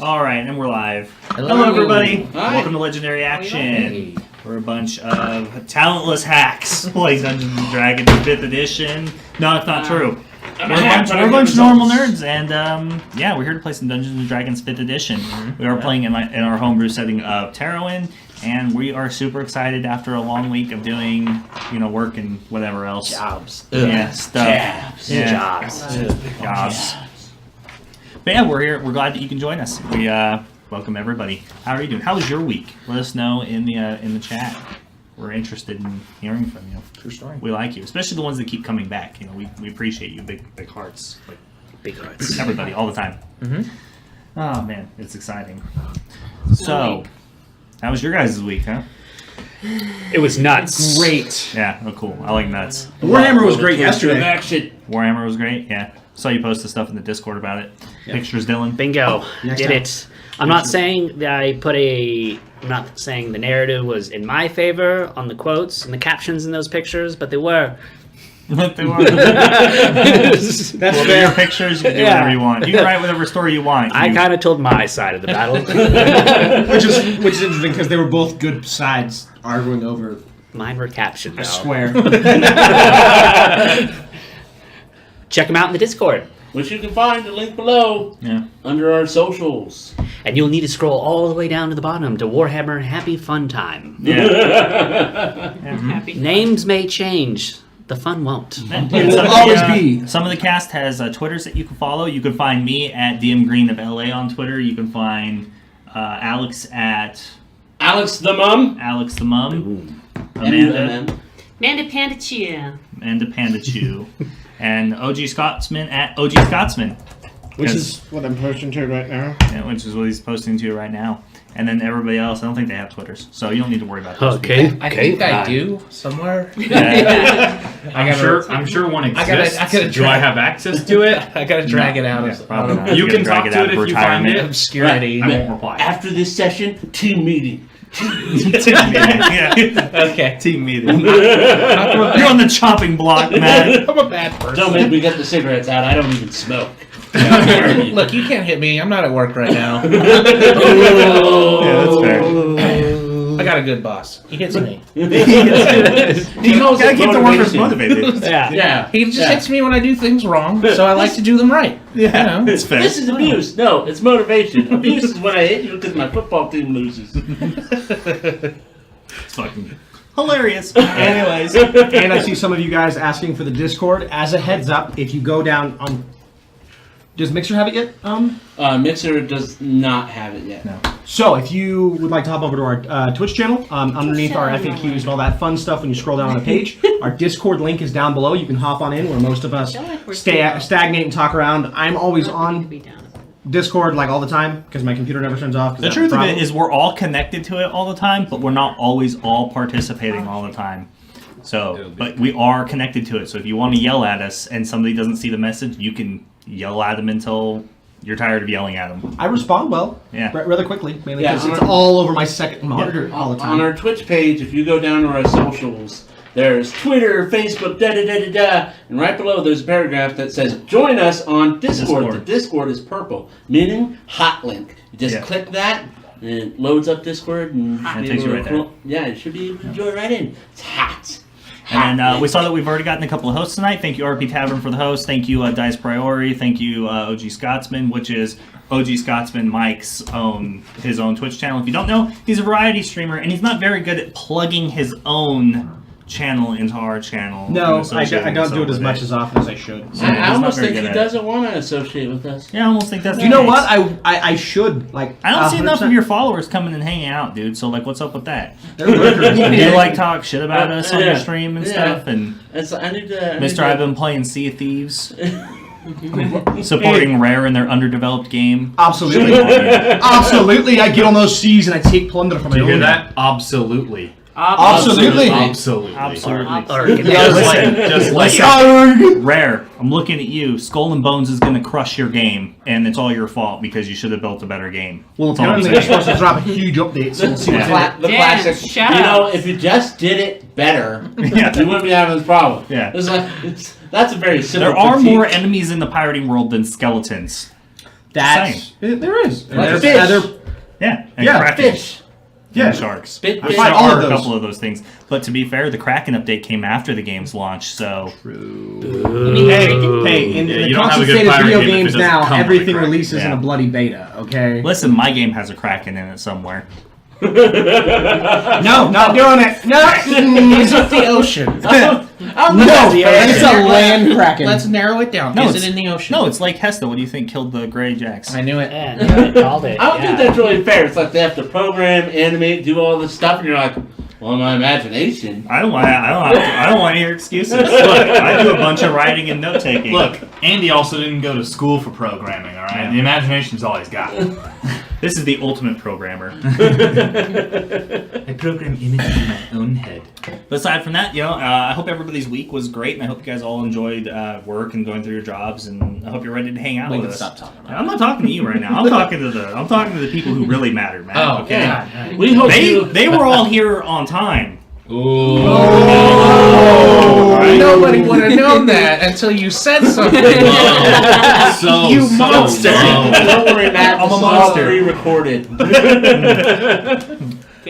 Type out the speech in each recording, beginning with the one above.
All right, and we're live. Hello everybody. Hi. Welcome to Legendary Action. We're a bunch of talentless hacks playing Dungeons & Dragons 5th edition. No, it's not true. We're a bunch of normal nerds, and yeah, we're here to play some Dungeons & Dragons 5th edition. We are playing in our homebrew setting of Terrowyn, and we are super excited after a long week of doing, work and whatever else. Jobs. Yeah, stuff. Jabs. Yeah. Jobs. But yeah, we're here. We're glad that you can join us. We welcome everybody. How are you doing? How was your week? Let us know in the chat. We're interested in hearing from you. True story. We like you, especially the ones that keep coming back. We appreciate you. Big hearts. Like, Big hearts. everybody, all the time. Mm-hmm. Oh man, it's exciting. So, how was your guys' week, huh? It was nuts. Great. Yeah, oh cool. I like nuts. Warhammer was great yesterday. Action. Warhammer was great. Yeah, saw you post the stuff in the Discord about it. Yep. Pictures, Dylan. Bingo. Next Did time. it. I'm not saying that I'm not saying the narrative was in my favor on the quotes and the captions in those pictures, but they were. But they were. That's Well, fair. your pictures, you can do Yeah. whatever you want. You can write whatever story you want. I kind of told my side of the battle. which is interesting because they were both good sides arguing over Mine were captioned, though. a square. Check them out in the Discord. Which you can find the link below Yeah. under our socials. And you'll need to scroll all the way down to the bottom to Warhammer Happy Fun Time. Yeah. Names may change. The fun won't. And It will some of always the, be. Some of the cast has Twitters that you can follow. You can find me at DM Green of LA on Twitter. You can find Alex at Alex the Mum. Alex the Mum. Boom. Amanda. Amanda Panda Chia. Amanda Panda Chew. And OG Scotsman at OG Scotsman. Which is what I'm posting to right now. Yeah, which is what he's posting to right now. And then everybody else, I don't think they have Twitters. So you don't need to worry about those. Okay. I think I do somewhere. Yeah. I'm sure one I exists. gotta Do I have access to it? I gotta drag it out Yeah, of probably not. You can drag talk it to out it of if you find retirement. it. obscurity. I won't reply. After this session, team meeting. Yeah. Okay. Team meeting. You're on the chopping block, man. I'm a bad person. Don't make me get the cigarettes out. I don't even smoke. Look, you can't hit me. I'm not at work right now. Yeah, that's fair. I got a good boss. He hits me. He You knows gotta it's keep the workers motivation. motivated. Yeah. Yeah. He just yeah. hits me when I do things wrong, so I like to do them right. Yeah, You know? it's fair. This is abuse. No, it's motivation. Abuse is when I hit you because my football team loses. It's fucking hilarious. Anyways, and I see some of you guys asking for the Discord. As a heads up, if you go down on... Does Mixer have it yet? Mixer does not have it yet. No. So if you would like to hop over to our Twitch channel, underneath our FAQs and all that fun stuff, when you scroll down on the page, our Discord link is down below. You can hop on in where most of us I feel like we're stagnate and talk around. I'm always Not going to on be down. Discord like all the time because my computer never turns off. 'cause The I have a truth of problem. it is we're all connected to it all the time, but we're not always all participating all the time. So, but we are connected to it. So if you want to yell at us and somebody doesn't see the message, you can yell at them until you're tired of yelling at them. I respond well, Yeah. rather quickly, mainly Yeah, because on it's our- all over my second monitor all the On time. our Twitch page, if you go down to our socials, there's Twitter, Facebook, da-da-da-da-da, and right below there's a paragraph that says, join us on Discord. Discord. The Discord is purple, meaning hot link. You just Yeah. click that, and it loads up Discord, and It takes you right there. Yeah, it should be, join right in. It's hot. And then we saw that we've already gotten a couple of hosts tonight. Thank you, RP Tavern, for the host. Thank you, Dice Priori. Thank you, OG Scotsman, which is OG Scotsman Mike's his own Twitch channel. If you don't know, he's a variety streamer, and he's not very good at plugging his own channel into our channel. No, and I associating don't do it himself as with much as often as I should. Yeah, I he's not almost very think good he at it. doesn't want to associate with us. Yeah, I almost think that's You know the what? case. I should like. I don't see enough of 100%. your followers coming and hanging out, dude. So, like, what's up with that? They're lurkers. You like talk shit about us on your Yeah. stream and Yeah. stuff, and I need to. Mr. I've been playing Sea of Thieves, supporting Rare in their underdeveloped game. Absolutely, Yeah. absolutely. I get on those seas and I take plunder from my You hear own. that? Absolutely. Absolutely. Absolutely. Absolutely. Yeah, Just like Arrgh. Rare, I'm looking at you. Skull and Bones is going to crush your game, and it's all your fault because you should have built a better game. Well, That's all I'm apparently they're saying. supposed to drop a huge update, so we'll see what's in it. The Dan, classic. shout You know, outs. if you just did it better, Yeah. you wouldn't be having this problem. Yeah. That's a very simple There are critique. more enemies in the pirating world than skeletons. That's there is. And Like there's fish. other- Yeah, and Yeah, Kraken. Fish. Yeah. And sharks. Spit I'm fish. sure All there of are a those. couple of those things. But to be fair, the Kraken update came after the game's launch, so Hey, in the you don't have a constant good state of pirate video game if it games doesn't now, come with everything a Kraken. releases in Yeah. a bloody beta. Okay. listen, my game has a Kraken in it somewhere. No, not doing it. No. Is it the ocean? No, it's a land kraken. Let's narrow it down. No, Is it's- it in the ocean? No, it's like Hesta. What do you think killed the Grey Jacks? I knew it. Yeah, no, I called it. I don't yeah. think that's really fair. It's like they have to program, animate, do all this stuff, and you're like, well, my imagination. I don't want to hear excuses. Look, I do a bunch of writing and note taking. Look, Andy also didn't go to school for programming, all right? Yeah. The imagination's all he's got. this is the ultimate programmer. I program images in my own head. But aside from that, I hope everybody's week was great, and I hope you guys all enjoyed work and going through your jobs, and I hope you're ready to hang out We with can us. stop talking about I'm not talking to you right now. I'm talking to the people who really matter, man. Oh, okay. yeah. We hope you. They were all here on time. Nobody would have known that until you said something. You monster. Don't worry, Matt. I'm This a is all monster. pre-recorded.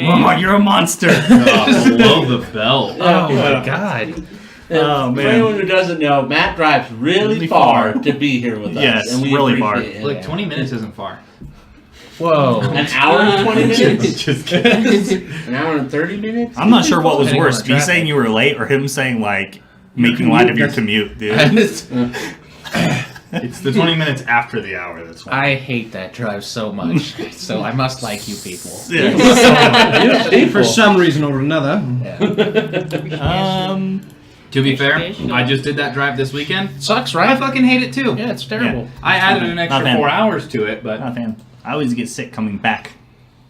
Mama, you're a monster. Below the belt. Oh my god. Oh, For man. anyone who doesn't know, Matt drives really far to be here with us. Yes, and we really far. appreciate it. Like 20 minutes isn't far. Whoa. An hour and 20 minutes? Just kidding. An hour and 30 minutes? I'm not sure what was Depending on worse, the me traffic. saying you were late or him saying, like, making light of your commute, dude. It's the 20 minutes after the hour that's fine. I hate that drive so much. So I must like you people. For some reason or another. To be fair, I just did that drive this weekend. Sucks, I right? fucking hate it too. Yeah, it's terrible. I added an extra Not bad. 4 hours to it, but Not a fan. I always get sick coming back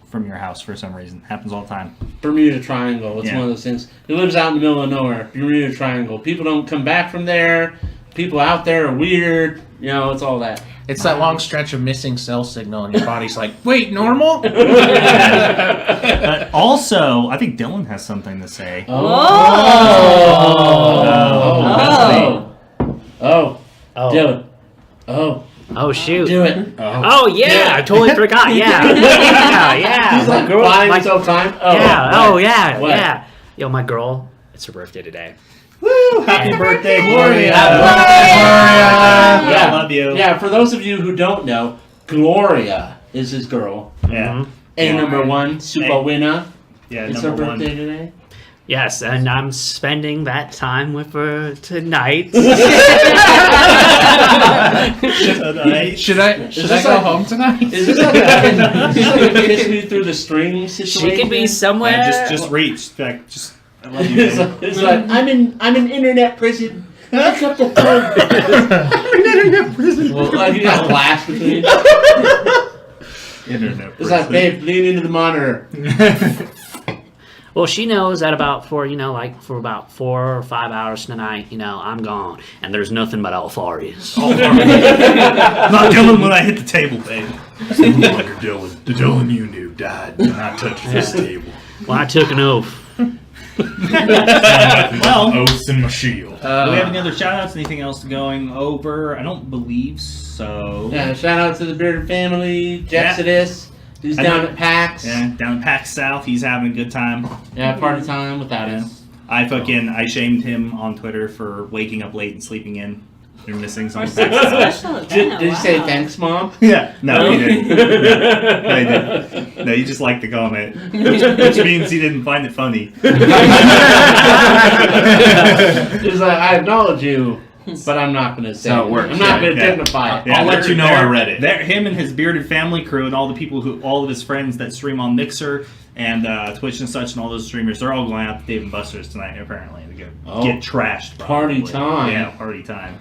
from your house for some reason. Happens all the time. Bermuda Triangle. It's Yeah. one of those things. He lives out in the middle of nowhere. Bermuda Triangle. People don't come back from there. People out there are weird. It's all that. It's that long stretch of missing cell signal, and your body's like, wait, normal? But also, I think Dylan has something to say. Oh. Oh. Do it. Oh. Oh shoot. Do it. Oh yeah, I totally forgot. Yeah. Yeah. He's My like girl, buying my- himself time. Oh, yeah. what? Oh yeah. What? Yeah. Yo, my girl, it's her birthday today. Woo! Happy birthday, Gloria! Yeah. I love you. Yeah, for those of you who don't know, Gloria is his girl. Yeah. A number one, super winner. Yeah, It's her number one. birthday today. Yes, and I'm spending that time with her tonight. Should I go home tonight? Is this like a kiss me through the string situation? She could be somewhere. Yeah, just reach. Like, just, I love you. It's babe. like, it's like I'm in internet prison. Pick up the phone. Well, like you got glass between. Internet. It's like, babe, lean into the monitor. Well, she knows that about for about 4 or 5 hours tonight, I'm gone, and there's nothing but alfaris. Not Dylan when I hit the table, babe. no longer Dylan. The Dylan you knew died when I touched this table. Well, I took an oath. Well, Oaths in my shield. do we have any other shout-outs? Anything else going over? I don't believe so. Yeah, shout out to the Bearded family, Jexodus, who's down at PAX. Yeah, down in PAX South, he's having a good time. Yeah, party time without Yeah. us. I shamed him on Twitter for waking up late and sleeping in. You're missing some Or some PAX South. special event. Did you say wow. thanks, Mom? Yeah. No, he didn't. No, he didn't. No, you just liked the comment. Which means he didn't find it funny. He's like, I acknowledge you, but I'm not going to say how it works, I'm not going to yeah. dignify it. Yeah, I'll let you know I read it. Him and his bearded family crew and all the people all of his friends that stream on Mixer and Twitch and such and all those streamers, they're all going out to Dave & Buster's tonight apparently to get trashed. Party probably. time. Yeah, party time.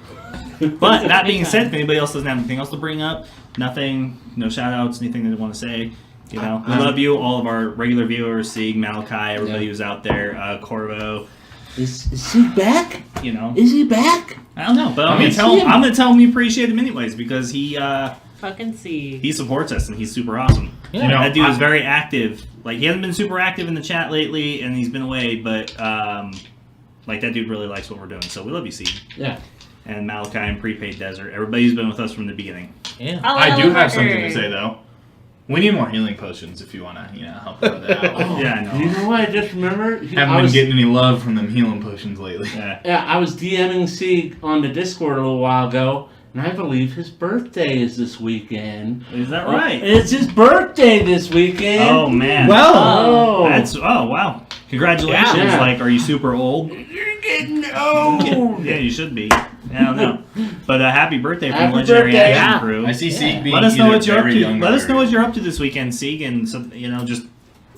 But that being said, if anybody else doesn't have anything else to bring up, nothing, no shout outs, anything they want to say, we love you, all of our regular viewers, Sieg, Malachi, everybody who's out there, Corvo. Is he back? Is he back? I don't know, but I'm gonna tell him we appreciate him anyways because he Fucking see. he supports us and he's super awesome. Yeah. That dude is very active. Like he hasn't been super active in the chat lately, and he's been away, but that dude really likes what we're doing. So we love you, Sieg. Yeah. And Malachi and Prepaid Desert. Everybody's been with us from the beginning. Yeah. I do have something to say though. We need more healing potions if you want to, help her with that out. Yeah, I know. You know what? I just remembered. Haven't been getting any love from them healing potions lately. Yeah. Yeah, I was DMing Sieg on the Discord a little while ago, and I believe his birthday is this weekend. Is that right? It's his birthday this weekend. Oh man. Well, Wow. Congratulations. Yeah. Like, are you super old? You're getting old. Yeah, you should be. I don't know. But happy birthday from Happy Legendary birthday. Action Yeah. Crew. I see Sieg being Let us know either what you're up very to. young Let or us know very what you're up to this weekend, Sieg, and so just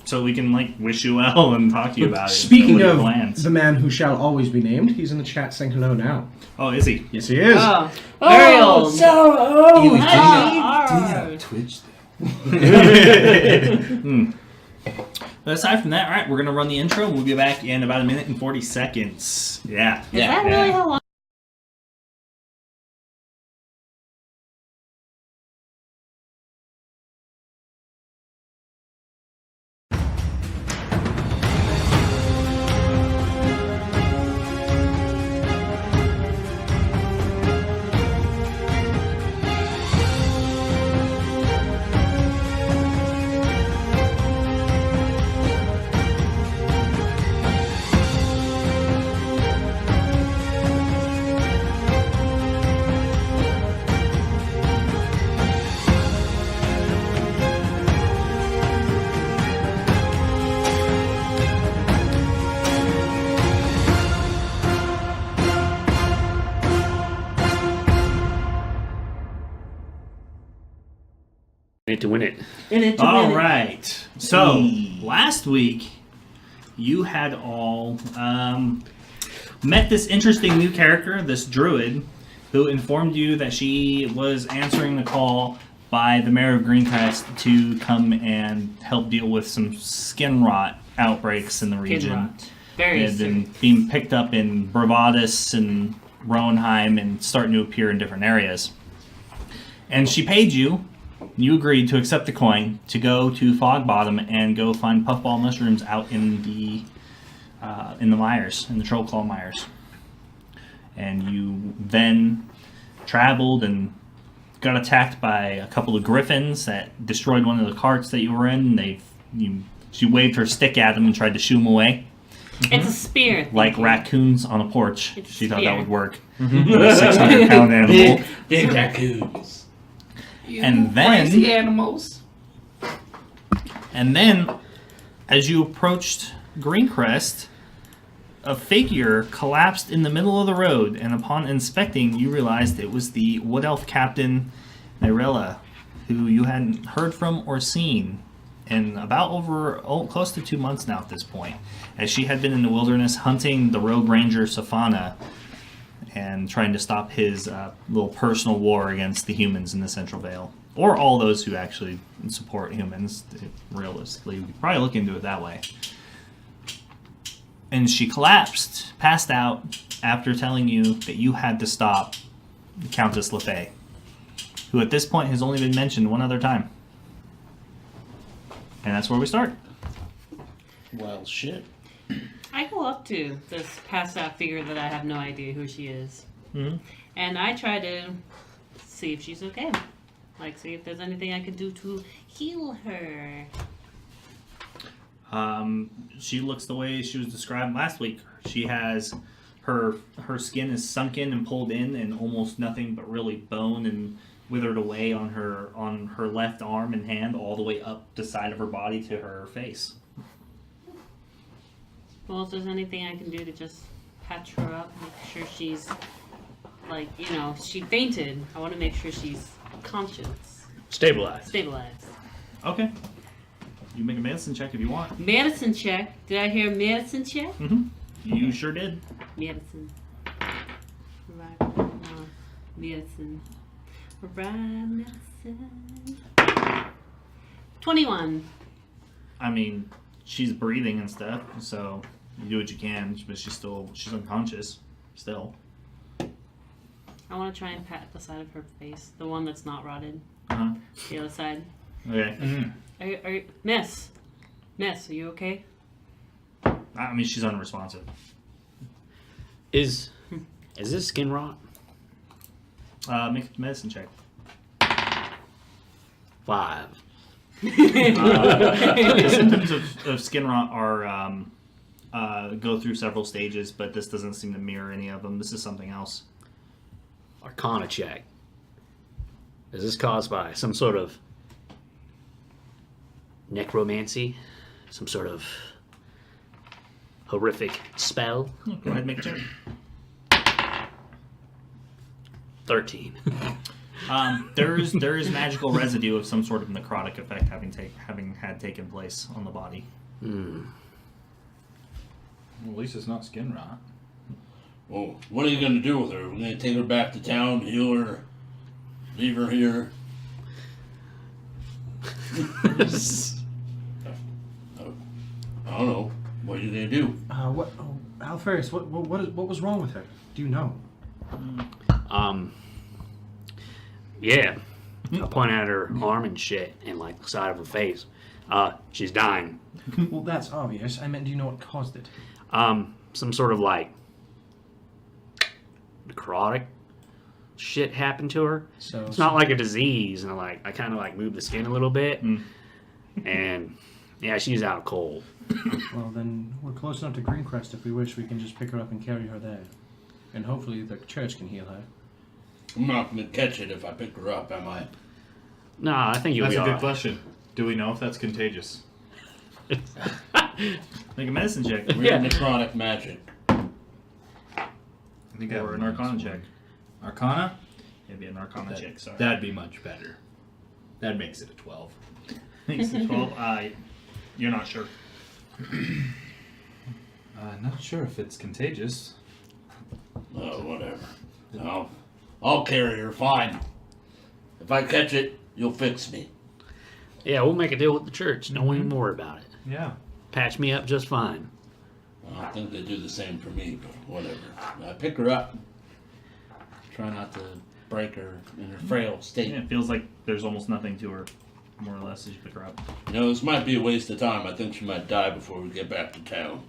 so we can wish you well and talk to you about it. speaking What are your of plans? the man who shall always be named, he's in the chat saying hello now. Oh, is he? Yes, he is. Oh, very old. So old. Oh, Twitch. But aside from that, all right, we're gonna run the intro. We'll be back in about 1 minute and 40 seconds. Yeah. Is that really how long? To win it. All right. So last week, you had all met this interesting new character, this druid, who informed you that she was answering the call by the mayor of Greencrest to come and help deal with some skin rot outbreaks in the region. Rot. Very They had been serious. being picked up in Bravadis and Roenheim and starting to appear in different areas. And she paid you. You agreed to accept the coin to go to Fog Bottom and go find puffball mushrooms out in the mires, in the Trollclaw mires. And you then traveled and got attacked by a couple of griffins that destroyed one of the carts that you were in. She waved her stick at them and tried to shoo them away. It's a spear. Like raccoons on a porch. It's She thought that spear. would work. A 600-pound animal. Big raccoons. And then, animals. and then, as you approached Greencrest, a figure collapsed in the middle of the road, and upon inspecting, you realized it was the Wood Elf Captain Nyrella, who you hadn't heard from or seen in about close to 2 months now at this point, as she had been in the wilderness hunting the Rogue Ranger Safana and trying to stop his little personal war against the humans in the Central Vale. Or all those who actually support humans, realistically. We could probably look into it that way. And she collapsed, passed out, after telling you that you had to stop Countess LeFay, who at this point has only been mentioned one other time. And that's where we start. Well, shit. I go up to this passed out figure that I have no idea who she is. Mhm. And I try to see if she's okay. Like, see if there's anything I can do to heal her. She looks the way she was described last week. She has her skin is sunken and pulled in, and almost nothing but really bone and withered away on her left arm and hand, all the way up the side of her body to her face. Well, if there's anything I can do to just patch her up, make sure she's, like, she fainted. I want to make sure she's conscious, Stabilized. stabilized. Okay. You make a medicine check if you want. Medicine check. Did I hear medicine check? Mm-hmm. You sure did. Medicine. Right. Medicine. Right. Medicine. 21. I mean, she's breathing and stuff, so you do what you can, but she's unconscious still. I want to try and pat the side of her face, the one that's not rotted. Uh-huh. The other side. Okay. Are you, Miss, are you okay? I mean, she's unresponsive. Is this skin rot? Make a medicine check. 5. The symptoms of skin rot are go through several stages, but this doesn't seem to mirror any of them. This is something else. Arcana check. Is this caused by some sort of necromancy? Some sort of horrific spell? Go ahead and make a check. 13. There is magical residue of some sort of necrotic effect having had taken place on the body. Well, at least it's not skin rot. Well, what are you going to do with her? We're going to take her back to town, heal her, leave her here. I don't know. What are you going to do? Alferis, what was wrong with her? Do you know? Yeah. I point at her arm and shit and like the side of her face. She's dying. Well, that's obvious. I meant, do you know what caused it? Some sort of like necrotic shit happened to her. So It's not like a disease, and I kind of like moved the skin a little bit, and yeah, she's out cold. Well, then we're close enough to Greencrest. If we wish, we can just pick her up and carry her there, and hopefully the church can heal her. I'm not going to catch it if I pick her up, am I? No, I think you'll That's be a good alright. question. Do we know if that's contagious? Make a medicine check. We're Yeah. necrotic magic. I think Or an arcana check. Arcana? It'd be an arcana check, sorry. That'd be much better. That makes it a 12. Makes it 12. You're not sure. Not sure if it's contagious. Oh, whatever. I'll carry her, fine. If I catch it, you'll fix me. Yeah, we'll make a deal with the church. Don't even worry about it. Yeah. Patch me up just fine. I think they do the same for me, but whatever. I pick her up. Try not to break her in her frail state. Yeah, it feels like there's almost nothing to her, more or less, as you pick her up. You know, this might be a waste of time. I think she might die before we get back to town.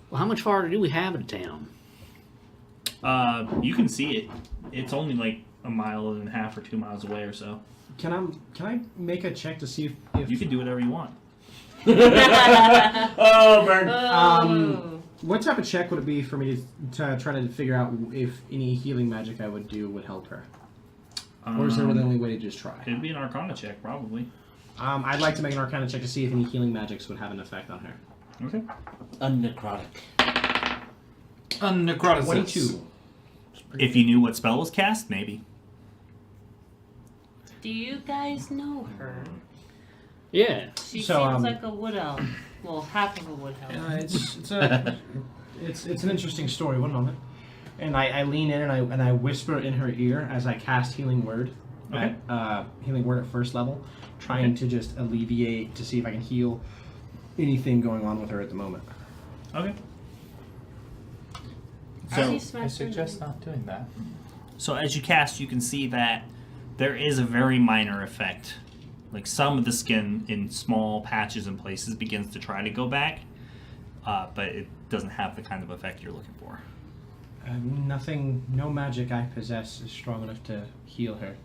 Well, how much farther do we have to town? You can see it. It's only like a mile and a half or 2 miles away or so. Can I make a check to see if You can do whatever you want. Oh, burn. what type of check would it be for me to try to figure out if any healing magic I would do would help her? Or is there the only way to just try? It'd be an arcana check, probably. I'd like to make an arcana check to see if any healing magics would have an effect on her. Okay. Unnecrotic. Necrotic. 22. If you knew what spell was cast, maybe. Do you guys know her? Yeah. She So, seems like a wood elf. Well, half of a wood elf. It's an interesting story. One moment. And I lean in and I whisper in her ear as I cast healing word. Okay. Healing word at first level, trying to just alleviate to see if I can heal anything going on with her at the moment. Okay. She I smashed suggest her. not doing that. So as you cast, you can see that there is a very minor effect. Like some of the skin in small patches and places begins to try to go back, but it doesn't have the kind of effect you're looking for. No magic I possess is strong enough to heal her.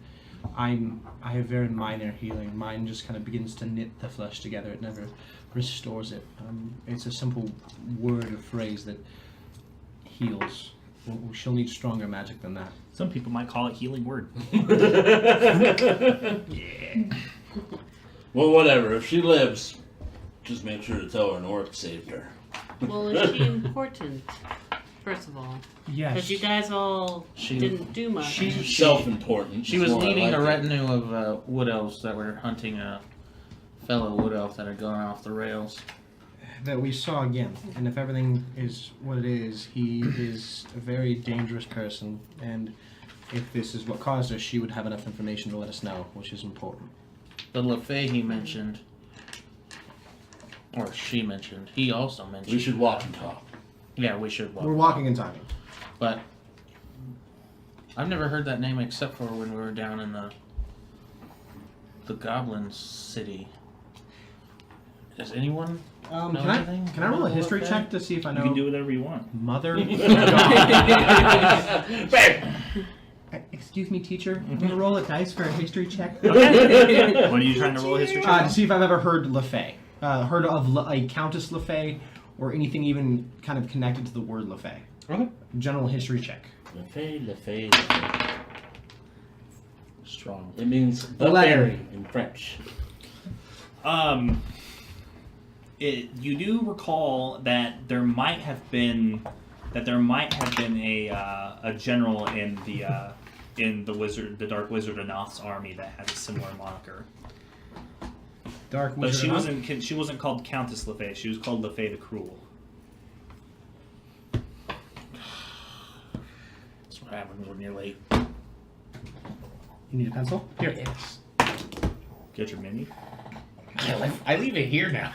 I have very minor healing. Mine just kind of begins to knit the flesh together. It never restores it. It's a simple word or phrase that heals. She'll need stronger magic than that. Some people might call it healing word. Well, whatever. If she lives, just make sure to tell her an orc saved her. Well, is she important? First of all, Yes. because you guys all didn't do much. Self-important. She was is more leading like a it. retinue of wood elves that were hunting a fellow wood elf that had gone off the rails. That we saw again. And if everything is what it is, he is a very dangerous person. And if this is what caused her, she would have enough information to let us know, which is important. The LaFay he mentioned, or she mentioned, he also mentioned. We should walk and talk. Yeah, we should walk. We're walking and talking. But I've never heard that name except for when we were down in the Goblin City. Does anyone know anything? Can I roll a about history that? check to see if I know? You can do whatever you want. Mother. Bam! Excuse me, teacher. I'm gonna roll a dice for a history check. What are you trying to roll a history check? To see if I've ever heard LaFay. Heard of a Countess LaFay, or anything even kind of connected to the word LaFay. Okay. General history check. LaFay. Strong. It means the 11. fairy in French. You do recall that there might have been a general in the Dark Wizard of Noth's army that had a similar moniker. Dark But Wizard. she wasn't called Countess LaFay. She was called LaFay the Cruel. That's what happens when you're late. You need a pencil? Here. Yes. Get your mini. I leave it here now.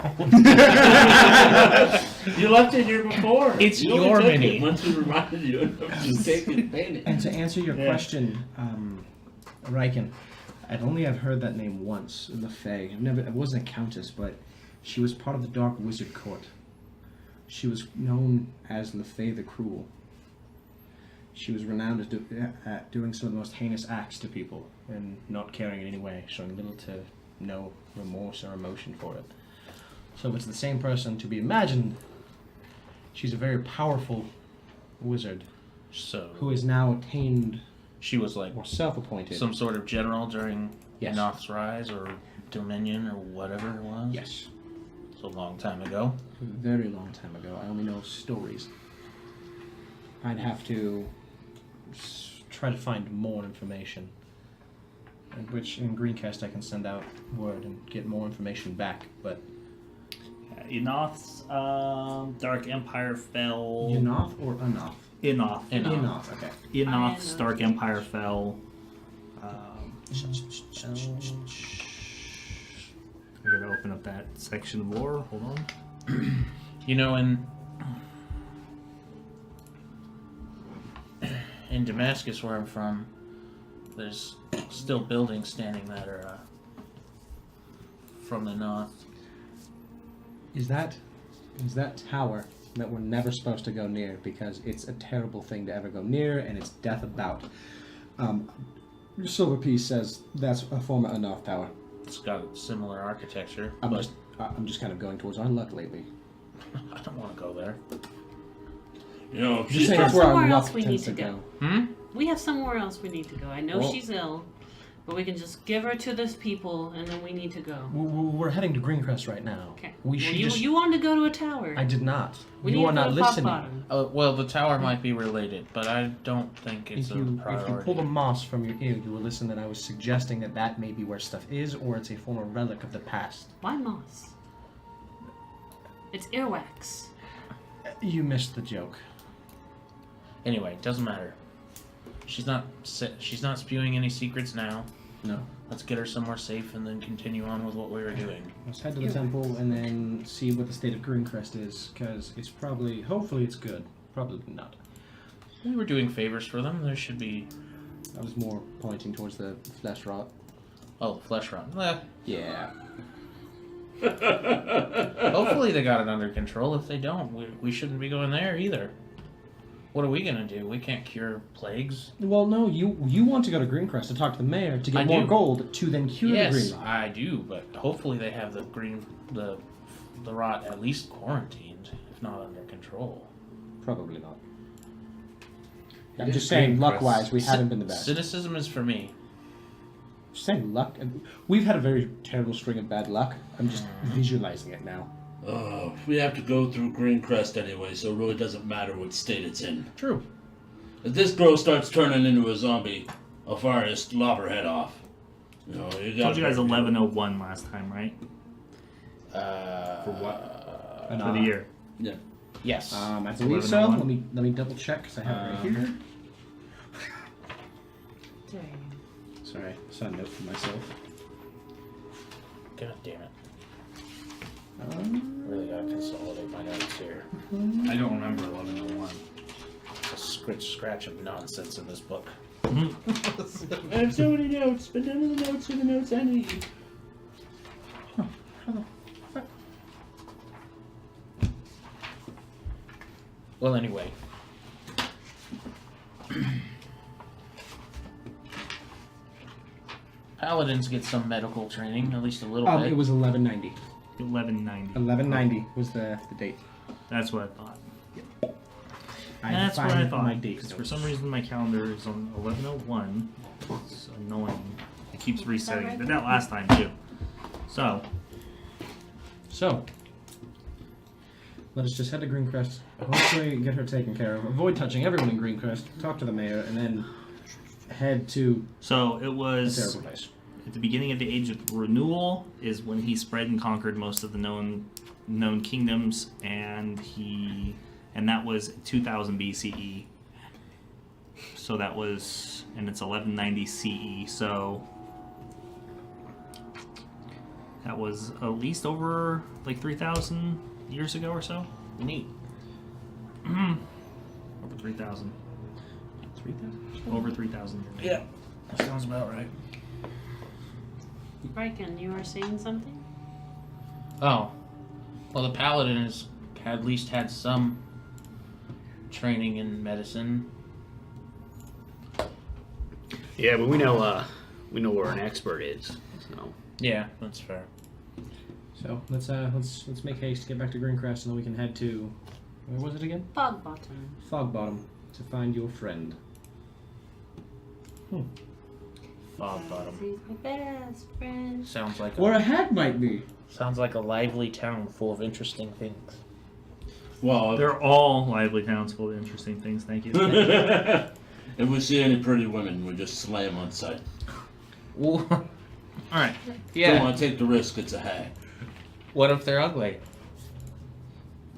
You left it here before. It's you only your took mini. it once we reminded you of just take it and paint it. And to answer your Yeah. question, Riken, I've heard that name once, LaFay. It wasn't a countess, but she was part of the Dark Wizard Court. She was known as LaFay the Cruel. She was renowned as at doing some of the most heinous acts to people and not caring in any way, showing little to no remorse or emotion for it. So if it's the same person to be imagined, she's a very powerful wizard So who is now attained she was like or self-appointed. some sort of general during Yes. Enoth's rise or Dominion or whatever it was. Yes. It's a long time ago. A very long time ago. I only know stories. I'd have to try to find more information. Which in Greencast I can send out word and get more information back, but Enoth's Dark Empire fell. Enoth or Enoth? Enoth. Enoth, okay. Enoth's Enoth. Dark Empire fell. I gotta open up that section of lore. Hold on. You know, in Damascus, where I'm from, there's still buildings standing that are from the north. Is that tower that we're never supposed to go near because it's a terrible thing to ever go near and it's death about? Silver Piece says that's a former Enoth tower. It's got similar architecture. I'm but just kind of going towards our luck lately. I don't want to go there. You know, Just she's saying have that's where our somewhere luck else we tends need to go. Hmm? We have somewhere else we need to go. I know Well- she's ill, but we can just give her to this people, and then we need to go. We're heading to Greencrest right now. Okay. We Well, should you, just. you wanted to go to a tower. I did not. We You need are to not go to listening. Bottom. Well, the tower might be related, but I don't think it's If a you priority. pull the moss from your ear, you will listen that I was suggesting that may be where stuff is, or it's a former relic of the past. Why moss? It's earwax. You missed the joke. Anyway, doesn't matter. She's not spewing any secrets now. No. Let's get her somewhere safe and then continue on with what we were doing. Let's head to the temple and then see what the state of Greencrest is, because it's hopefully it's good. Probably not. We were doing favors for them. There should be. I was more pointing towards the flesh rot. Oh, flesh rot. Yeah. Hopefully they got it under control. If they don't, we shouldn't be going there either. What are we gonna do? We can't cure plagues. Well, no, you want to go to Greencrest to talk to the mayor to get I more do. gold to then cure the Yes, green rot. I do, but hopefully they have the rot at least quarantined, if not under control. Probably not. It I'm is just saying, Greencrest. luck-wise, we haven't been the best. Cynicism is for me. Just saying luck. We've had a very terrible string of bad luck. I'm just visualizing it now. we have to go through Greencrest anyway, so it really doesn't matter what state it's in. True. If this girl starts turning into a zombie, I'll fire his lob her head off. You know, you Told you guys 11:01 last time, right? For what? For the year. Yeah. Yes. I believe so. 11:01. Let me double check because I have it right here. Dang. Sorry, I saw a note for myself. God damn it. Really gotta consolidate my notes here. I don't remember 1101. It's a scratch of nonsense in this book. I have so many notes, but none of the notes are the notes I need. Well, anyway. paladins get some medical training, at least a little bit. It was 1190. 1190. 1190 was the date. That's what I thought. I That's what I defined thought. my date. Because for some reason my calendar is on 1101. It's annoying. It keeps resetting. It did that last time too. So, let us just head to Greencrest. Hopefully get her taken care of. Avoid touching everyone in Greencrest. Talk to the mayor, and then head to it the was terrible place. at the beginning of the Age of Renewal is when he spread and conquered most of the known kingdoms, and that was 2000 BCE. So that was, and it's 1190 CE. So that was at least over like 3,000 years ago or so. Neat. Over 3,000. 3,000? Over 3,000 years. Yeah, that sounds about right. Riken, you were saying something? Oh, well, the paladin has at least had some training in medicine. Yeah, but we know where an expert is. So Yeah, that's fair. So let's make haste to get back to Greencrest, and then we can head to where was it again? Fog Bottom. Fogbottom to find your friend. Fog bottom. He's my best friend. Sounds like Or a hag might be. sounds like a lively town full of interesting things. Well, They're all lively towns full of interesting things. Thank you. if we see any pretty women, we just slam on sight. Well, All right. Don't yeah. want to take the risk. It's a hag. What if they're ugly?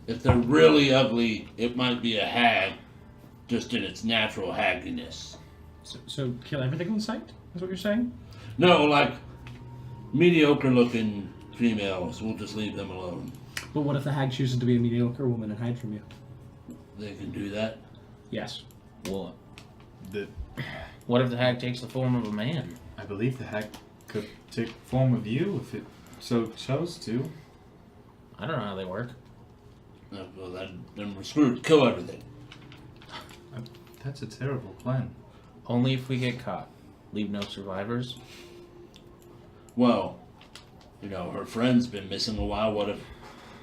If they're really ugly, it might be a hag, just in its natural hagginess. So kill everything on sight? Is what you're saying? No, like mediocre-looking females. We'll just leave them alone. But what if the hag chooses to be a mediocre woman and hide from you? They can do that. Yes. What? The, What if the hag takes the form of a man? I believe the hag could take form of you if it so chose to. I don't know how they work. Well, then we're screwed. Kill everything. That's a terrible plan. Only if we get caught. Leave no survivors. Well, her friend's been missing a while. What if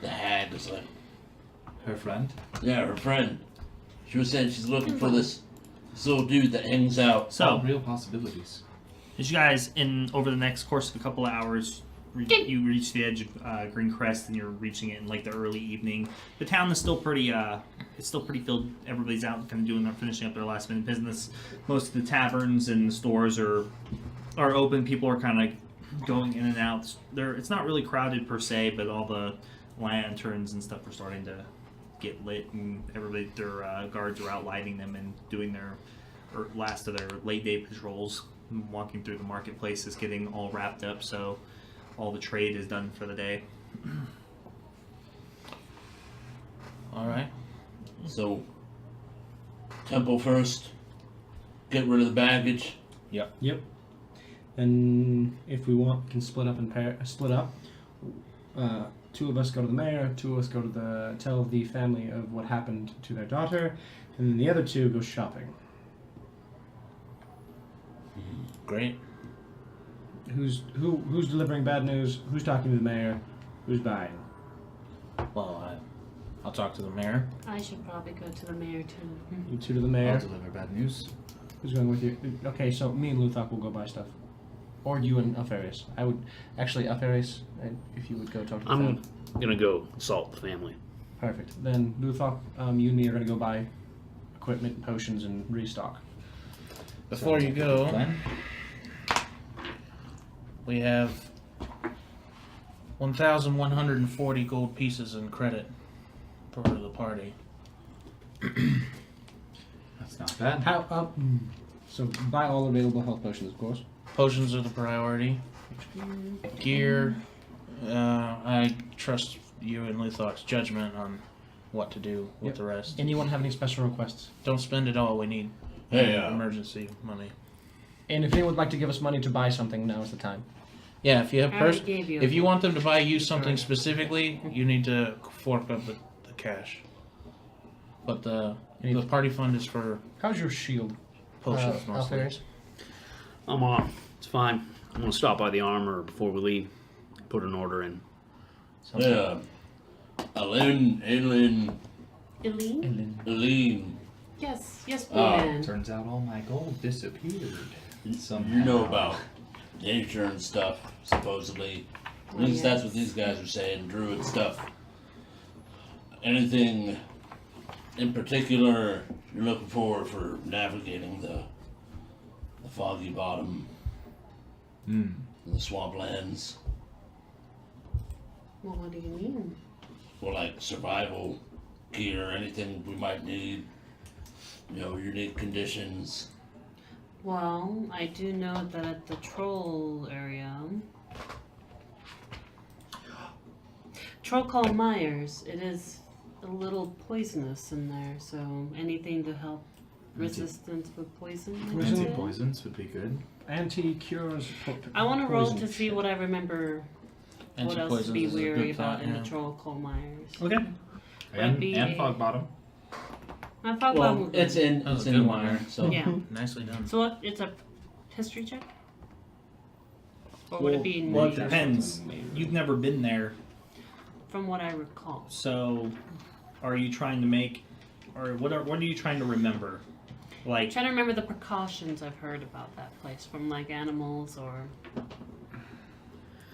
the hag is like, Her friend? yeah, her friend. She was saying she's looking for this little dude that hangs out. So, Real possibilities. as you guys, over the next course of a couple of hours, you reach the edge of Greencrest, and you're reaching it in like the early evening. The town is still pretty, it's still pretty filled. Everybody's out, kind of finishing up their last minute business. Most of the taverns and stores are open. People are kind of going in and out. It's not really crowded per se, but all the lanterns and stuff are starting to get lit, and their guards are out lighting them and doing their last of their late day patrols. Walking through the marketplace is getting all wrapped up, so all the trade is done for the day. All right. So, temple first. Get rid of the baggage. Yep. And if we want, we can split up and split up. Two of us go to the mayor. Two of us go to tell the family of what happened to their daughter, and then the other two go shopping. Great. Who's delivering bad news? Who's talking to the mayor? Who's buying? Well, I'll talk to the mayor. I should probably go to the mayor too. You two to the I'll mayor. deliver bad news. Who's going with you? Okay, so me and Luthok will go buy stuff. Or you and Alfarius. I would actually Alfarius, if you would go talk to the I'm family. gonna go assault the family. Perfect. Then Luthok, you and me are gonna go buy equipment, potions, and restock. Before you go, Plan? we have 1,140 gold pieces in credit for the party. That's not bad. How? So buy all available health potions, of course. Potions are the priority. Gear, I trust you and Luthok's judgment on what to do with Yep. the rest. Anyone have any special requests? Don't spend it all. We need Hey, emergency money. And if anyone would like to give us money to buy something, now is the time. Yeah, if you have I already gave you. if you want them to buy you something specifically, you need to fork up the cash. But the party fund is for How's your shield? potions mostly. Alfarius? I'm off. It's fine. I'm gonna stop by the armor before we leave. Put an order in. Yeah. Eileen. Eileen? Yes, Blue Man. Turns out all my gold disappeared. Somehow. You know about nature and stuff, supposedly. At least that's what these guys are saying, druid stuff. Anything in particular you're looking for navigating the foggy bottom, the swamplands? Well, what do you mean? Or like survival gear, anything we might need, unique conditions. Well, I do know that at the troll area, Troll called Myers, it is a little poisonous in there, so anything to help resistance with poison. Anti-poisons would be good. Anti-cures. I want to roll poison to see shit. what I remember. What else to be weary about in the Troll Call Myers? Okay. Might be- And fog bottom. I thought Well, about it's in That was it's a in good the one mire, there. so Yeah. Nicely done. So what? It's a history check, or would it be Well, it nature? depends. You've never been there, From what I recall, so are you trying to make, or what are you trying to remember? I'm Like, trying to remember the precautions I've heard about that place from like animals or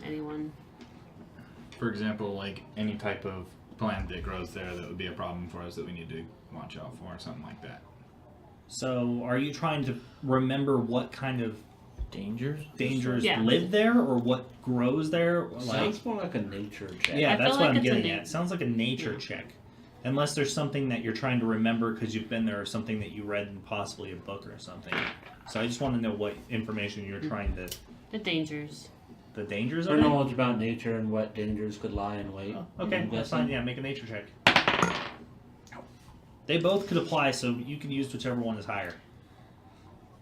anyone. For example, like any type of plant that grows there that would be a problem for us that we need to watch out for, or something like that. so are you trying to remember what kind of Dangers? dangers Yeah. live there, or what grows there? Like, sounds more like a nature check. yeah, I that's feel what like I'm it's a getting na- at. Sounds like a nature Yeah. check. Unless there's something that you're trying to remember because you've been there, or something that you read in possibly a book or something. So I just want to know what information you're trying to, The dangers. the dangers Her of it. knowledge about nature and what dangers could lie in wait. Oh, okay, I'm that's guessing. fine. Yeah, make a nature check. They both could apply, so you can use whichever one is higher.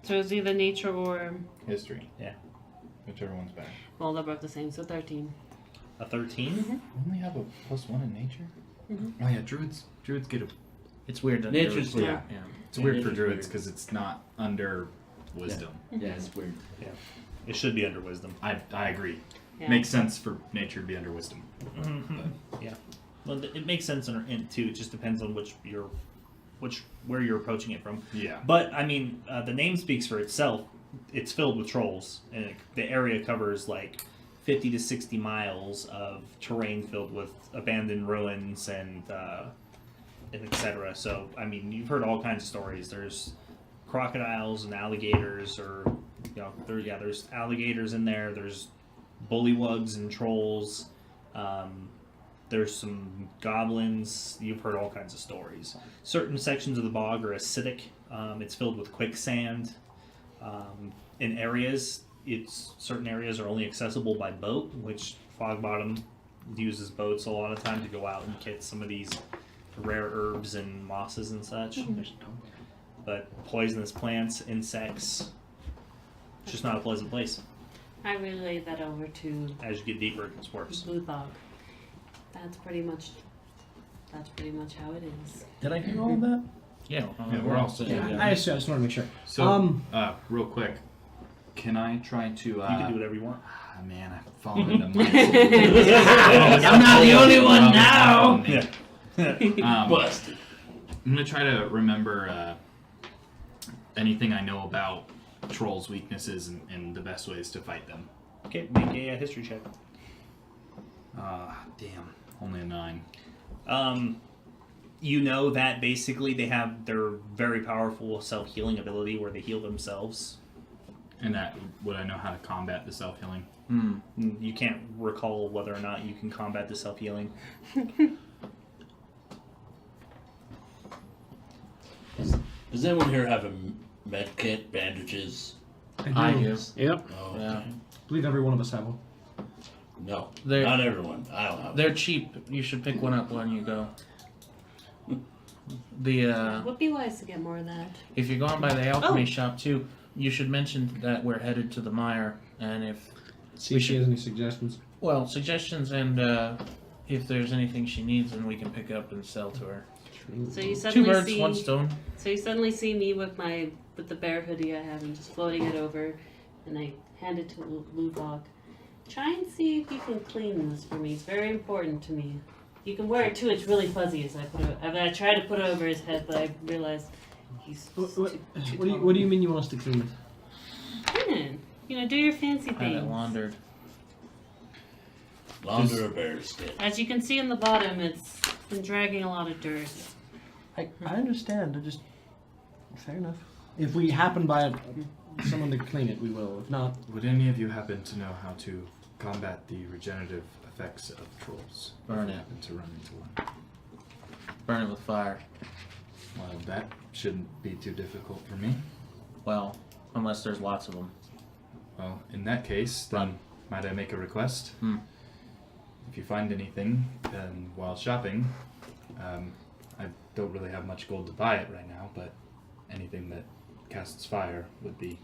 So it's either nature or History. Yeah. Whichever one's better. well, they're both the same. So 13. A 13? Mm-hmm. Only have a +1 in nature. Oh yeah, druids get a. It's weird that Nature's druids- weird. Yeah. It's Yeah, weird for nature's druids weird. because it's not under wisdom. Yeah, it's weird. It should be under wisdom. I agree. Yeah. Makes sense for nature to be under wisdom. Yeah. Well, it makes sense in int too. It just depends on where you're approaching it from. Yeah. But I mean, the name speaks for itself. It's filled with trolls, and the area covers like 50 to 60 miles of terrain filled with abandoned ruins and etc. So I mean, you've heard all kinds of stories. There's crocodiles and alligators, or there's alligators in there. There's bullywugs and trolls. There's some goblins. You've heard all kinds of stories. Certain sections of the bog are acidic. It's filled with quicksand. In areas, certain areas are only accessible by boat, which Fog Bottom uses boats a lot of time to go out and get some of these rare herbs and mosses and such. But poisonous plants, insects, it's just not a pleasant place. I relay that over to As you get deeper, it gets worse. Blue Thog. That's pretty much how it is. Did I hear all of that? Yeah, we're all set. Yeah. I just wanted to make sure. So, real quick, can I try to? You can do whatever you want. Man, I've fallen into my. I'm not the only one now. Yeah. Busted. I'm gonna try to remember anything I know about trolls' weaknesses and the best ways to fight them. Okay, make a history check. Damn, only a 9. You know that basically they have their very powerful self-healing ability where they heal themselves. And that would I know how to combat the self-healing? You can't recall whether or not you can combat the self-healing. Does anyone here have a med kit, bandages? I do. Yep. Oh, Yeah. I believe every one of us have one. No, They're- not everyone. I don't have. They're cheap. You should pick one up when you go. The Would be wise to get more of that. if you're going by the alchemy Oh. shop too, you should mention that we're headed to the mire, and if See if she has any suggestions. suggestions and if there's anything she needs, then we can pick up and sell to her. So you 2 suddenly birds, see. one stone. So you suddenly see me with the bear hoodie I have and just floating it over, and I hand it to Luvok. Try and see if you can clean this for me. It's very important to me. You can wear it too. It's really fuzzy. As I tried to put it over his head, but I realized he's What too do you mean you want us to clean it? Clean it. Do your fancy Have it things. laundered. Launder a bear skin. As you can see in the bottom, it's been dragging a lot of dirt. I understand. I just fair enough. If we happen by someone to clean it, we will. If not, Would any of you happen to know how to combat the regenerative effects of trolls? Burn If we it. happen to run into one. Burn it with fire. Well, that shouldn't be too difficult for me. Well, unless there's lots of them. Well, in that case, then might I make a request? Hmm. If you find anything while shopping, I don't really have much gold to buy it right now, but anything that casts fire would be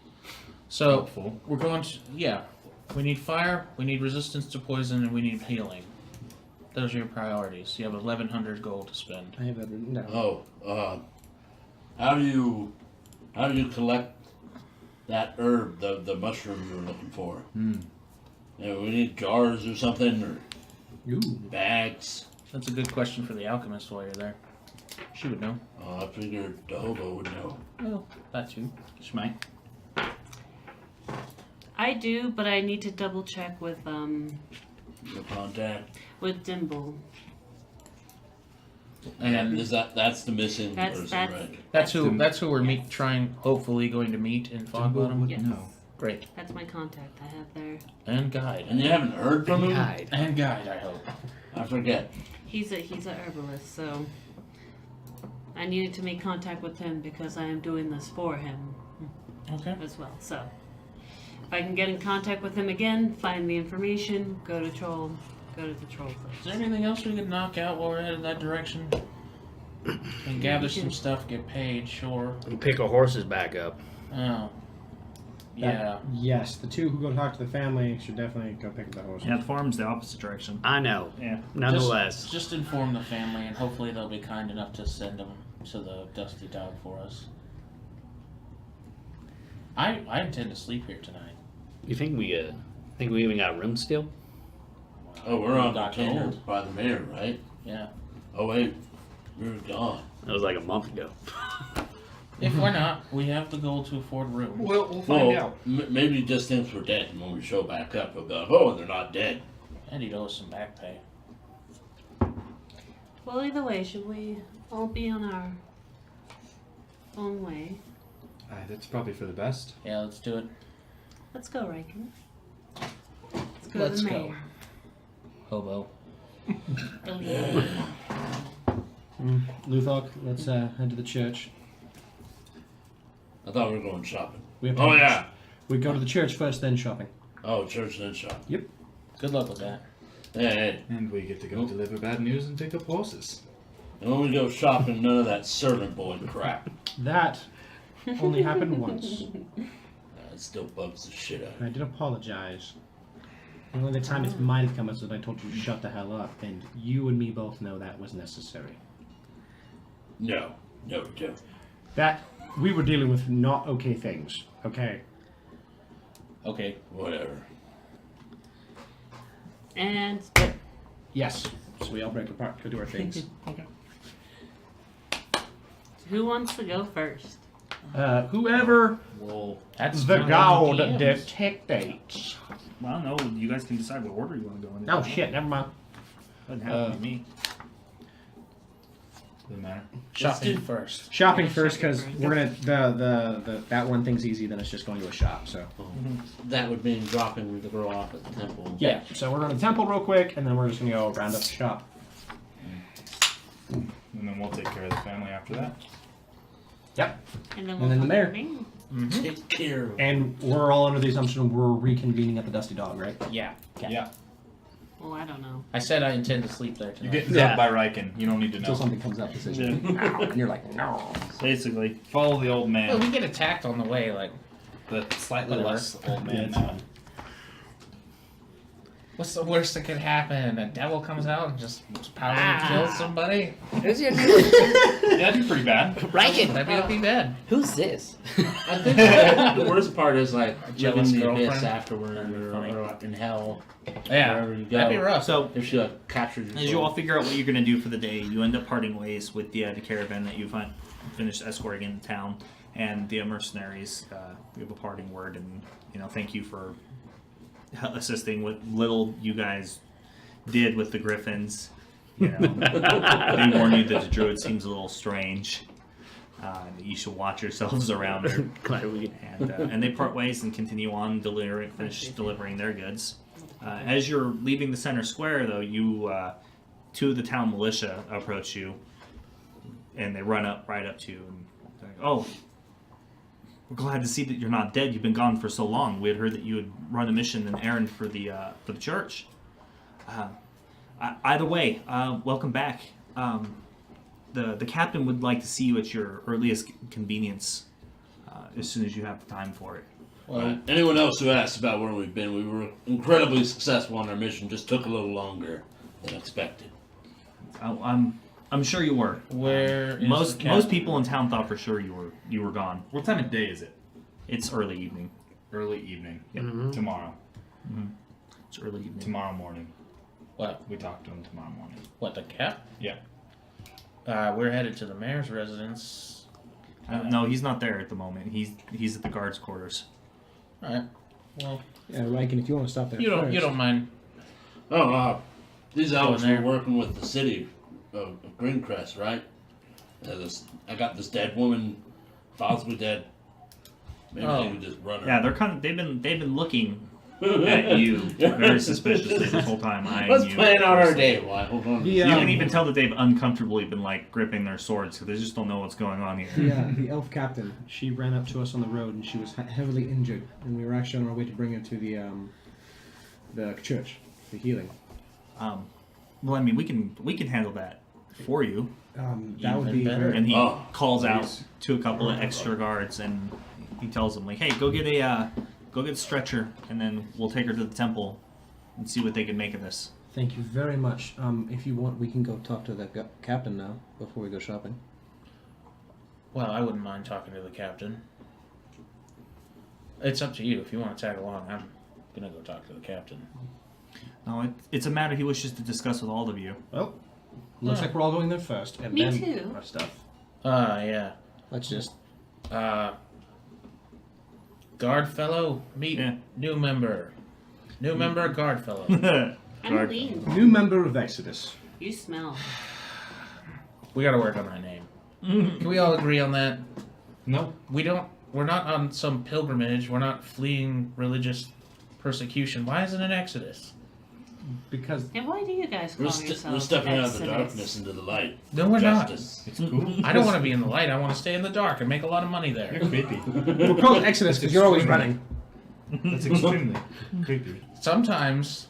So helpful. we're going to we need fire, we need resistance to poison, and we need healing. Those are your priorities. You have 1,100 gold to spend. I have that written down. Oh, how do you collect that herb, the mushroom you were looking for? We need jars or something, or Ooh. bags. That's a good question for the alchemist while you're there. She would know. Oh, I figured the hobo would know. Well, that too. Schmite. I do, but I need to double check with Your contact. Dimble. And That's the missing That's- person, that's- right? that's who we're hopefully going to meet in Fogbottom. Yes. No. Great. That's my contact I have there. And guide. And you haven't heard from him? Hide. And guide, I hope. I forget. He's a herbalist, so I needed to make contact with him because I am doing this for him Okay. as well. So if I can get in contact with him again, find the information, go to the troll place. Is there anything else we could knock out while we're headed that direction? And gather some stuff, get paid, sure. And pick our horses back up. Oh. Yeah. Yes, the two who go talk to the family should definitely go pick up the horses. Yeah, the farm's the opposite direction. I know. Yeah. Nonetheless. Just inform the family, and hopefully they'll be kind enough to send them to the Dusty Dog for us. I intend to sleep here tonight. You think we even got room still? Oh, we're on Dr. retainer Old. by the mayor, right? Yeah. Oh, wait. We're gone. That was like a month ago. If we're not, we have the gold to afford room. We'll find Well, out. maybe he just thinks we're dead, and when we show back up, he'll go, oh, they're not dead. And he'd owe us some back pay. Well, either way, should we all be on our own way? That's probably for the best. Yeah, let's do it. Let's go, Riken. Let's go Let's to the go. mayor. Hobo. Luthok, let's head to the church. I thought we were going shopping. We have to Oh, yeah. We go to the church first, then shopping. Oh, church and shop. Good luck with that. Hey, And we get to go deliver bad news and pick up horses. and when we go shopping, none of that servant boy crap. That only happened once. It still bugs the shit out of I me. did apologize. The only time it might have come is when I told you to shut the hell up, and you and me both know that was necessary. No, don't. That we were dealing with not okay things. Okay. Okay. Whatever. And Yes. So we all break apart, go do our things. who wants to go first? Whoever Well, That's the not god what the games. dictates. Well, I don't know. You guys can decide what order you want to go in. Oh shit! Never mind. Doesn't have to be me. doesn't matter. Shopping first. Shopping Yeah, first, shopping because first. we're gonna the that one thing's easy. Then it's just going to a shop. So That would mean dropping the girl off at the temple. yeah. So we're going to the temple real quick, and then we're just gonna go round up the shop. And then we'll take care of the family after that. Yep. And then, And then the mayor. Take care of And we're all under the assumption we're reconvening at the Dusty Dog, right? Yeah. Yeah. Well, I don't know. I said I intend to sleep there You tonight. get dubbed by Riken. You don't need to Until know. something comes up that says, and you're like, no. Basically. Follow the old Well, man. we get attacked on the way, like The slightly Whatever. less old Yeah, man it's now. fine. What's the worst that could happen? A devil comes out and just power and kills somebody? Who's your Yeah, that'd be pretty bad. Rankin? That'd be bad. Who's this? I think the worst part is like jealous living the abyss girlfriend? afterward, or in hell, Yeah, wherever you go. that'd be rough. So If she like captures your as you all figure out what you're going to do for the day, you end up parting ways with the caravan that you finished escorting into town, and the mercenaries. We have a parting word, and thank you for assisting with little you guys did with the griffins. They warn you that the druid seems a little strange. That you should watch yourselves around her. Glad we And they part ways and continue on finish delivering their goods. As you're leaving the center square, though, two of the town militia approach you, and they run right up to you and they're like, "Oh, we're glad to see that you're not dead. You've been gone for so long. We had heard that you had run a mission, an errand for the church. Either way, welcome back. The captain would like to see you at your earliest convenience, as soon as you have the time for it." Well, anyone else who asks about where we've been, we were incredibly successful on our mission. Just took a little longer than expected. I'm sure you were. Where is Most the captain? most people in town thought for sure you were gone. What time of day is it? It's early evening. Early evening. Mhm. Tomorrow. It's early evening. Tomorrow morning. What? We talked to him tomorrow morning. What, the cap? Yeah. We're headed to the mayor's residence. No, he's not there at the moment. He's at the guards' quarters. Alright. Well, Yeah, Rankin, if you want to stop there you first. don't mind. Oh, these elves there. were working with the city of Greencrest, right? I got this dead woman, possibly dead. Maybe they could just run her. Yeah, they've been looking at you very suspiciously this whole time. Eyeing Let's you plan out our closely. day. Why? Hold on. You can even tell that they've uncomfortably been gripping their swords because they just don't know what's going on here. The elf captain, she ran up to us on the road and she was heavily injured, and we were actually on our way to bring her to the church for healing. Well, I mean, we can handle that for you. That would Even be better. very... And he Oh, calls out please. to a couple of extra guards, and he tells them hey, go get a stretcher, and then we'll take her to the temple and see what they can make of this. Thank you very much. If you want, we can go talk to the captain now before we go shopping. Well, I wouldn't mind talking to the captain. It's up to you. If you want to tag along, I'm gonna go talk to the captain. No, it's a matter he wishes to discuss with all of you. Well, looks like we're all going there first, and Me then too. our stuff. Yeah. Let's just... Guard fellow, meet Yeah. new member. New member, guard fellow. I'm Guard. lean. New member of Exodus. You smell. We gotta work on that name. Can we all agree on that? No. We're not on some pilgrimage. We're not fleeing religious persecution. Why is it an exodus? Because... And why do you guys call We're yourselves stepping out of the Exodus? darkness into the light. No, we're Justice. It's cool. not. I don't want to be in the light. I want to stay in the dark and make a lot of money there. You're creepy. We're called Exodus because you're always running. That's extremely creepy. Sometimes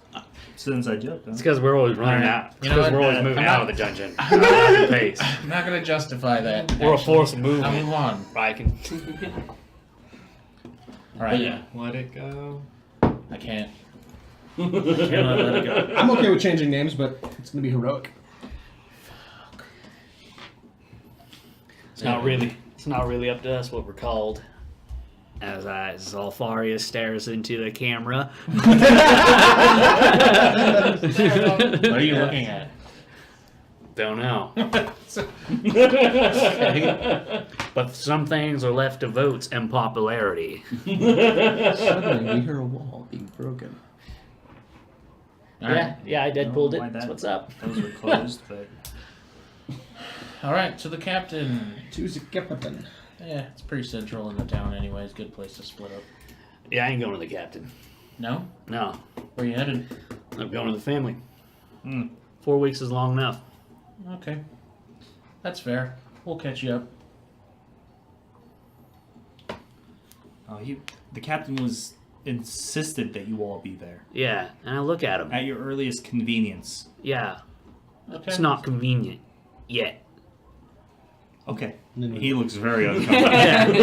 It's an inside joke, though. It's because we're always running Alright. out. It's You know because what? we're always moving I'm out not- of the dungeon. At a pace. I'm not going to justify that. We're a actually. force of movement. I'll move on. Right? Can... All right. Yeah. Let it go. I can't. Can't let it go. I'm okay with changing names, but it's going to be heroic. It's not really up to us what we're called. As Zalfaria stares into the camera. What are you looking at? Don't know. But some things are left to votes and popularity. Suddenly we hear a wall being broken. All right. Yeah, I Deadpooled Why it. that? That's what's up. Those were closed, but All right. To the captain. To the captain. Yeah, it's pretty central in the town, anyways. Good place to split up. Yeah, I ain't going to the captain. No? No, Where you headed? I'm going to the family. Hmm. 4 weeks is long enough. Okay. That's fair. We'll catch you up. the captain was insisted that you all be there Yeah, and I look at him. at your earliest convenience. Yeah, Okay. it's not convenient yet. Okay. And then we- He looks very uncomfortable.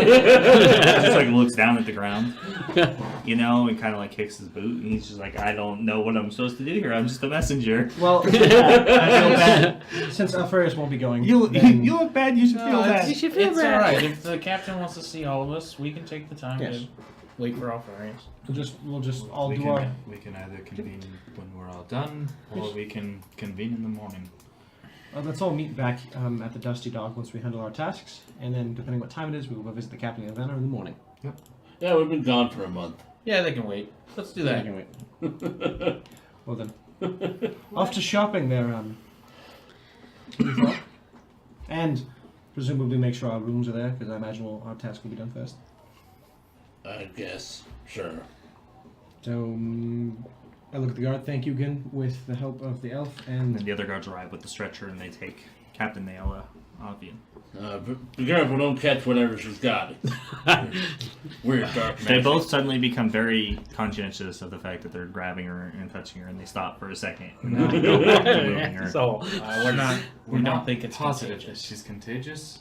Just looks down at the ground. You know, he kind of like kicks his boot, and he's just like, I don't know what I'm supposed to do here. I'm just a messenger. Well, I feel bad. Since Alfarius won't be going, You then- look bad. You should feel bad. You should feel It's bad. alright. If the captain wants to see all of us, we can take the time Yes. to wait for Alfarius. we'll just all we do can, our. we can either convene when we're all done, or we can convene in the morning. Let's all meet back at the Dusty Dog once we handle our tasks, and then depending what time it is, we will go visit the captain of the Vanner in the morning. Yeah, we've been gone for a month. Yeah, they can wait. Let's do I that. can wait. Well then, off to shopping there. And presumably make sure our rooms are there, because I imagine our task will be done first. I guess. Sure. So I look at the guard. Thank you again with the help of the elf And and. then the other guards arrive with the stretcher, and they take Captain Naila off you. Be careful, don't catch whatever she's got. Weird dark magic. They both suddenly become very conscientious of the fact that they're grabbing her and touching her, and they stop for a second. And then they go back to moving her. So, We don't think it's positive that contagious. she's contagious.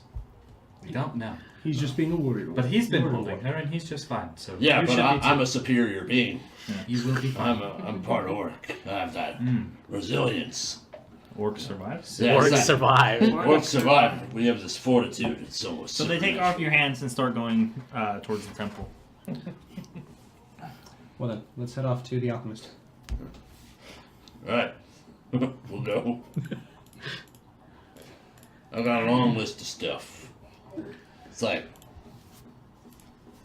We don't know. He's just being a warrior. But he's been Warrior holding boy. her, and he's just fine. So Yeah, you but should be I'm too. a superior being. You will be fine. I'm part orc. I have that resilience. Orc survives. Yeah, Orcs exactly. survive. Orcs survive. We have this fortitude. It's so. So they take off your hands and start going towards the temple. Well then, let's head off to the alchemist. Right. We'll go. I've got a long list of stuff. It's like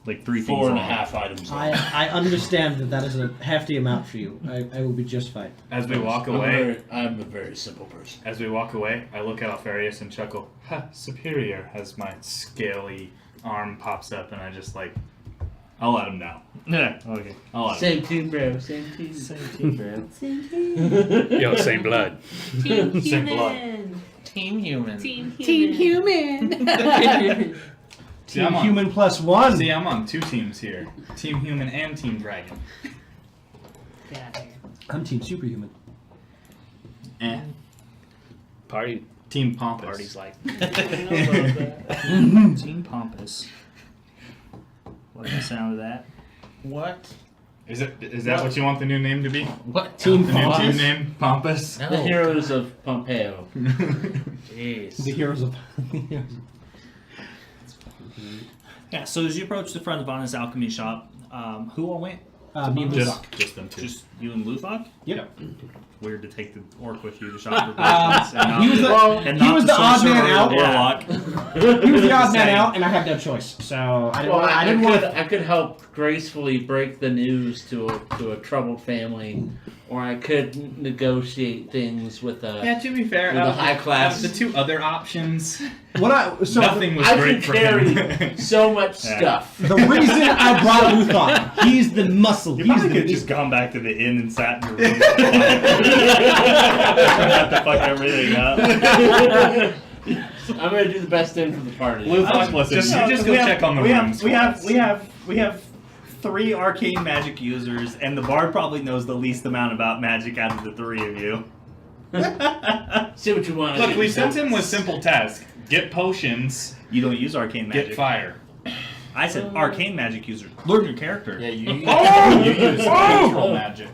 Like 3 things. 4.5 items. long. I understand that is a hefty amount for you. I will be just fine. As we walk away, I'm a very simple person. I look at Alfarius and chuckle. Ha! Superior. As my scaly arm pops up, and I just like, I'll let him know. Yeah. Okay. I'll let him. Same team, bro. Same team. Same team, bro. Yo, same blood. Team Same blood. human. Team human. Team Team human. human. See, Team I'm on- human plus one. See, I'm on 2 teams here. Team Human and Team Dragon. Get out of here. I'm team superhuman. Party. Team Pompous. Party's like. Team Pompous. What's the sound of that? What? Is that what you want the new name to be? What? Team The new team Pompous. name? Pompous? No. The heroes of Pompeo. Jeez. The heroes of. Yeah. So as you approach the front of Anna's alchemy shop, who all went? Me and Just, Luzak. just them two. Just you and Luthok? Yep. Weird to take the orc with you to shop for potions. He was the he was the odd man out. Warlock. He was the odd man Same. out, and I had no choice. So I didn't. Well, I didn't want. I could help gracefully break the news to a troubled family, or I could negotiate things with a. Yeah, to be fair, With a high class- the 2 other options, What I so nothing was I great could for carry him. so much Yeah. stuff. the reason I brought Luthor, he's the muscle. You He's probably the could have just gone back to the inn and sat in your room. Have to fuck everything up. I'm gonna do the best thing for the party. Luthor, Listen, just go check on the rooms. We have 3 arcane magic users, and the bard probably knows the least amount about magic out of the 3 of you. See what you want. Look, we sent him with simple task: get potions, You don't use arcane magic. get fire. I said arcane magic users. Learn your character. Yeah, you use natural magic.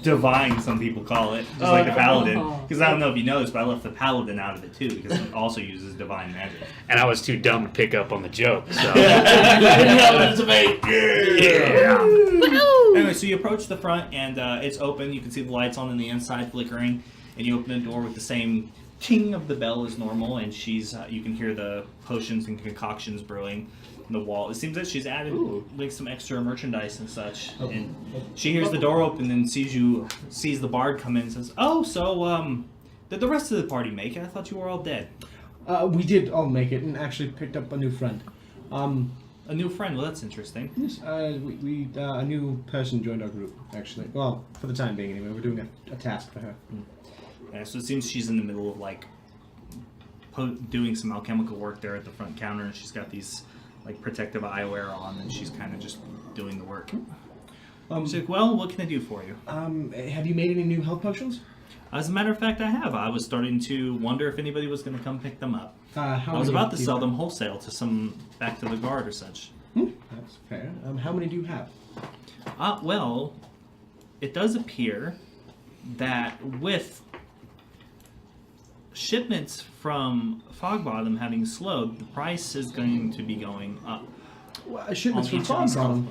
Divine, some people call it, just like the paladin. Because I don't know if you noticed, but I left the paladin out of it too, because it also uses divine magic. And I was too dumb to pick up on the joke. So. Yeah. Anyway, so you approach the front, and it's open. You can see the lights on the inside flickering, and you open the door with the same ting of the bell as normal, and she's you can hear the potions and concoctions brewing on the wall. It seems that she's added like some extra merchandise and such. And she hears the door open and sees the bard come in and says, "Oh, so did the rest of the party make it? I thought you were all dead." We did all make it, and actually picked up a new friend. A new friend. Well, that's interesting. Yes, we a new person joined our group. Actually, well, for the time being, anyway. We're doing a task for her. Yeah, so it seems she's in the middle of like doing some alchemical work there at the front counter, and she's got these like protective eyewear on, and she's kind of just doing the work. She's like, "Well, what can I do for you?" Have you made any new health potions? As a matter of fact, I have. I was starting to wonder if anybody was going to come pick them up. How I was many about to do you sell have? them wholesale to back to the guard or such. That's fair. How many do you have? Well, it does appear that with shipments from Fogbottom having slowed, the price is going to be going up. Well, shipments on from each of these Fogbottom.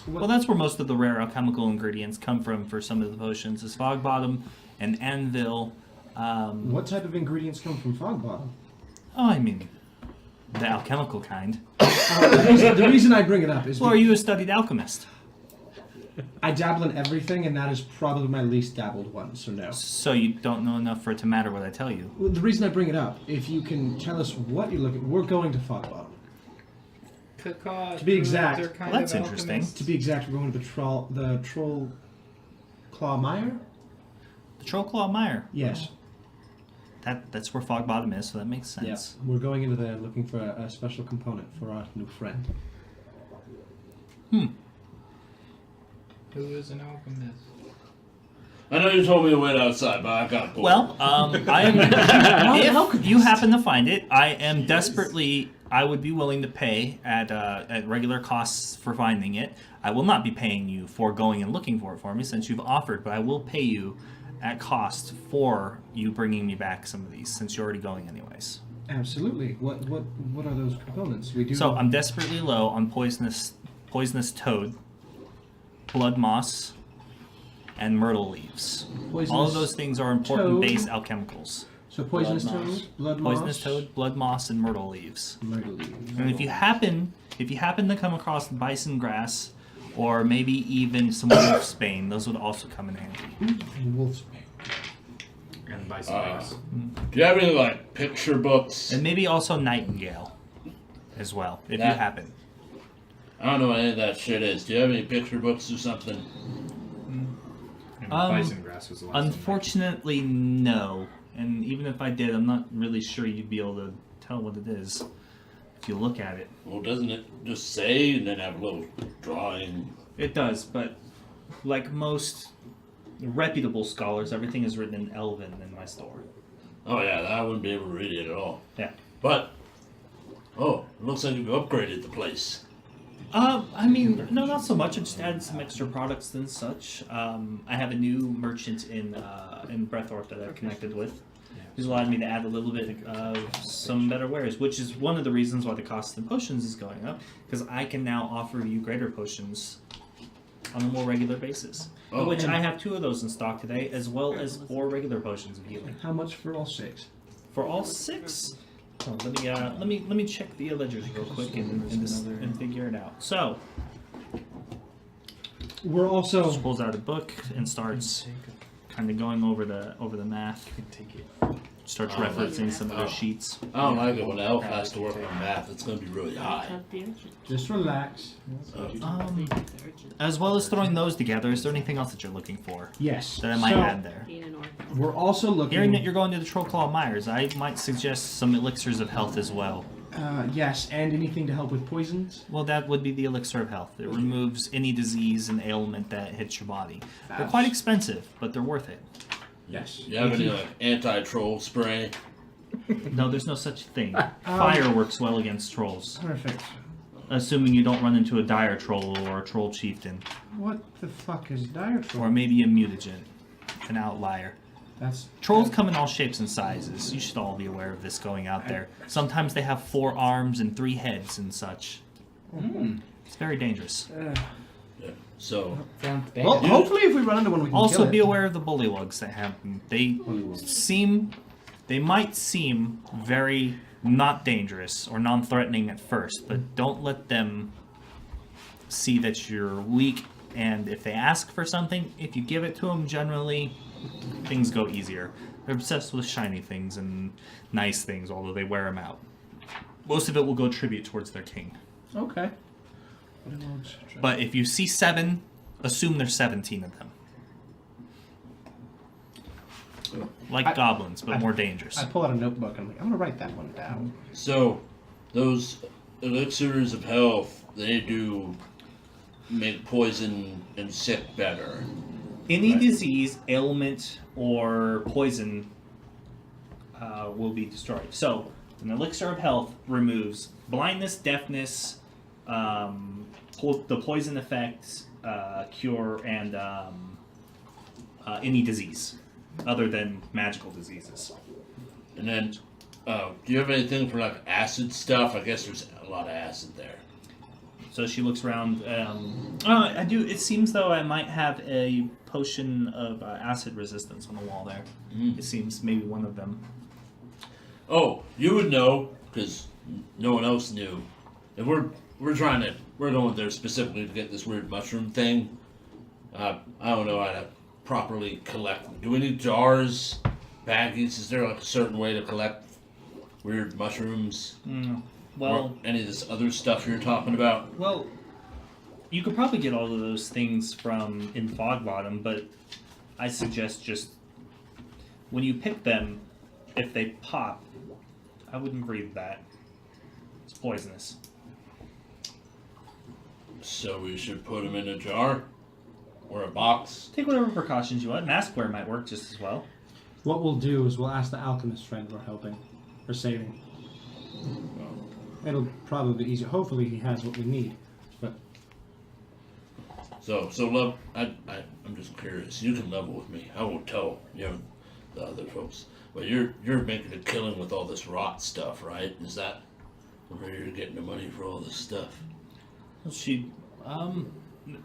Well, that's where most of the rare alchemical ingredients come from for some of the potions, is Fogbottom and Anvil. What type of ingredients come from Fogbottom? Oh, I mean, the alchemical kind. The reason I bring it up is Well, are you a studied alchemist? I dabble in everything, and that is probably my least dabbled one, so no. So you don't know enough for it to matter what I tell you. Well, the reason I bring it up, if you can tell us what you're looking, we're going to Fogbottom. To be exact, Well, that's interesting. To be exact, we're going to the Troll Claw Mire? The Trollclaw Mire. Yes. That's where Fogbottom is, so that makes sense. Yes. We're going into there looking for a special component for our new friend. Who is an alchemist? I know you told me to wait outside, but I gotta go. Well, I am. If you happen to find it, I am desperately. I would be willing to pay at regular costs for finding it. I will not be paying you for going and looking for it for me, since you've offered, but I will pay you at cost for you bringing me back some of these, since you're already going anyways. Absolutely. What are those components? We do. So I'm desperately low on poisonous toad, blood moss, and myrtle leaves. All of those things are important toad. base alchemicals. So poisonous Blood moss. toad, blood moss, Poisonous toad, blood moss, and myrtle leaves. myrtle leaves. And if you happen to come across bison grass, or maybe even some wolfsbane, those would also come in handy. And wolfsbane. And bison eggs. Do you have any like picture books? And maybe also nightingale, as well, if you That- happen. I don't know what any of that shit is. Do you have any picture books or something? And bison grass was the last one. Unfortunately, no. And even if I did, I'm not really sure you'd be able to tell what it is if you look at it. Well, doesn't it just say and then have a little drawing? It does, but like most reputable scholars, everything is written in Elven in my store. Oh yeah, I wouldn't be able to read it at all. Yeah. But it looks like you've upgraded the place. I mean, no, not so much. I just added some extra products and such. I have a new merchant in Breathorpe that I've connected with. He's allowed me to add a little bit of some better wares, which is one of the reasons why the cost of potions is going up, because I can now offer you greater potions on a more regular basis. Oh. Which I have 2 of those in stock today, as well as 4 regular potions of healing. How much for all 6? For all 6, oh, let me check the ledgers real quick and figure it out. So, We're also just pulls out a book and starts kind of going over the math. Take it. Starts referencing some other sheets. I don't like it when an elf has to work on math. It's going to be really high. just relax. As well as throwing those together, is there anything else that you're looking for Yes. that I might so, add there? We're also looking. Hearing that you're going to the Trollclaw Mires, I might suggest some elixirs of health as well. Yes, and anything to help with poisons. Well, that would be the elixir of health. It removes any disease and ailment that hits your body. They're quite expensive, but they're worth it. Yes. You have any like anti-troll spray? No, there's no such thing. Fire works well against trolls, Perfect. assuming you don't run into a dire troll or a troll chieftain, What the fuck is dire troll? or maybe a mutagen, an outlier. That's Trolls come in all shapes and sizes. You should all be aware of this going out there. Sometimes they have 4 arms and 3 heads and such. It's very dangerous. Yeah. So Well, hopefully, if we run into one, we can Also, kill it. be aware of the bullywugs that have them. They might seem very not dangerous or non-threatening at first, but don't let them see that you're weak. And if they ask for something, if you give it to them, generally things go easier. They're obsessed with shiny things and nice things, although they wear them out. Most of it will go tribute towards their king. Okay. But if you see 7, assume there's 17 of them. Like goblins, but more dangerous. I pull out a notebook and I'm like, I'm gonna write that one down. So, those elixirs of health, they do make poison and sick better. Any disease, ailment, or poison will be destroyed. So, an elixir of health removes blindness, deafness, the poison effects, cure, and any disease other than magical diseases. And then, do you have anything for like acid stuff? I guess there's a lot of acid there. So she looks around. I do. It seems though I might have a potion of acid resistance on the wall there. It seems maybe one of them. Oh, you would know because no one else knew. And we're going there specifically to get this weird mushroom thing. I don't know how to properly collect them. Do we need jars, baggies? Is there like a certain way to collect weird mushrooms? Well, or any of this other stuff you're talking about? well, you could probably get all of those things in Fog Bottom, but I suggest just when you pick them, if they pop, I wouldn't breathe that. It's poisonous. So we should put them in a jar or a box. Take whatever precautions you want. Maskwear might work just as well. What we'll do is we'll ask the alchemist friend we're helping, or saving. It'll probably be easier. Hopefully he has what we need. But So love. I'm just curious. You can level with me. I won't tell the other folks. But you're making a killing with all this rot stuff, right? Is that where you're getting the money for all this stuff?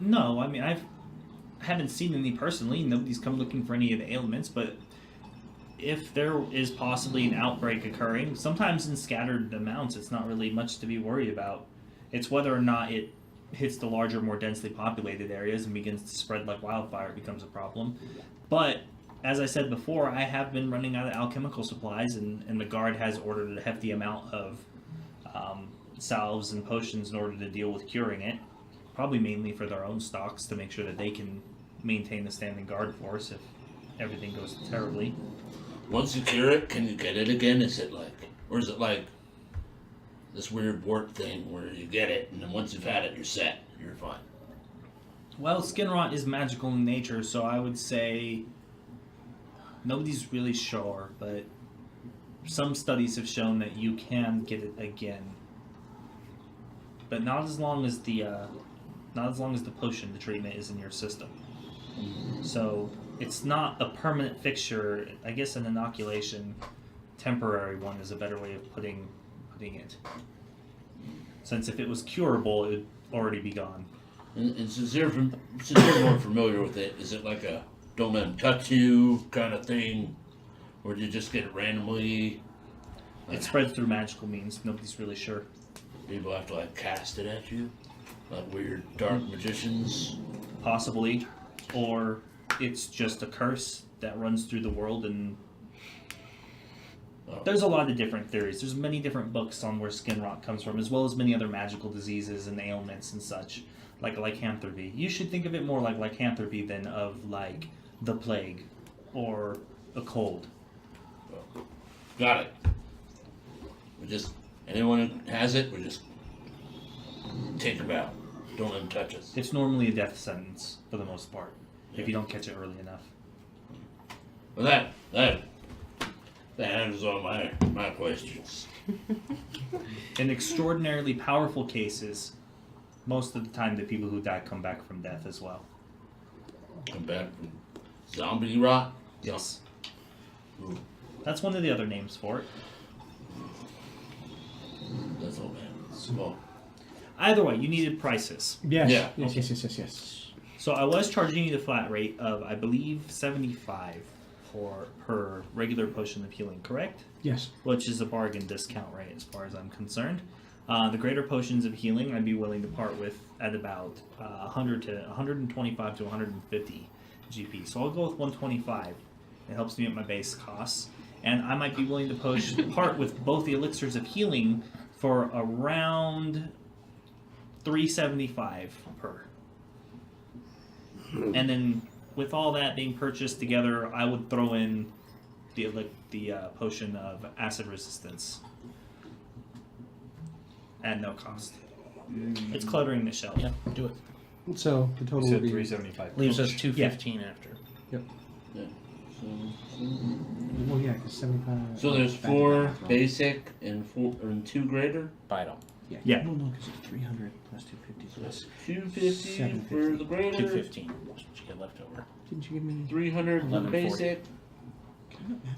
No. I mean, I haven't seen any personally. Nobody's come looking for any of the ailments, but if there is possibly an outbreak occurring, sometimes in scattered amounts, it's not really much to be worried about. It's whether or not it hits the larger, more densely populated areas and begins to spread like wildfire becomes a problem. But as I said before, I have been running out of alchemical supplies, and the guard has ordered a hefty amount of salves and potions in order to deal with curing it. Probably mainly for their own stocks to make sure that they can maintain a standing guard force if everything goes terribly. Once you cure it, can you get it again? Is it like this weird wart thing where you get it, and then once you've had it, you're set. You're fine. Well, skin rot is magical in nature, so I would say nobody's really sure, but some studies have shown that you can get it again, but not as long as the potion, the treatment, is in your system. So it's not a permanent fixture. I guess an inoculation, temporary one, is a better way of putting it. Since if it was curable, it would already be gone. And since you're more familiar with it, is it like a don't let them touch you kind of thing, or do you just get it randomly? It spreads through magical means. Nobody's really sure. People have to like cast it at you, like weird dark magicians. Possibly, or it's just a curse that runs through the world, and there's a lot of different theories. There's many different books on where skin rot comes from, as well as many other magical diseases and ailments and such, like lycanthropy. You should think of it more like lycanthropy than of like the plague or a cold. Got it. Anyone who has it, we just take them out. Don't let them touch us. It's normally a death sentence for the most part, if you don't catch it early enough. Well, that answers all my questions. In extraordinarily powerful cases, most of the time the people who die come back from death as well. Come back from zombie rot? Yes. Ooh, That's one of the other names for it. that's all bad. Small. Either way, you needed prices. yes, Yeah. yes. So I was charging you the flat rate of, I believe, 75 per regular potion of healing, correct? Yes. Which is a bargain discount rate as far as I'm concerned. The greater potions of healing I'd be willing to part with at about 100 to 125 to 150 GP. So I'll go with 125. It helps me at my base costs. And I might be willing to part with both the elixirs of healing for around 375 per. And then with all that being purchased together, I would throw in the potion of acid resistance at no cost. It's cluttering the shelf. Yeah, do it. So the You total said will be 375. Leaves us 215 after. Yeah. well, yeah, because 75. So there's 4 basic and 2 greater. Vital. Yeah. No, because it's 300 plus 250 plus 250 for 750. the greater. 215. What you get left over? Didn't you give me? 300 for the 1140. basic.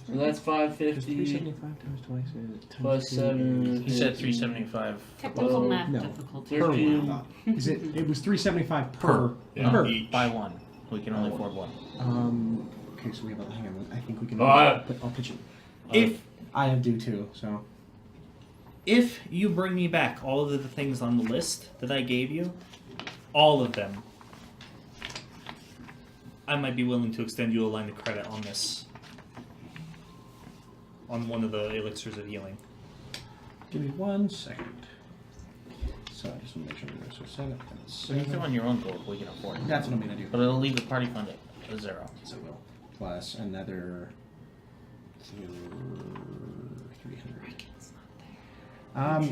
So that's Because 550 375 times twice is plus 7. He said 375. Typical math no. difficulty. per 13. one. Is it? It was 375 per. Yeah. Per. Each. Buy one. We can only afford one. Okay, so we have a hang on. I think we can. Oh, I'll pitch it. If I do too. So. If you bring me back all of the things on the list that I gave you, all of them, I might be willing to extend you a line of credit on this. On one of the elixirs of healing. Give me 1 second. So I just want to make sure we're so 7. So you throw in your own gold, we can afford it. That's what I'm gonna do. But it'll leave the party fund at 0. So we'll plus another 300.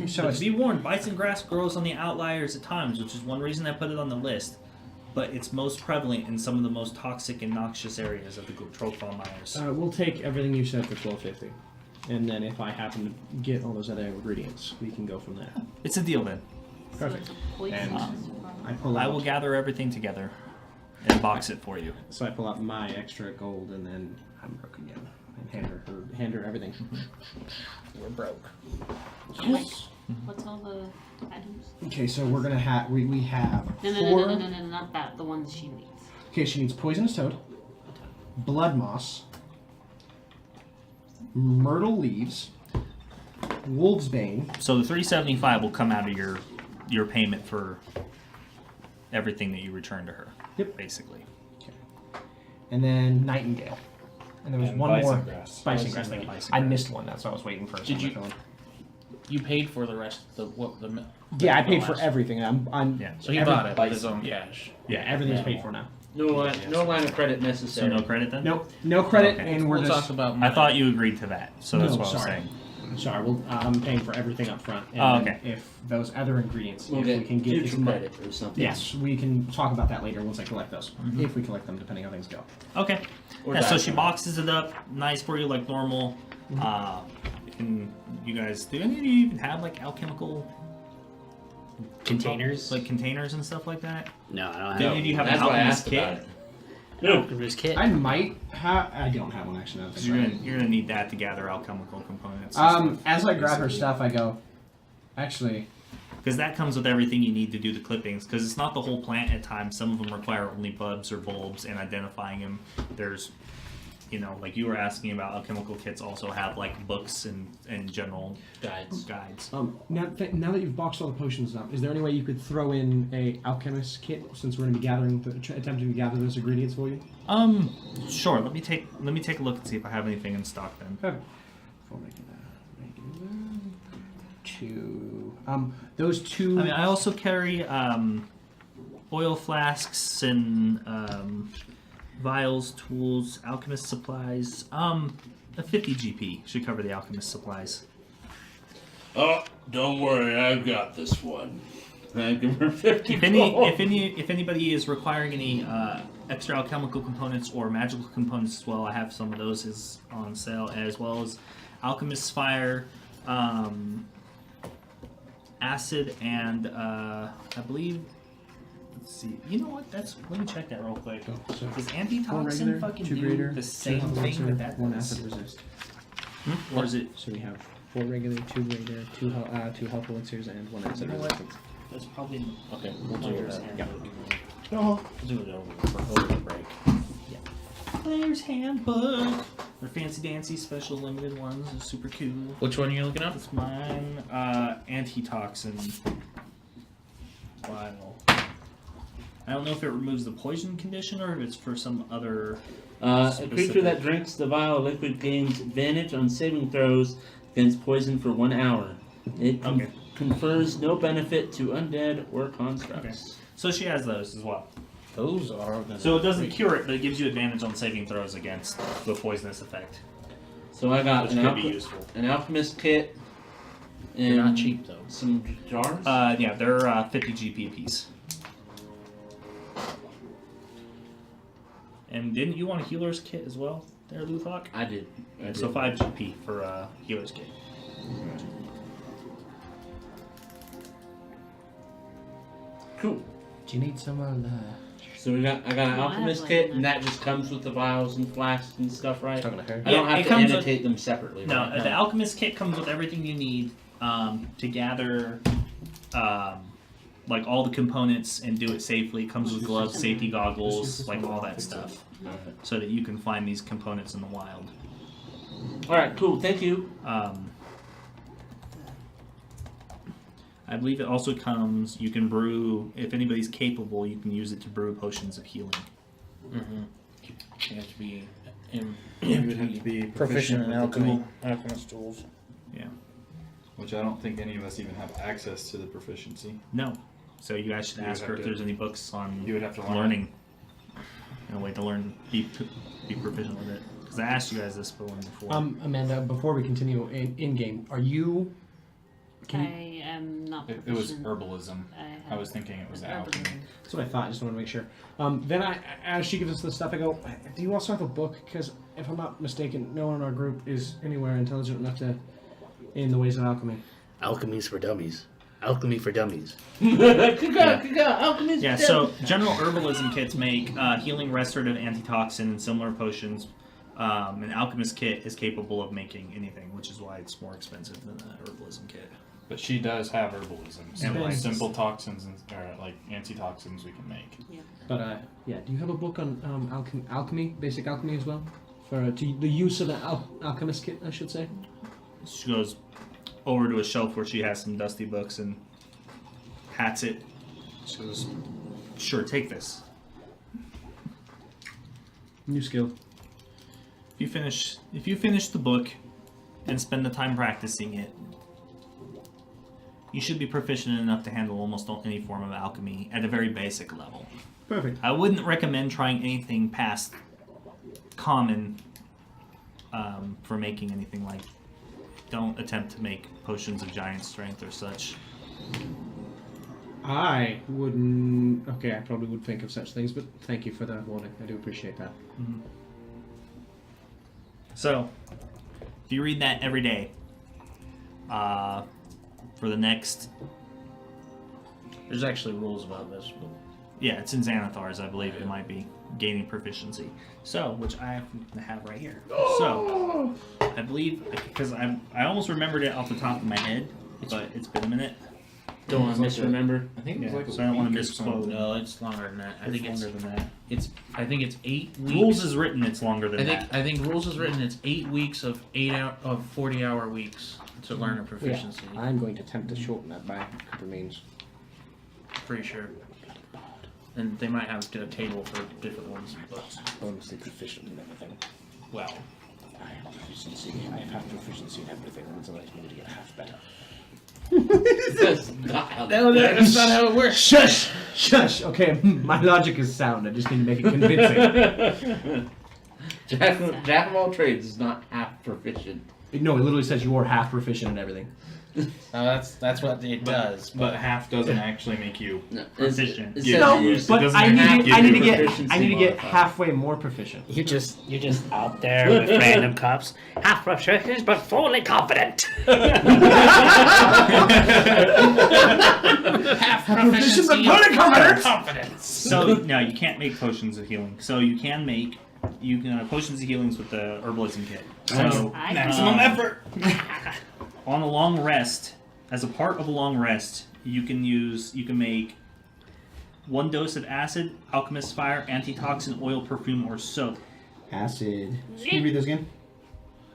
So But it's to be warned, bison grass grows on the outliers at times, which is one reason I put it on the list. But it's most prevalent in some of the most toxic and noxious areas of the Trofal Mires. we'll take everything you said for 1250, and then if I happen to get all those other ingredients, we can go from there. It's a deal then. Perfect. Poison. And I pull out. I will gather everything together and box it for you. So I pull out my extra gold, and then I'm broke again, and hand her everything. We're broke. What's all the items? Okay, so we're gonna have we have No, no, four. no, no, no, no, no, not that. The one that she needs. Okay, she needs poisonous toad, blood moss, myrtle leaves, wolf's bane. So the 375 will come out of your payment for everything that you return to her. Yep. Basically. And then nightingale. And there was And one bison more. grass. Bison grass. Thank you. Bison I grass. missed one. That's why I was waiting for. Did you- someone to fill You paid for the rest of the Yeah, I paid for last- everything. I'm. Yeah. So he every- bought it with his own cash. Yeah, everything's paid for now. No line of credit So necessary. no credit then? Nope, no credit, Okay. and we're We'll just. talk about I money. thought you agreed to that, so that's No, what I was sorry. saying. Sorry, I'm paying for everything up front. And Oh, then okay. if those other ingredients, We'll if get we can get future as much. credit or something. Yes, we can talk about that later once I collect those. Mm-hmm. If we collect them, depending how things go. Okay. Or Yeah, so that. she boxes it up nice for you like normal. And you guys, do any of you even have like alchemical Containers? like containers and stuff like that? No, I don't Do have any of you have an That's why I alchemist asked kit? about it. No. this kit. I might have. I don't have one actually. Now that I 'Cause think about it. you're gonna need that to gather alchemical components. As I grab her stuff, I go. Actually, Because that comes with everything you need to do the clippings. Because it's not the whole plant at times. Some of them require only bulbs or bulbs, and identifying them. There's, like you were asking about, alchemical kits also have like books and general Guides. now that you've boxed all the potions up, is there any way you could throw in a alchemist kit since we're going to be attempting to gather those ingredients for you? Sure. Let me take a look and see if I have anything in stock then. Perfect. For regular. Two. Those two. I mean, I also carry oil flasks and vials, tools, alchemist supplies. A 50 GP should cover the alchemist supplies. Oh, don't worry, I've got this one. I give her 50 If anybody is requiring any extra alchemical components or magical components as well, I have some of those on sale, as well as alchemist's fire, acid, and I believe. Let's see. You know what? Let me check that real quick. So Does four antitoxin regular, fucking two do greater, the two same hot thing elixir, that that one does? acid resist. Or is it? So we have 4 regular, 2 greater, 2 health elixirs, and 1 acid You know what? resistance. That's probably. Okay, we'll do Player's that. handbook. Oh. We'll do it over the break. Player's handbook. They're fancy dancy special limited ones. They're super cool. Which one are you looking up? That's mine. Antitoxin vial. I don't know if it removes the poison condition or if it's for some other. A Specific. creature that drinks the vial liquid gains advantage on saving throws against poison for 1 hour. It Okay. confers no benefit to undead or constructs. So she has those as well. Those are the. So it doesn't cure it, but it gives you advantage on saving throws against the poisonous effect, So I got which an, could be useful. an alchemist kit. They're And not cheap though. Some jars. Yeah, they're 50 GP a piece. And didn't you want a healer's kit as well, there, Luthok? I did. So 5 GP for healer's kit. Cool. Do you need some of the... So I got an No, I have alchemist one kit, in and there. that just comes with the vials and flasks and stuff, right? Talking to her. I don't Yeah, have it to comes with- annotate them separately. No, right? the alchemist kit comes with everything you need to gather, like all the components and do it safely. It comes with gloves, safety goggles, like all that stuff, so that you can find these components in the wild. All right, cool. Thank you. I believe it also comes. You can brew if anybody's capable. You can use it to brew potions of healing. Mm-hmm. You have to be You would have to be proficient in with the alchemy, tool, alchemist tools. Yeah. which I don't think any of us even have access to the proficiency. No. So you guys should You ask would her have if to- there's any books on You would have to learn. learning. And a way to learn, be proficient with it. Because I asked you guys this before. Amanda, before we continue in game, are you? Can you? I am not It was proficient. herbalism. I I have was thinking it was herbalism. alchemy. That's what I thought. I just want to make sure. Then as she gives us the stuff, I go, "Do you also have a book? Because if I'm not mistaken, no one in our group is anywhere intelligent enough to in the ways of alchemy." Alchemy's for dummies. Alchemy for dummies. Alchemist. Yeah, so general herbalism kits make healing, restorative, antitoxin, and similar potions. An alchemist kit is capable of making anything, which is why it's more expensive than an herbalism kit. But she does have herbalism. So And like license. simple toxins and or like antitoxins we can make. But yeah, do you have a book on alchemy, basic alchemy as well, for the use of an alchemist kit? I should say. She goes over to a shelf where she has some dusty books and hats it. She goes, "Sure, take this. New skill. If you finish the book and spend the time practicing it, you should be proficient enough to handle almost any form of alchemy at a very basic level. Perfect. I wouldn't recommend trying anything past common for making anything like. Don't attempt to make potions of giant strength or such. I wouldn't. Okay, I probably would think of such things, but thank you for that warning. I do appreciate that. So, if you read that every day, for the next, There's actually rules about this, but yeah, it's in Xanathar's, I believe it might be, gaining proficiency. So, which I have right here. So, I believe, because I almost remembered it off the top of my head, but it's been a minute. Don't want to misremember. I think it was Yeah, like a so I don't wanna week or misquote. something. no, it's longer than that. I think it's longer than that. I think it's 8 weeks. Rules is written, it's longer than I think rules is written. It's 8 weeks of 40-hour weeks to learn a proficiency. I'm going to attempt to shorten that by a couple means. Pretty sure. And they might have a table for different ones, but Honestly proficient in everything. well, I have proficiency. I have half proficiency in everything. That's allows me to get half better. That's not how that that's not how it works. Shush! Shush! Okay, my logic is sound. I just need to make it convincing. Jack of all trades is not half proficient. No, it literally says you are half proficient in everything. That's what it does. But half doesn't actually make you. No, Proficient. It Yeah. says No, use- but doesn't I have need to to, I give need to you a get proficiency modifier. halfway more proficient. You're just out there with random cops, half proficient but fully confident. half proficiency but fully confidence. So, no, you can't make potions of healing. So you can make potions of healings with the herbalism kit. So I maximum effort. on a long rest, as a part of a long rest, you can make 1 dose of acid, alchemist fire, antitoxin, oil, perfume, or soap. Acid. Can you read those again?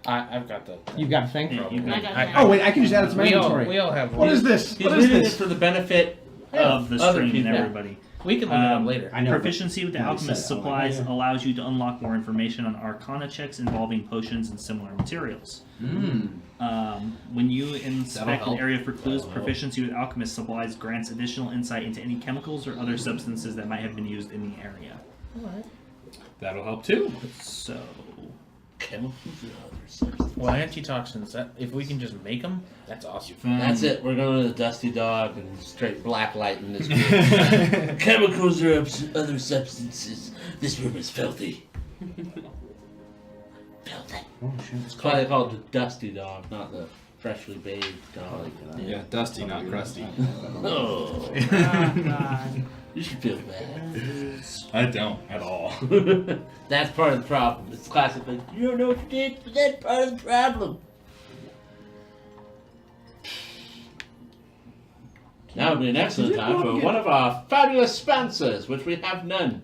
I've got that. You've got a thing? Yeah, you I can, got I- that. Oh, wait, I can just add it to my inventory. We all have What one. is this? He's What is reading this? it for the benefit of the other stream and people. everybody. We can look it up later. I know. Proficiency with the No, he alchemist said it. Oh, supplies yeah. allows you to unlock more information on arcana checks involving potions and similar materials. When you inspect an help. area for clues, proficiency with alchemist supplies grants additional insight into any chemicals or other substances that might have been used in the area. That'll help too. So, chemicals or other substances. Well, antitoxins. That if we can just make them, that's awesome. That's it. We're going to the Dusty Dog and straight black light in this room. Chemicals or other substances. This room is filthy. Filthy. Oh, shit. That's why they call it the Dusty Dog, not the freshly bathed dog. Yeah, dusty, not crusty. Oh, God. you should feel bad. I don't at all. That's part of the problem. It's classic, like, you don't know what you did, but that's part of the problem. Now would be an excellent time for one of our fabulous sponsors, which we have none.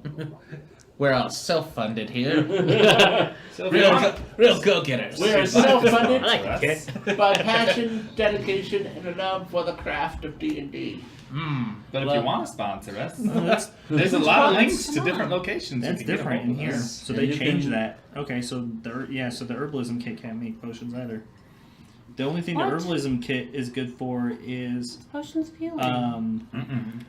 We're all self-funded here. So real go-getters. We are self-funded I like it. by passion, dedication, and a love for the craft of D&D. But if Well- you want to sponsor us, there's a lot of links to different locations. you That's can get a different in hold of here. us. So Yeah, they you changed can- that. Okay, so so the herbalism kit can't make potions either. The only thing What? the herbalism kit is good for is Potions of healing.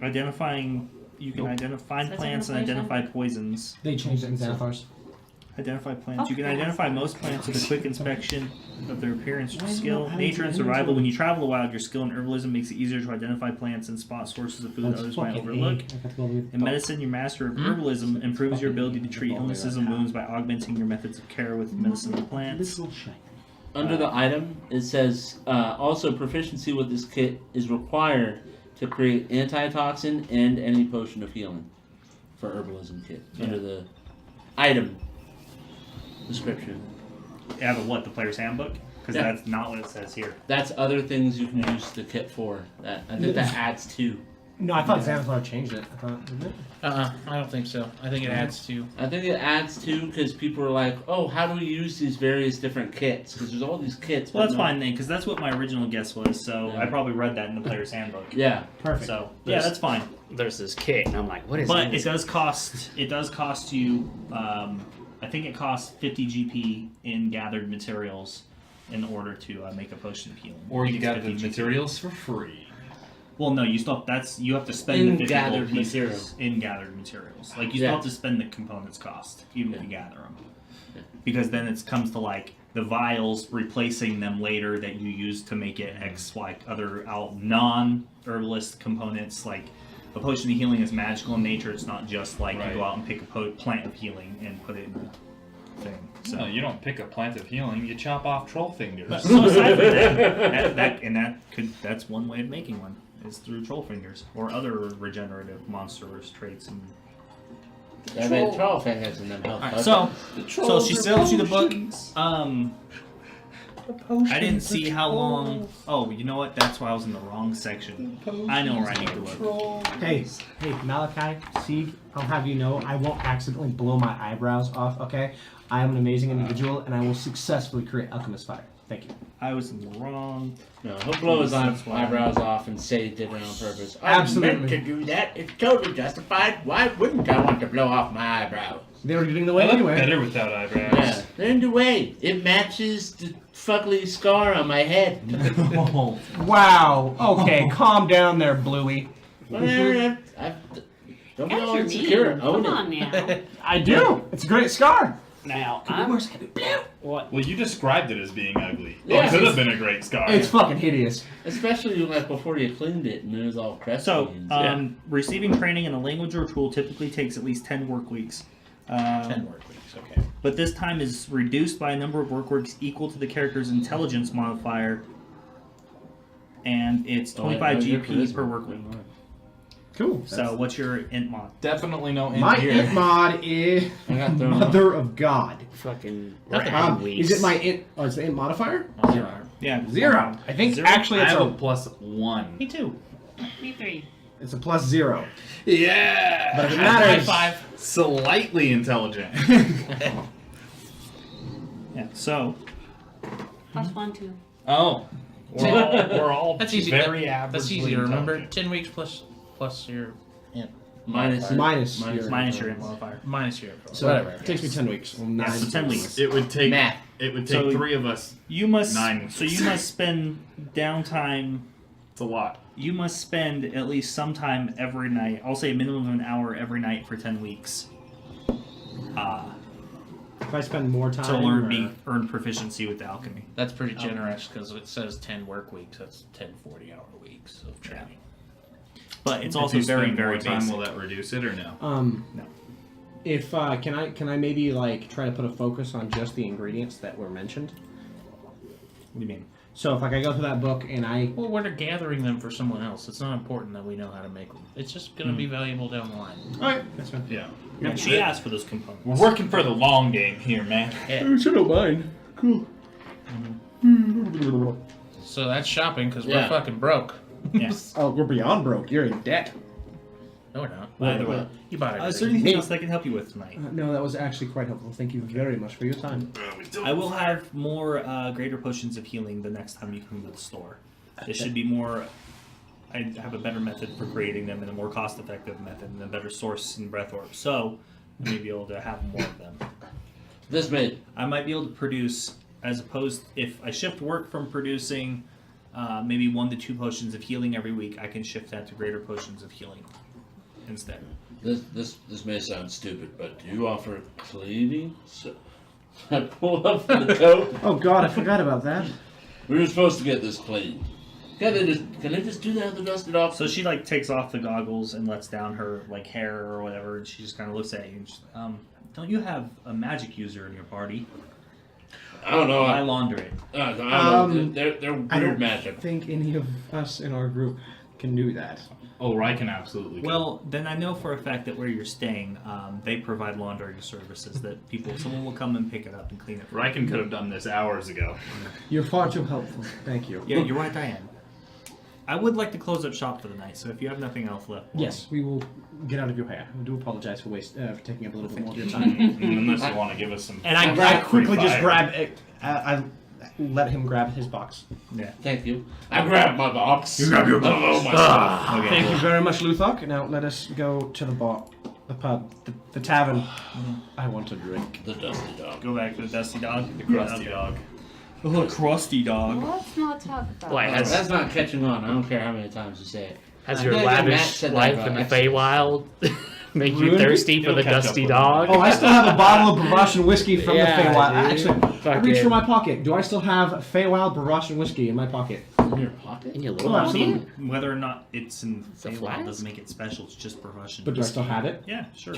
identifying. You can identify Says plants and identify identify poisons. They changed it in Xanathar's. Identify plants. You can Okay. identify most plants with a quick inspection of their appearance, Why is it skill, not nature, and adding survival. inventory? When you travel the wild, your skill in herbalism makes it easier to identify plants and spot sources of food that others might overlook. In medicine, your master of herbalism improves your ability to treat illnesses and wounds by augmenting your methods of care with medicinal plants. Under the item, it says, also proficiency with this kit is required to create antitoxin and any potion of healing for herbalism kit. Under the item description. Out of what? The player's handbook? Because Yeah. that's not what it says here. That's other things you can use the kit for. I think that adds to. No, I thought Xanathar changed it. I thought, didn't it? I don't think so. I think it adds to. I think it adds to because people are like, oh, how do we use these various different kits? Because there's all these kits. Well, but that's no- fine then, because that's what my original guess was. So Yeah. I probably read that in the player's handbook. Yeah. Perfect. So yeah, that's fine. There's this kit, and I'm like, what is But this? it does cost. It does cost you. I think it costs 50 GP in gathered materials in order to make a potion of healing. Or I you think got it's the 50 GP. materials for free. Well, no, you still you have to spend In the 50 gathered gold pieces material. in gathered materials. Like you Yeah. still have to spend the components cost even if Yeah. you gather them, Yeah. because then it comes to like the vials replacing them later that you use to make it X like other non-herbalist components. Like a potion of healing is magical in nature. It's not just like you Right. go out and pick a plant of healing and put it in the thing. So. No, you don't pick a plant of healing. You chop off troll fingers. So aside from that's one way of making one is through troll fingers or other regenerative monstrous traits. And I made troll fingers in them health potions. so she sells you the book. I didn't see how long. Oh, you know what? That's why I was in the wrong section. I know where I need to look. Hey, Malachi, Sieg, I'll have you know I won't accidentally blow my eyebrows off, okay? I am an amazing individual, and I will successfully create alchemist fire. Thank you. I was in the wrong. No, he'll blow his That's why. eyebrows off and say he did it on purpose. I Absolutely. meant to do that. It's totally justified. Why wouldn't I want to blow off my eyebrows? They were getting the I way look anyway. better without eyebrows. Yeah, they're in the way. It matches the fuckly scar on my head. Wow. Okay, calm down there, Bluey. Whatever. Don't be Guys, all you're insecure. mean. Own Come it. on now. I do. It's a great scar. Now, what? Well, you described it as being ugly. Yeah. It could have been a great scar. It's fucking hideous. Especially like before you cleaned it and it was all crusty. So, and receiving training in a language or tool typically takes at least 10 work weeks. 10 work weeks, okay. But this time is reduced by a number of work weeks equal to the character's intelligence modifier, and it's 25 GP per work week. Cool. So, what's your int mod? Definitely no in My here. int mod is I got thrown off. Mother of God. Fucking Is it my int? Oh, it's the int modifier? Zero. Yeah, 0. I think Zero? actually I it's have a a +1. Me too. Me 3. it's a +0. Yeah. But if it matters, Slightly intelligent. Yeah. So, Plus 1, 2. Oh. We're all That's easy. very average. That's easy to remember. 10 weeks plus your Minus minus Minus- your minus your int modifier. minus your So whatever. it takes me 10 weeks. Well, 9 Yeah, so 10 weeks. It would take. math. It would take So- 3 of us. You must. 9. So you must spend downtime. It's a lot. You must spend at least some time every night. I'll say a minimum of an hour every night for 10 weeks. If I spend more time To learn or- earn proficiency with alchemy. That's pretty generous because it says 10 work weeks. That's 10 40-hour weeks of training. But it's If also you very, spend very more time, basic. will that reduce it or no? No. If can I maybe like try to put a focus on just the ingredients that were mentioned? What do you mean? So if like I go through that book and I Well, we're gathering them for someone else. It's not important that we know how to make them. It's just going to be valuable down the line. alright, that's fine. Yeah. Yeah, she asked for those components. We're working for the long game here, man. So don't mind. Cool. So that's shopping because Yeah. we're fucking broke. Yes. Oh, we're beyond broke. You're in debt. No, we're not. By the way, You bought it. is there anything else I can help you with tonight? No, that was actually quite helpful. Thank you very much for your time. I will have more greater potions of healing the next time you come to the store. It should be more. I have a better method for creating them and a more cost-effective method and a better source in breath orb. So I may be able to have more of them. This made I might be able to produce, as opposed if I shift work from producing maybe 1 to 2 potions of healing every week, I can shift that to greater potions of healing instead. this may sound stupid, but do you offer cleaning? So I pull up the coat. Oh god, I forgot about that. We were supposed to get this clean. Can they just do that at the dusted off? So she like takes off the goggles and lets down her like hair or whatever, and she just kind of looks at you and she's don't you have a magic user in your party? I don't know. I launder it. I don't know. They're I weird don't magic. think any of us in our group can do that. Oh, I can absolutely. Well, then I know for a fact that where you're staying, they provide laundering services that someone will come and pick it up and clean it. Riken could have done this hours ago. You're far too helpful. Thank you. Yeah, you're right, Diane. I would like to close up shop for the night, so if you have nothing else left. Yes, we will get out of your hair. I do apologize for for taking up a little bit more of your time. Unless you want to give us some. And I quickly free just fire. grab it. I let him grab his box. Yeah. Thank you. I grabbed my box. You grab your box. Oh, my stuff. Okay. Thank you very much, Luthok. Now let us go to the bar, the pub, the tavern. I want a drink. The dusty dog. Go back to the dusty dog. The crusty dog. Oh, crusty dog. Let's not talk about Wait, that. That's not catching on. I don't care how many times you say it. Has I your know Matt lavish said that life about in the Exodus. Feywild make you Ruined it? thirsty for It'll the catch up dusty with dog? Oh, I still have a bottle of Barashan whiskey from Yeah, the Feywild. dude. Actually, I Fuck reached it. for my pocket. Do I still have Feywild Barashan whiskey in my pocket? In your pocket? In your little Oh, pocket? absolutely. Whether or not it's in a Feywild flask? doesn't make it special. It's just Russian. But do I still have it? Yeah, sure.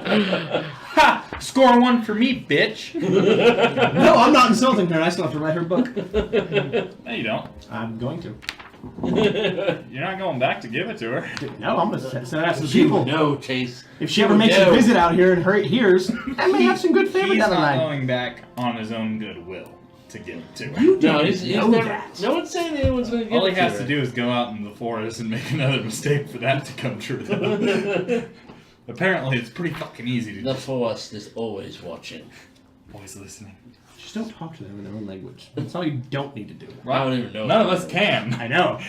Ha! Score 1 for me, bitch. No, I'm not insulting her. I still have to write her book. No, you don't. I'm going to. You're not going back to give it to her. No, I'm going to send it out to the You people. know, Chase. If she ever makes a visit out here and hears, I may have some good favor He's down the not line. going back on his own goodwill to give it to her. You No, didn't he's know never. that. No one's saying anyone's going to get All he it has her. to do is go out in the forest and make another mistake for that to come true. Though. Apparently, it's pretty fucking easy to The just forest is always watching. always listening. Just don't talk to them in their own language. That's all you don't need to do. I don't even know. None of us can. I know.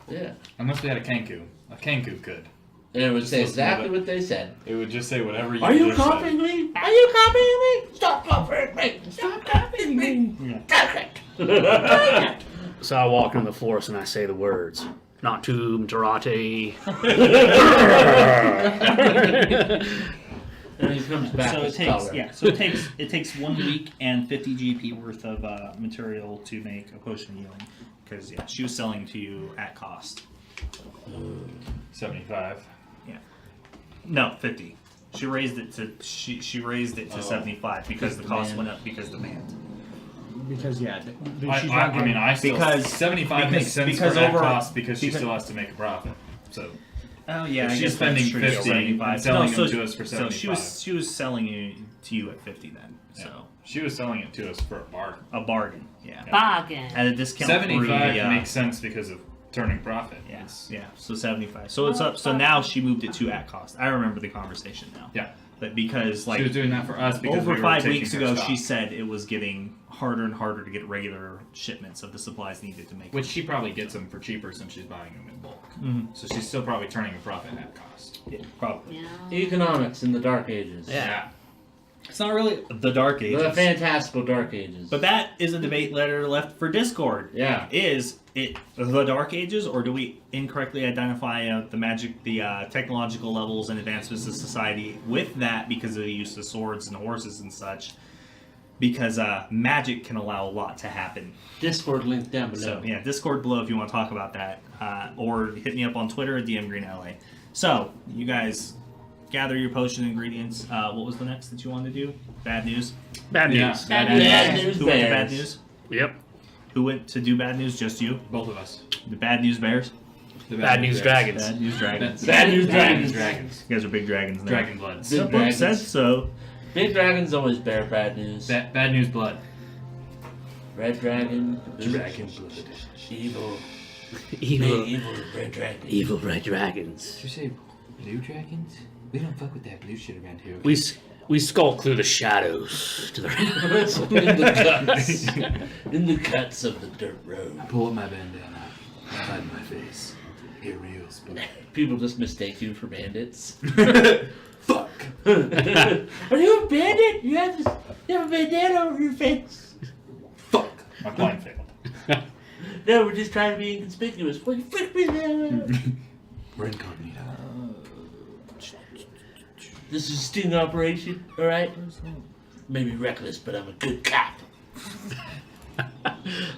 Yeah. Unless we had a Kenku. A Kenku could. And it would say Just listen to exactly it. what they said. It would just say whatever you Are you just said. copying me? Are you copying me? Stop copying me! Stop copying me! Perfect! So I walk into the forest and I say the words. Not to Mtarate. And he comes back So it as takes color. So it takes 1 week and 50 GP worth of material to make a potion of healing. Because she was selling to you at cost. 75. No, 50. She raised it to 75 because the cost went up because of the demand. Because, yeah. I still... Because- 75 makes sense because for that over- cost because she because- still has to make a profit. So... Oh yeah, If I she's guess that's spending true, 50 and selling them to us for So she 75. was selling it to you at 50 then. So She was selling it to us for a bargain. a bargain. Yeah. Bargain. At a discount. 75 for makes sense because of turning profit. Yes. Yeah. So 75. So it's up. So now she moved it to at cost. I remember the conversation now. Yeah. But because She like was doing that for us because over we were 5 taking weeks her ago, stock. she said it was getting harder and harder to get regular shipments of the supplies needed to make. Which she probably gets them for cheaper since she's buying them in bulk. Mhm. So she's still probably turning a profit at cost. Yeah, probably. Yeah. Economics in the Dark Ages. Yeah. It's not really the Dark Ages. The fantastical Dark Ages. But that is a debate letter left for Discord. Yeah. Is it the Dark Ages, or do we incorrectly identify the technological levels and advancements of society with that because of the use of swords and horses and such? Because magic can allow a lot to happen. Discord link down below. So yeah, Discord below if you want to talk about that, or hit me up on Twitter at DMGreenLA. So you guys gather your potion ingredients. What was the next that you wanted to do? Bad news. Bad Yeah. news. Bad news Who went to bad bears. news? Yep. Who went to do bad news? Just you. Both of us. The bad news bears. The Bad news dragons. Bad news dragons. Bad news dragons. Dragons. You guys are big dragons now. Dragon blood. Big The book dragons. says so. Big dragons always bear bad news. Bad news blood. Red dragon. Dragon blood. Evil. Evil. Evil red dragon. Evil red dragons. Did you say blue dragons? We don't fuck with that blue shit around here. We skulk through the shadows to the In the guts. In the guts of the dirt road. I pull up my bandana, hide my face. Get real spooky. People just mistake you for bandits. Fuck! Are you a bandit? You have a bandana over your face. Fuck! My blind failed. No, we're just trying to be inconspicuous. Well, you freak me out. We're incognito. This is a sting operation, alright? Maybe reckless, but I'm a good cop.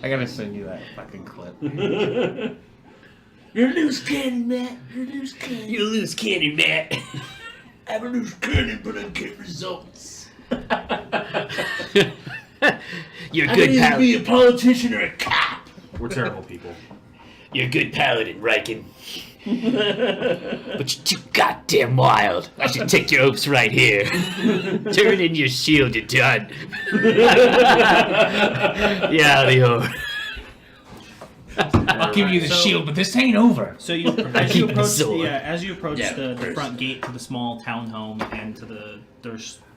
I gotta send you that fucking clip. You're a loose cannon, Matt. You're a loose cannon. You lose candy, Matt. I'm a loose cannon, but I get results. You're a I good can either be paladin. a politician or a cop. We're terrible people. You're a good paladin, Riken. But you're too goddamn wild. I should take your hopes right here. Turn in your shield, you're done. Yeah, Leo. I'll give you the shield, but this ain't over. So you, as you Keep the approach sword. the front gate to the small townhome and to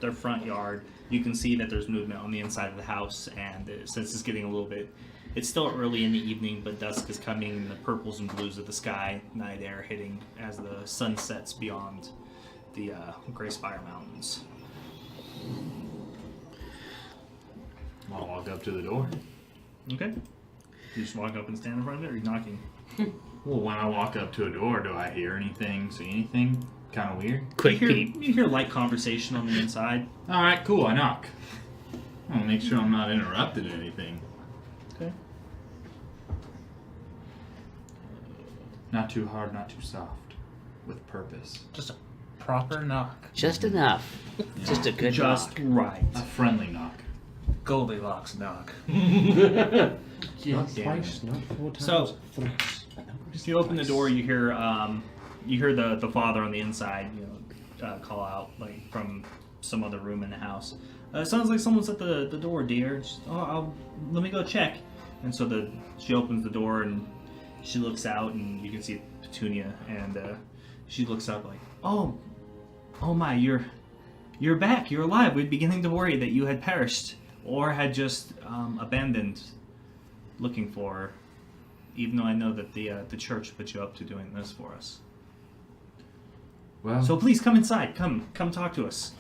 their front yard, you can see that there's movement on the inside of the house. And since it's getting a little bit, it's still early in the evening, but dusk is coming, and the purples and blues of the sky, night air hitting as the sun sets beyond the Gray Spire Mountains. I'll walk up to the door. Okay. You just walk up and stand in front of it, or are you knocking? Well, when I walk up to a door, do I hear anything, see anything? Kind of weird. Quick you peep. hear light conversation on the inside. Alright, cool, I knock. I'll make sure I'm not interrupted or anything. Okay. Not too hard, not too soft. With purpose. Just a proper knock. Just enough. Just a good Just knock. right. A friendly knock. Goldilocks knock. Not twice, not 4 times. So- thrice. If you open the door, you hear the father on the inside, call out like from some other room in the house. It sounds like someone's at the door, dear. Let me go check. And so she opens the door and she looks out, and you can see Petunia, and she looks up like, oh my, you're back, you're alive. We're beginning to worry that you had perished or had just abandoned looking for her. Even though I know that the church put you up to doing this for us. Well, So please come inside. Come talk to us.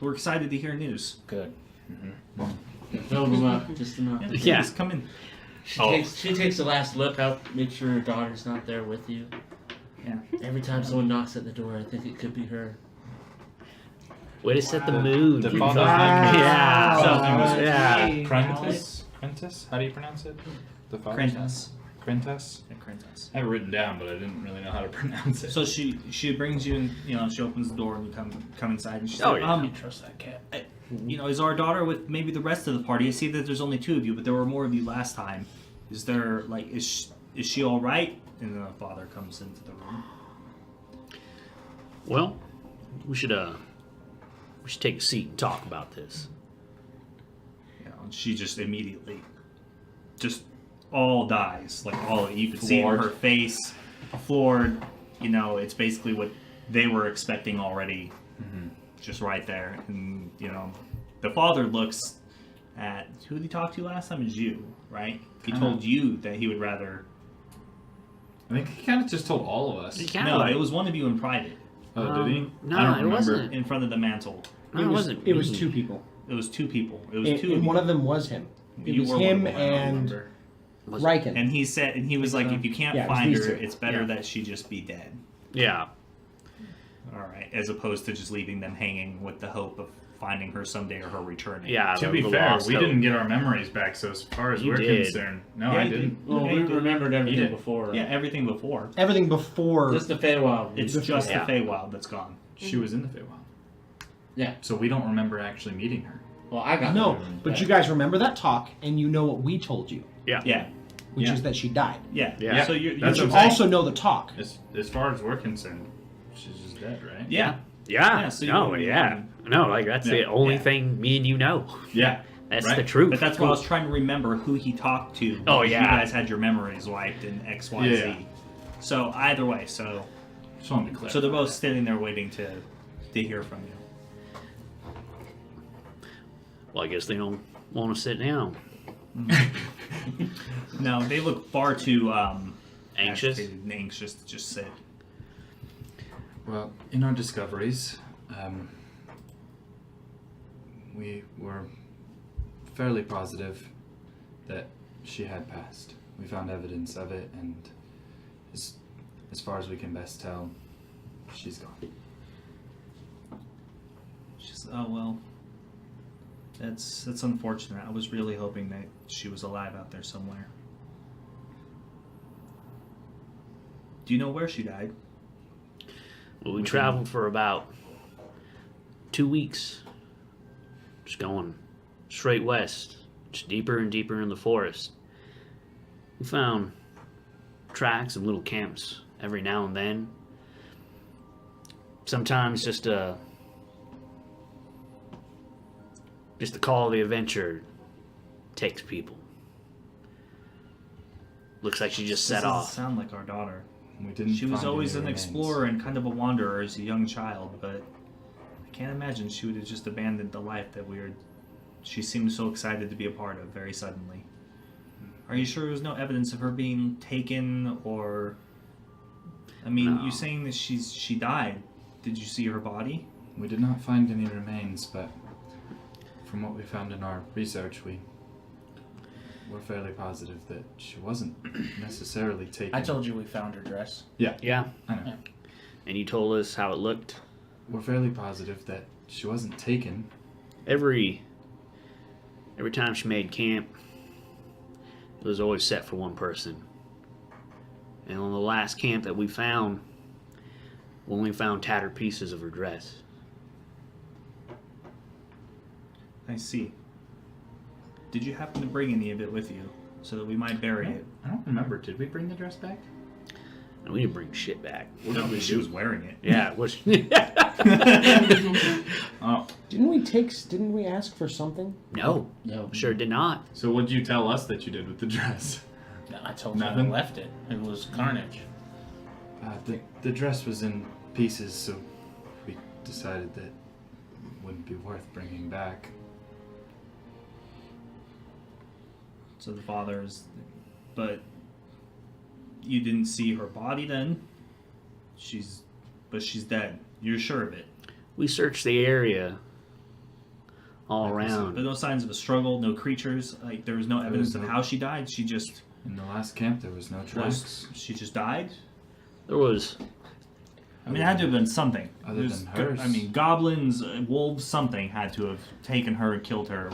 We're excited to hear news. Good. Build them up just enough. Yeah. Please come in. She takes the last look out, make sure her daughter's not there with you. Yeah. Every time someone knocks at the door, I think it could be her. Way to set the mood. The you father's fuck. name- Yeah. Yeah. Prentice? How do you pronounce it? The father's name? Krentus. Krentus? Yeah, Krentus. I have it written down, but I didn't really know how to pronounce it. So she brings you in, she opens the door and you come inside, and she's Oh, like, yeah. Trust that cat. is our daughter with maybe the rest of the party? I see that there's only 2 of you, but there were more of you last time. Is there is she all right? And then the father comes into the room. Well, we should take a seat and talk about this. And she just immediately just all dies, like all you could see in Floored. her face, floored. It's basically what they were expecting already, just right there. And the father looks at who did he talk to last time? Is you, right? He told you that he would rather. I think he kind of just told all of us. You kinda No, like- it was one of you in private, Oh, did he? No, I don't it remember. wasn't. in front of the mantle. No, it wasn't. It was me. 2 people. It was 2 people. It was And, 2 of and you. one of them was him. It You was were one him of them, I don't and remember. Was- Riken. And he said, and he was like, if you can't Yeah, it was find these her, 2. it's better Yeah. that she just be dead. Yeah. All right, as opposed to just leaving them hanging with the hope of finding her someday or her returning. Yeah. To the- be the fair, lost we hope. didn't get our memories back, so as far as You we're did. concerned, no, Yeah, I you didn't. Well, Yeah, we you did. remembered everything did. before. Yeah, everything before. Everything before. Just the Feywild. It's just Yeah. the Feywild that's gone. She was in the Feywild. Yeah. So we don't remember actually meeting her. Well, I got no, the memories but back. you guys remember that talk, and you know what we told you, Yeah, which Yeah. is that she died. yeah. Yeah. So you That's But you what I'm saying. also know the talk. As far as we're concerned, she's just dead, right? yeah. Yeah. Yeah, so you- no. Yeah. No. Like that's the Yeah. only Yeah. thing me and you know. Yeah. That's Right. the truth. But that's what I was trying to remember who he talked to. Oh, because yeah. You guys had your memories wiped in X, Y, Z. Yeah. So either way, so Just wanted to clarify. they're both standing there waiting to hear from you. Well, I guess they don't want to sit down. No, they look far too Anxious? agitated and anxious to just sit. Well, in our discoveries, we were fairly positive that she had passed. We found evidence of it, and as far as we can best tell, she's gone. She's oh well. That's unfortunate. I was really hoping that she was alive out there somewhere. Do you know where she died? Well, we traveled for about 2 weeks, just going straight west, just deeper and deeper in the forest. We found tracks and little camps every now and then. Sometimes just the call of the adventure takes people. Looks like she just set This doesn't off. sound like our daughter. We didn't. She was find always any an remains. explorer and kind of a wanderer as a young child, but I can't imagine she would have just abandoned the life that she seemed so excited to be a part of very suddenly. Are you sure there was no evidence of her being taken or... I mean, No. you're saying that she died. Did you see her body? We did not find any remains, but from what we found in our research, we're fairly positive that she wasn't necessarily taken. I told you we found her dress. Yeah, I know. and you told us how it looked. We're fairly positive that she wasn't taken. Every time she made camp, it was always set for one person. And on the last camp that we found, we only found tattered pieces of her dress. I see. Did you happen to bring any of it with you so that we might bury it? I don't remember. Did we bring the dress back? And we didn't bring shit back. No, but she was wearing it. Yeah, it was. Oh, Didn't we ask for something? No, No. sure did not. so what did you tell us that you did with the dress? I told Nothing? you I left it. It was carnage. The dress was in pieces, so we decided that it wouldn't be worth bringing back. So the father's... But you didn't see her body then? But she's dead. You're sure of it? We searched the area all But around. no signs of a struggle, no creatures. Like there was no evidence was of no- how she died. She just In the last camp, there was no tracks. she just died. There was I mean, it had to have been something. Other There's than hers. I mean, goblins, wolves, something had to have taken her and killed her.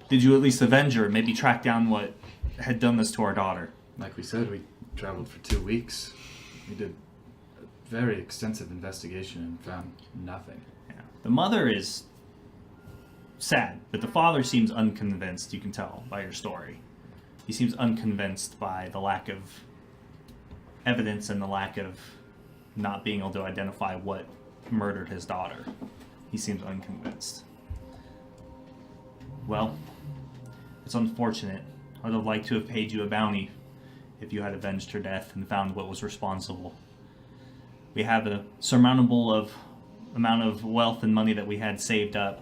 Did you at least avenge her? Maybe track down what had done this to our daughter? Like we said, we traveled for 2 weeks. We did a very extensive investigation and found nothing. Yeah. The mother is sad, but the father seems unconvinced. You can tell by your story. He seems unconvinced by the lack of evidence and the lack of not being able to identify what murdered his daughter. He seems unconvinced. Well, it's unfortunate. I'd have liked to have paid you a bounty if you had avenged her death and found what was responsible. We have a surmountable amount of wealth and money that we had saved up.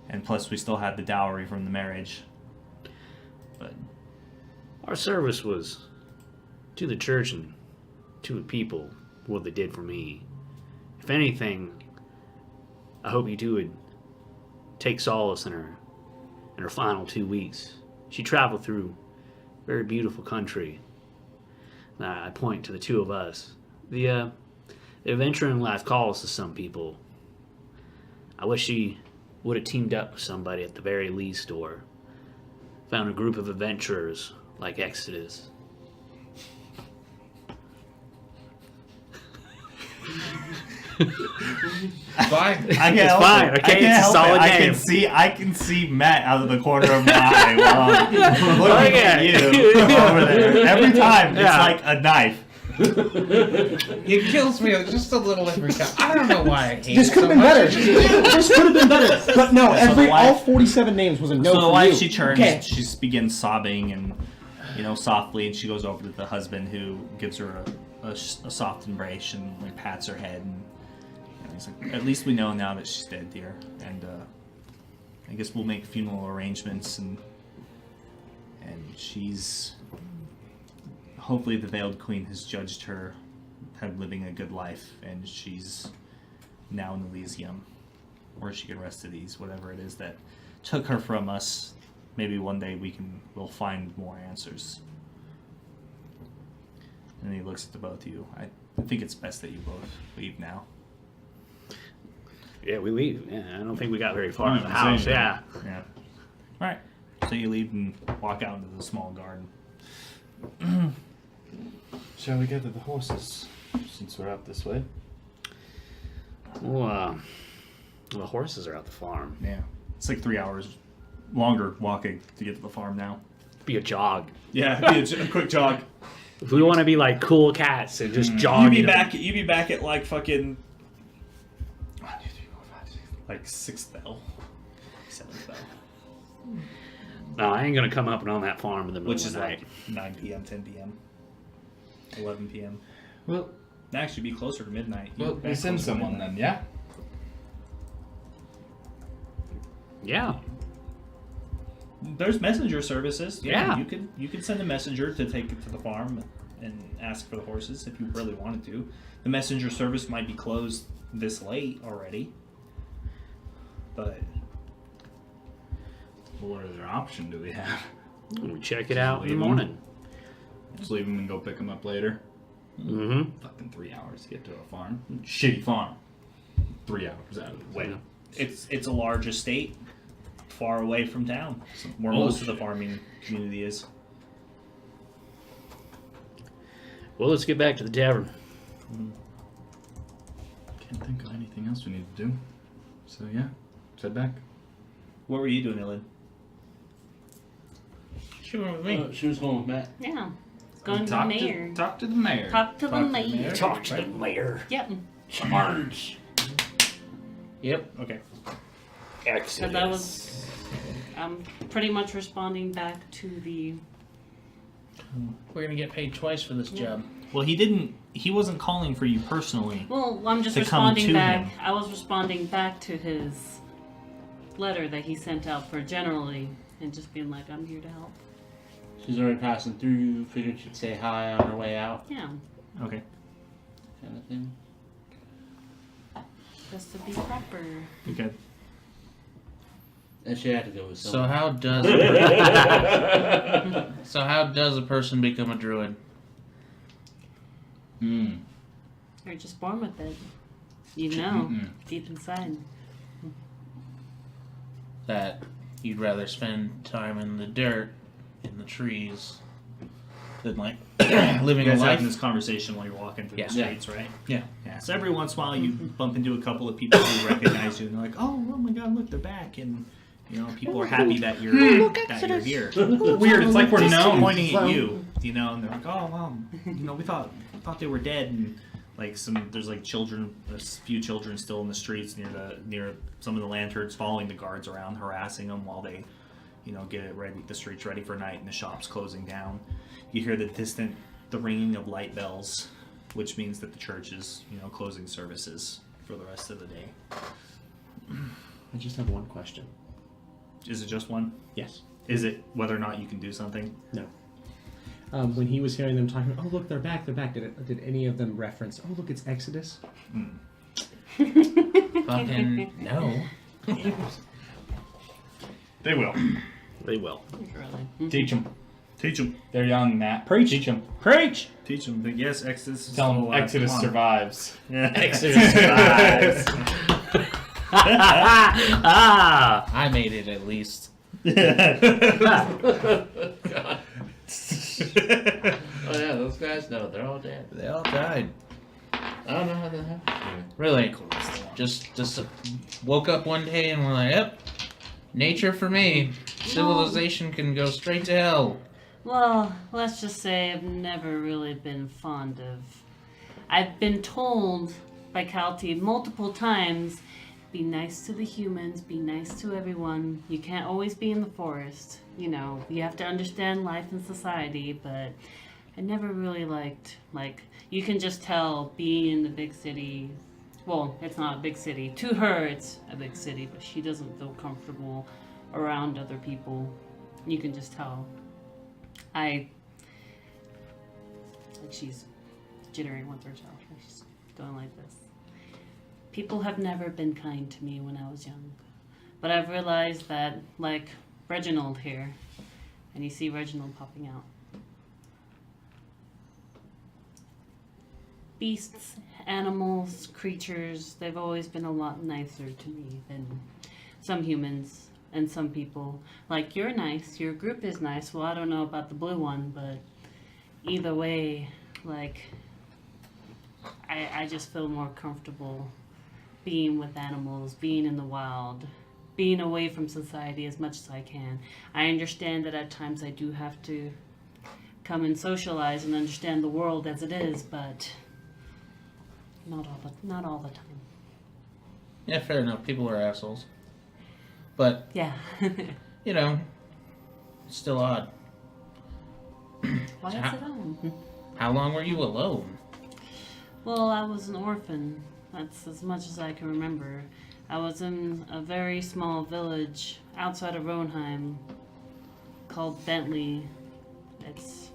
And plus we still had the dowry from the marriage. But our service was to the church and to the people what they did for me. If anything, I hope you two would take solace in her final 2 weeks. She traveled through a very beautiful country. I point to the two of us. The adventuring life calls to some people. I wish she would have teamed up with somebody at the very least, or found a group of adventurers like Exodus. Fine. I can't It's help fine, it. okay? I can't It's a help solid it. game. I can see Matt out of the corner of my eye while I'm looking at Okay. you over there. Every time, it's Yeah. like a knife. It kills me just a little every time. I don't know why I hate This it could so have been better. much. This could have been better. But no, So the all wife- 47 names was a no So the for wife, you. she turns, Okay. she begins sobbing and, softly, and she goes over to the husband who gives her a soft embrace and like pats her head. And he's like, at least we know now that she's dead, dear. And I guess we'll make funeral arrangements and she's, hopefully the Veiled Queen has judged her living a good life, and she's now in Elysium, where she can rest at ease, whatever it is that took her from us. Maybe one day we'll find more answers. And he looks at the both of you. I think it's best that you both leave now. Yeah, we leave. Yeah, I don't think we got very far in the Same house. thing. Yeah. Yeah. All right. So you leave and walk out into the small garden. Shall we get to the horses, since we're up this way? Well, the horses are at the farm. Yeah. It's like 3 hours longer walking to get to the farm now. Be a jog. Yeah, a quick jog. If we want to be like cool cats and just jog. You into- be back at like fucking 1, 2, 3, 4, 5, 6, like 6th bell. 7th bell. No, I ain't gonna come up and on that farm in the middle Which of is the night. like 9 p.m., 10 p.m., 11 p.m. Well, Actually, be closer to midnight. well, we send someone then, yeah? Yeah. There's messenger services. Yeah. You could send a messenger to take it to the farm and ask for the horses if you really wanted to. The messenger service might be closed this late already, but What other option do we have? We check it out in the Leave 'em. morning. Just leave them and go pick them up later. Mm-hmm. Fucking 3 hours to get to a farm. Shitty farm. 3 hours out of the way. it's a large estate far away from town, where most of the bullshit. farming community is. Well, let's get back to the tavern. Can't think of anything else we need to do. So yeah, head back. What were you doing, Ellen? She went with me. She was going with Matt. Yeah. Going to the Talk mayor. talk to the mayor. Talk to the mayor. Talk to the mayor. Yep. Charge. Yep. Okay. So that was pretty much responding back to the. We're gonna get paid twice for this job. Well, he wasn't calling for you personally. Well, I'm just To come responding to back. him. I was responding back to his letter that he sent out for generally, and just being like, I'm here to help. She's already passing through. Figured she'd say hi on her way out, Yeah, Okay. kind of thing. just to be proper. Okay. And she had to go with So someone. how does a person become a druid? You're just born with it. You know, deep inside. That you'd rather spend time in the dirt, in the trees, than like living You a guys having life. this conversation while you're walking through Yeah. the streets, right? Yeah. Yeah. So every once in a while you bump into a couple of people who recognize you and they're like, oh my god, look, they're back. And, people are happy that you're, here. Weird. It's like we're Just known. pointing at you, and they're like, oh, we thought they were dead. And like there's like children, a few children still in the streets near some of the lanterns, following the guards around, harassing them while they, get it ready, the streets ready for night and the shops closing down. You hear the ringing of light bells, which means that the church is, closing services for the rest of the day. I just have one question. Is it just one? Yes. Is it whether or not you can do something? No. When he was hearing them talking, oh look, they're back. Did any of them reference? Oh look, it's Exodus. Fucking no. They will. They will. Really. Teach them. Teach them. They're young, Matt. Preach. Teach them. Preach. Teach them. But yes, Exodus is Tell still them alive. Exodus Come on. survives. Yeah. Exodus survives. Ah, I made it at least. God. Oh yeah, those guys, no, they're all dead. They all died. I don't know how that happened. Really. Just woke up one day and we're like, yep, nature for me. Civilization can go straight to hell. Well, let's just say I've never really been fond of. I've been told by Calty multiple times, be nice to the humans, be nice to everyone. You can't always be in the forest. You know, you have to understand life and society, but I never really liked, like, you can just tell being in the big city. Well, it's not a big city. To her, it's a big city, but she doesn't feel comfortable around other people. You can just tell. Like she's jittering with herself. She's going like this. People have never been kind to me when I was young. But I've realized that, like Reginald here, and you see Reginald popping out. Beasts, animals, creatures, they've always been a lot nicer to me than some humans and some people. Like, you're nice, your group is nice. Well, I don't know about the blue one, but either way, like, I just feel more comfortable being with animals, being in the wild, being away from society as much as I can. I understand that at times I do have to come and socialize and understand the world as it is, but not all the time. Yeah, fair enough. People are assholes. But, Yeah. you know, it's still odd. Why is it on? How long were you alone? Well, I was an orphan. That's as much as I can remember. I was in a very small village outside of Roenheim called Bentley. That's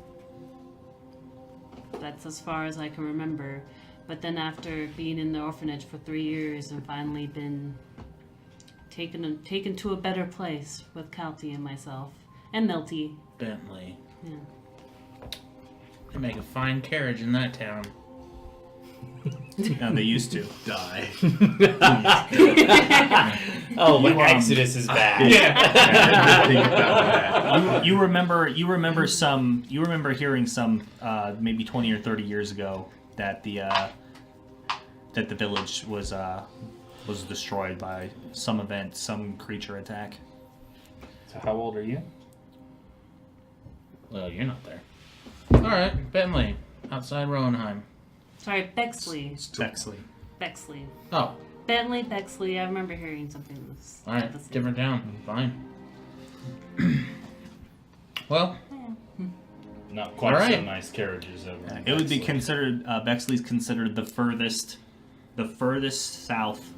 as far as I can remember. But then after being in the orphanage for 3 years and finally been taken to a better place with Calty and myself. And Milty. Bentley. Yeah. They make a fine carriage in that town. No, they used to die. Oh, but Exodus is bad. You remember hearing some maybe 20 or 30 years ago that the village was destroyed by some event, some creature attack. So how old are you? Well, you're not there. Alright, Bentley. Outside Roenheim. Sorry, Bexley. Bexley. Bexley. Oh, Bentley, Bexley. I remember hearing something. alright. Different town. Fine. Well, Not quite so Alright. nice carriages over. in It would be Bexley. considered Bexley's considered the furthest south,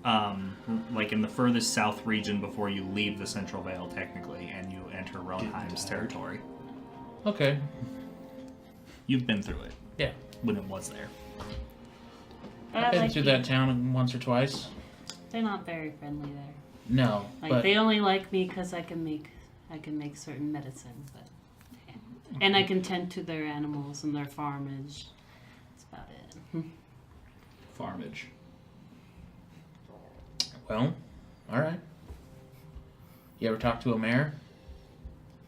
like in the furthest south region before you leave the Central Vale, technically, and you enter Roenheim's territory. okay. You've been through it. Yeah. When it was there. But I've I been like through you. that town once or twice. They're not very friendly there. No, Like but they only like me because I can make certain medicine, but yeah. And I can tend to their animals and their farmage. That's about it. Farmage. well, alright. You ever talk to a mayor?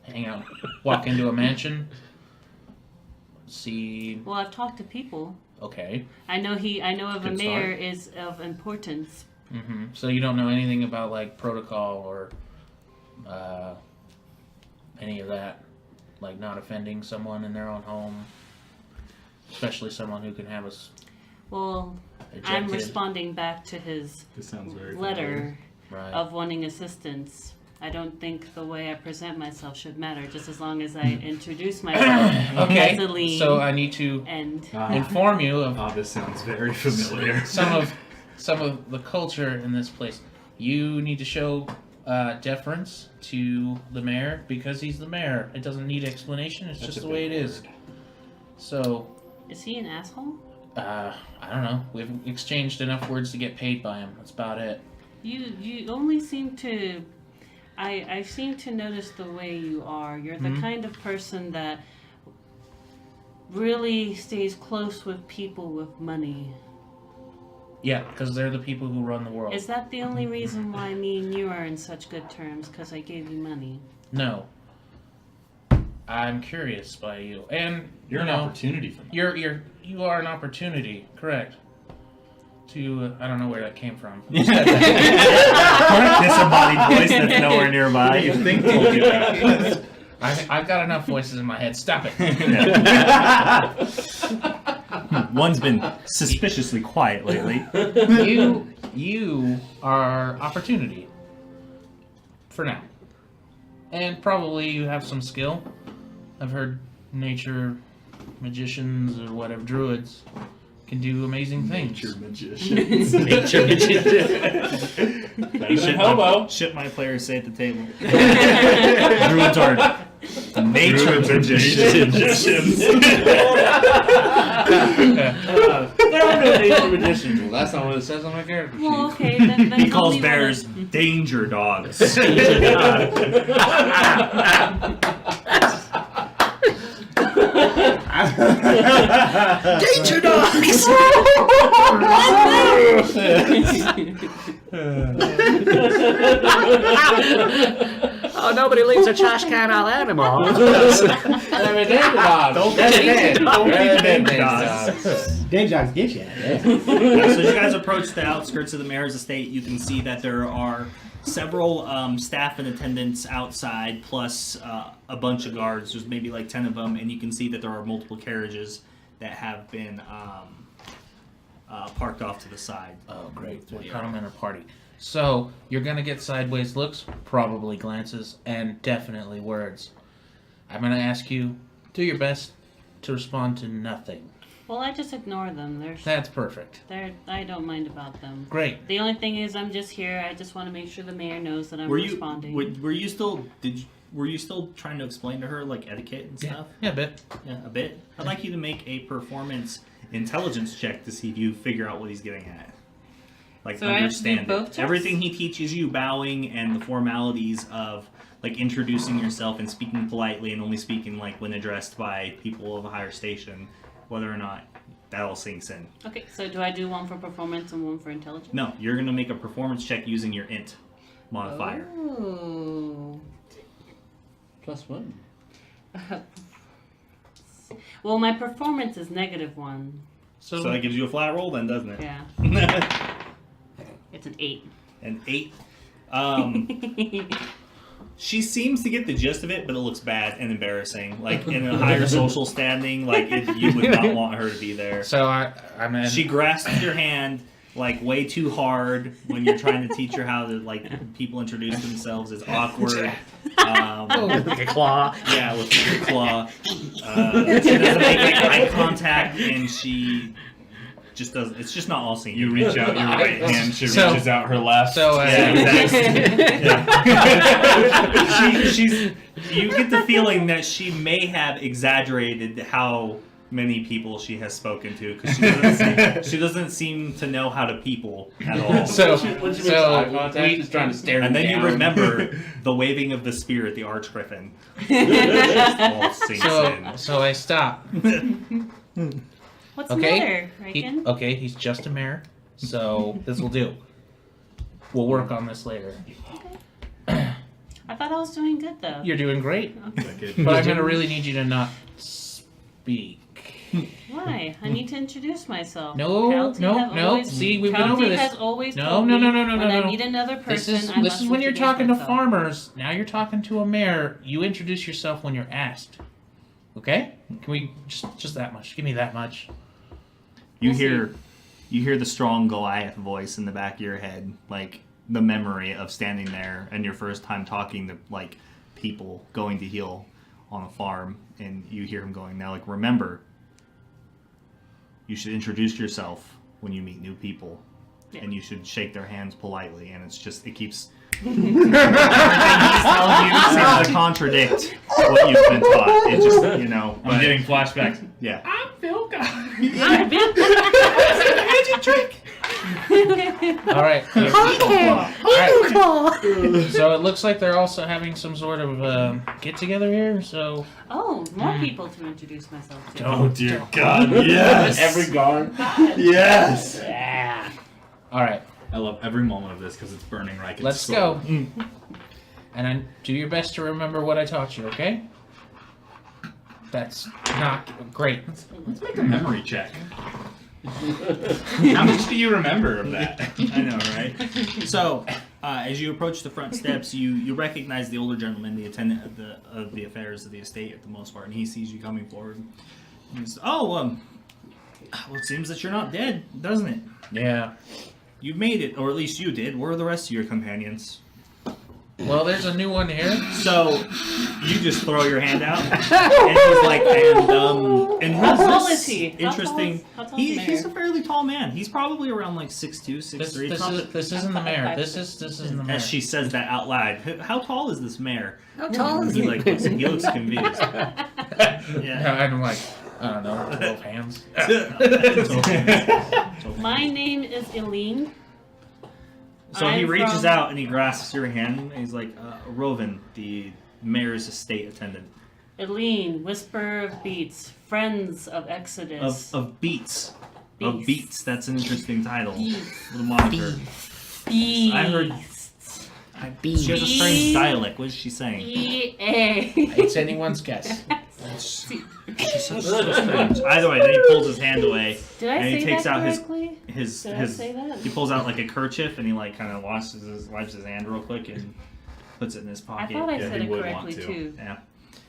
Hang out, walk into a mansion, see. Well, I've talked to people. Okay. I know of a Good mayor is of importance. So you don't know anything about like protocol or any of that, like not offending someone in their own home, especially someone who can have us Well, ejected. I'm responding back to his This sounds very letter Right. of wanting assistance. I don't think the way I present myself should matter, just as long as I introduce myself Okay. as Aline So I need to and inform you of Oh, this sounds very familiar. some of the culture in this place. You need to show deference to the mayor because he's the mayor. It doesn't need explanation. It's That's just a the way it big is. word. So, is he an asshole? I don't know. We've exchanged enough words to get paid by him. That's about it. You only seem to. I seem to notice the way you are. You're the kind of person that really stays close with people with money. Yeah, because they're the people who run the world. Is that the only reason why me and you are in such good terms? Because I gave you money. No. I'm curious by you, and You're an opportunity for me. you are an opportunity, correct? To I don't know where that came from. Disembodied voice that's nowhere nearby. You think we'll get that? I've got enough voices in my head. Stop it. One's been suspiciously quiet lately. You are opportunity. For now. And probably you have some skill. I've heard nature magicians or whatever, druids, can do amazing things. Nature magicians. Nature magicians. Shit my players say at the table. Druids are nature magicians. There are no nature magicians. Well, that's not what it says on my character sheet. Well, okay, then He tell calls me bears danger dogs. Danger dogs! Oh, nobody leaves a trash can out anymore. They're danger dogs. Don't be danger dogs. Danger dogs get you. So as you guys approach the outskirts of the mayor's estate, you can see that there are several staff and attendants outside, plus a bunch of guards. There's maybe like 10 of them, and you can see that there are multiple carriages that have been parked off to the side. Oh, great. We're coming a party. So, you're going to get sideways looks, probably glances, and definitely words. I'm going to ask you, do your best to respond to nothing. Well, I just ignore them. That's perfect. I don't mind about them. Great. The only thing is, I'm just here. I just want to make sure the mayor knows that I'm responding. Were you still trying to explain to her like etiquette and stuff? Yeah, a bit. Yeah, a bit. I'd like you to make a performance intelligence check to see if you figure out what he's getting at. Like, So I have to do understand both it. checks? Everything he teaches you, bowing and the formalities of like introducing yourself and speaking politely and only speaking like when addressed by people of a higher station, whether or not that all sinks in. Okay, so do I do one for performance and one for intelligence? No, you're gonna make a performance check using your int modifier. Oh. +1. Well, my performance is -1. So that gives you a flat roll then, doesn't it? Yeah. It's an 8. An 8. She seems to get the gist of it, but it looks bad and embarrassing. Like in a higher social standing, like you would not want her to be there. So I'm in. She grasps your hand like way too hard when you're trying to teach her how to like people introduce themselves. It's awkward. Like a claw. Yeah, with your claw. She doesn't make eye contact, and she just doesn't. It's just not all seen. You reach out your right hand, she So- reaches out her left. So, Yeah, exactly. You get the feeling that she may have exaggerated how many people she has spoken to because she doesn't seem to know how to people at all. When she makes eye contact, she's trying to stare And him then you down. remember the waving of the spear at the Archgriffin. Just all sinks in. So I stop. What's Okay. the matter, Riken? He's just a mayor, so this will do. We'll work on this later. I thought I was doing good, though. You're doing great, Okay. but I'm gonna really need you to not speak. Why? I need to introduce myself. No, Calty no, have no. always- See, we've been Calty over this. has always No, told no, me no, no, no, when no, I no. meet another person, This I must is when you're introduce talking to myself. farmers. Now you're talking to a mayor. You introduce yourself when you're asked. Okay? Can we just that much? Give me that much. You We'll hear the strong Goliath voice in the back of your head, like the memory of standing there and your first time talking to like people going to heal on a farm, and you hear him going, now like remember, you should introduce yourself when you meet new people, and you should shake their hands politely, and it keeps everything he's telling you seems to contradict what you've been taught. It just, I'm getting flashbacks. yeah. All right. So it looks like they're also having some sort of get together here. So Oh, more people to introduce myself to. Oh dear God, yes! Every guard. Yes! Yeah. All right, I love every moment of this because it's burning Riken's let's soul. go. And then do your best to remember what I taught you, okay? That's not great. Let's make a memory check. How much do you remember of that? I know, right? So, as you approach the front steps, you recognize the older gentleman, the attendant of the affairs of the estate at the most part, and he sees you coming forward. And he says, well, it seems that you're not dead, doesn't it? Yeah. You've made it, or at least you did. Where are the rest of your companions? Well, there's a new one here. So, you just throw your hand out, and he's like, and How who's tall this? is he? Interesting. How tall is the He's a mayor? fairly tall man. He's probably around like 6'2", 6'3". This isn't the mayor. This isn't the mayor. As she says that out loud, how tall is this mayor? How tall is He he? like he looks confused. Yeah. I'm like, I don't know, 12 hands. My name is Eileen. So he I'm reaches from- out and he grasps your hand and he's like, Rovan, the mayor's estate attendant. Eileen, Whisper of Beats, Friends of Exodus. Of Beats. Beast. Of Beats, that's an interesting title. Beast. Little moniker. Beast. I heard- She has a strange dialect. What is she saying? E-A. It's anyone's guess. She's so strange. Either way, then he pulls his hand away. Did I And he say takes that out his correctly? his Did I his say that? he pulls out like a kerchief and he like kind of wipes his hand real quick and puts it in his I pocket. thought I Yeah, said he it would correctly want to. too. Yeah,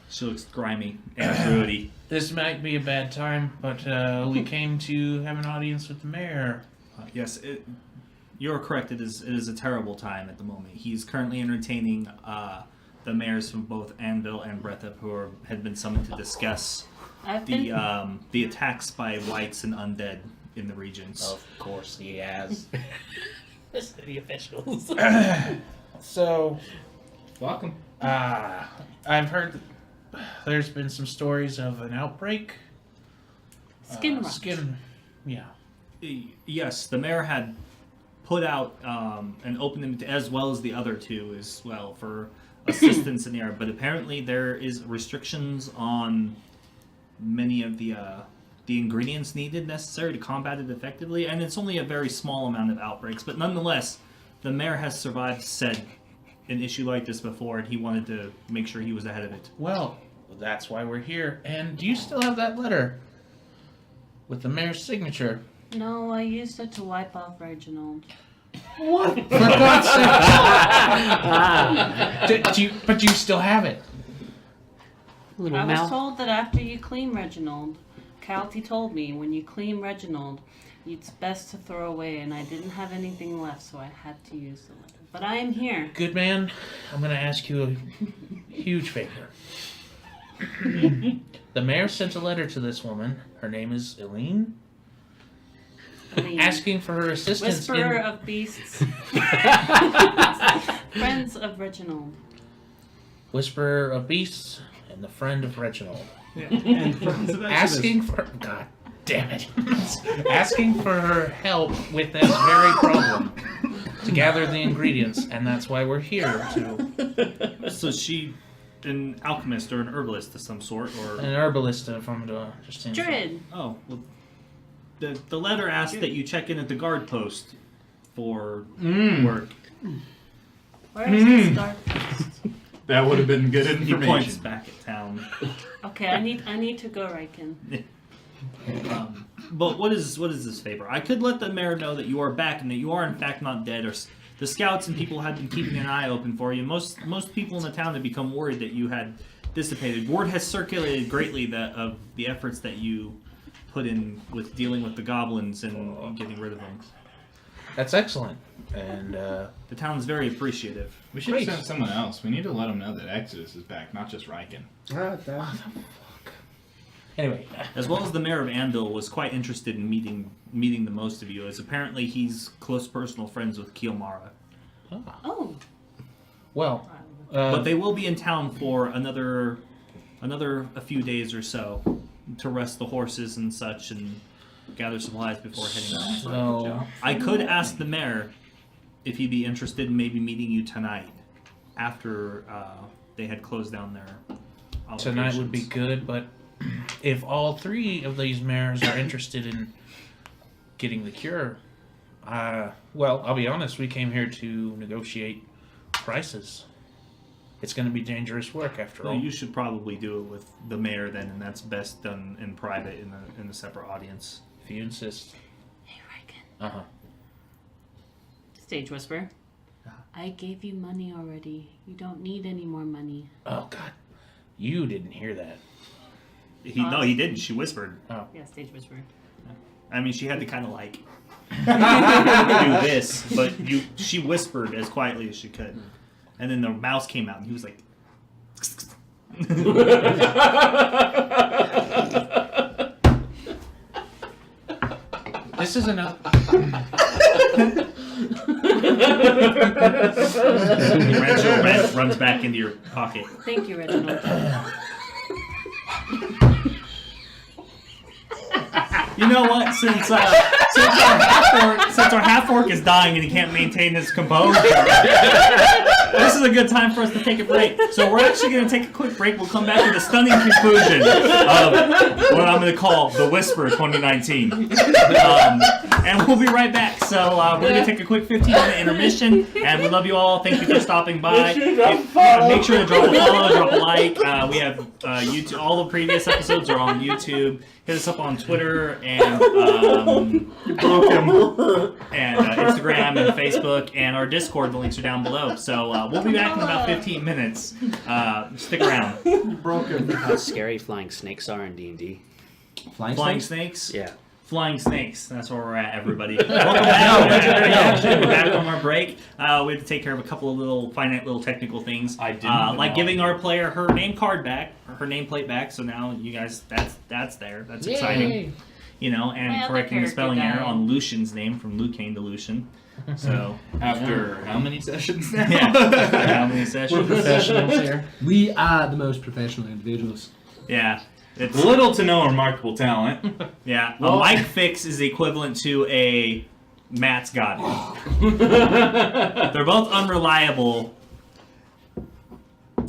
she looks grimy and fruity. This might be a bad time, but we came to have an audience with the mayor. Yes, you're correct. It is a terrible time at the moment. He's currently entertaining the mayors from both Anvil and Breathup who had been summoned to discuss I've been. the attacks by whites and undead in the regions. Of course he has. The city officials. So, Welcome. I've heard that there's been some stories of an outbreak. Skin rot. Yeah. Yes, the mayor had put out an opening as well as the other two as well for assistance in the area, but apparently there is restrictions on many of the ingredients needed necessary to combat it effectively, and it's only a very small amount of outbreaks, but nonetheless, the mayor has survived an issue like this before, and he wanted to make sure he was ahead of it. Well, that's why we're here. And do you still have that letter with the mayor's signature? No, I used it to wipe off Reginald. What? For God's sake! But you still have it. Little I was mouth. told that after you clean Reginald, Calty told me when you clean Reginald, it's best to throw away, and I didn't have anything left, so I had to use the letter. But I am here. Good man, I'm going to ask you a huge favor. The mayor sent a letter to this woman. Her name is Eileen. Eileen. Asking for her assistance Whisperer in... of Beasts. Friends of Reginald. Whisperer of Beasts and the friend of Reginald. And Asking for... God damn it. Asking for her help with that very problem. To gather the ingredients, and that's why we're here. To So she an alchemist or an herbalist of some sort, or an herbalist, if I'm to understand. Druid. oh, well, the letter asked that you check in at the guard post for work. Where is this dark post? That would have been good He points information. back at town. Okay, I need to go, Riken. But what is this favor? I could let the mayor know that you are back and that you are in fact not dead. Or the scouts and people have been keeping an eye open for you. Most people in the town have become worried that you had dissipated. Word has circulated greatly that of the efforts that you put in with dealing with the goblins and getting rid of them. That's excellent. And The town is very appreciative. We should have sent someone else. We need to let them know that Exodus is back, not just Riken. anyway, As well as the mayor of Anvil was quite interested in meeting the most of you, as apparently he's close personal friends with Kielmara. Oh. well, But they will be in town for another a few days or so to rest the horses and such and gather supplies before heading out. so I could ask the mayor if he'd be interested in maybe meeting you tonight after they had closed down their tonight would be obligations. good. But if all three of these mayors are interested in getting the cure, Well, I'll be honest. We came here to negotiate prices. It's going to be dangerous work after Well, all. you should probably do it with the mayor then, and that's best done in private in the separate audience. If you insist. Hey, Riken. Uh-huh. Stage whisper. I gave you money already. You don't need any more money. Oh, God. You didn't hear that. No, he didn't. She whispered. Yeah, stage whisper. I mean, she had to kind of like do this, but she whispered as quietly as she could, and then the mouse came out, and he was like. This is enough. Red runs back into your pocket. Thank you, Reginald. You know what? Since our half orc is dying and he can't maintain his composure, this is a good time for us to take a break. So we're actually going to take a quick break. We'll come back with a stunning conclusion of what I'm going to call the Whisper 2019, and we'll be right back. So we're going to take a quick 15-minute intermission, and we love you all. Thank you for stopping by. Make sure to drop a follow, drop a like. We have YouTube. All the previous episodes are on YouTube. Hit us up on Twitter and Instagram and Facebook, and our Discord. The links are down below. So we'll be back in about 15 minutes. Stick around. How scary flying snakes are in D&D. Flying snakes? Yeah. Flying snakes. That's where we're at, everybody. Welcome back. We're back from our break. We have to take care of a couple of little finite little technical things. I didn't like giving our player her name card back, her nameplate back. So now you guys, that's there. That's exciting. You know, and My other correcting the spelling character error died. on Lucian's name from Lucane to Lucian. So After how many sessions now? yeah, how many sessions? Professionals here. We are the most professional individuals. Yeah. It's Little to no remarkable talent. yeah. A mic fix is equivalent to a Matt's God. They're both unreliable,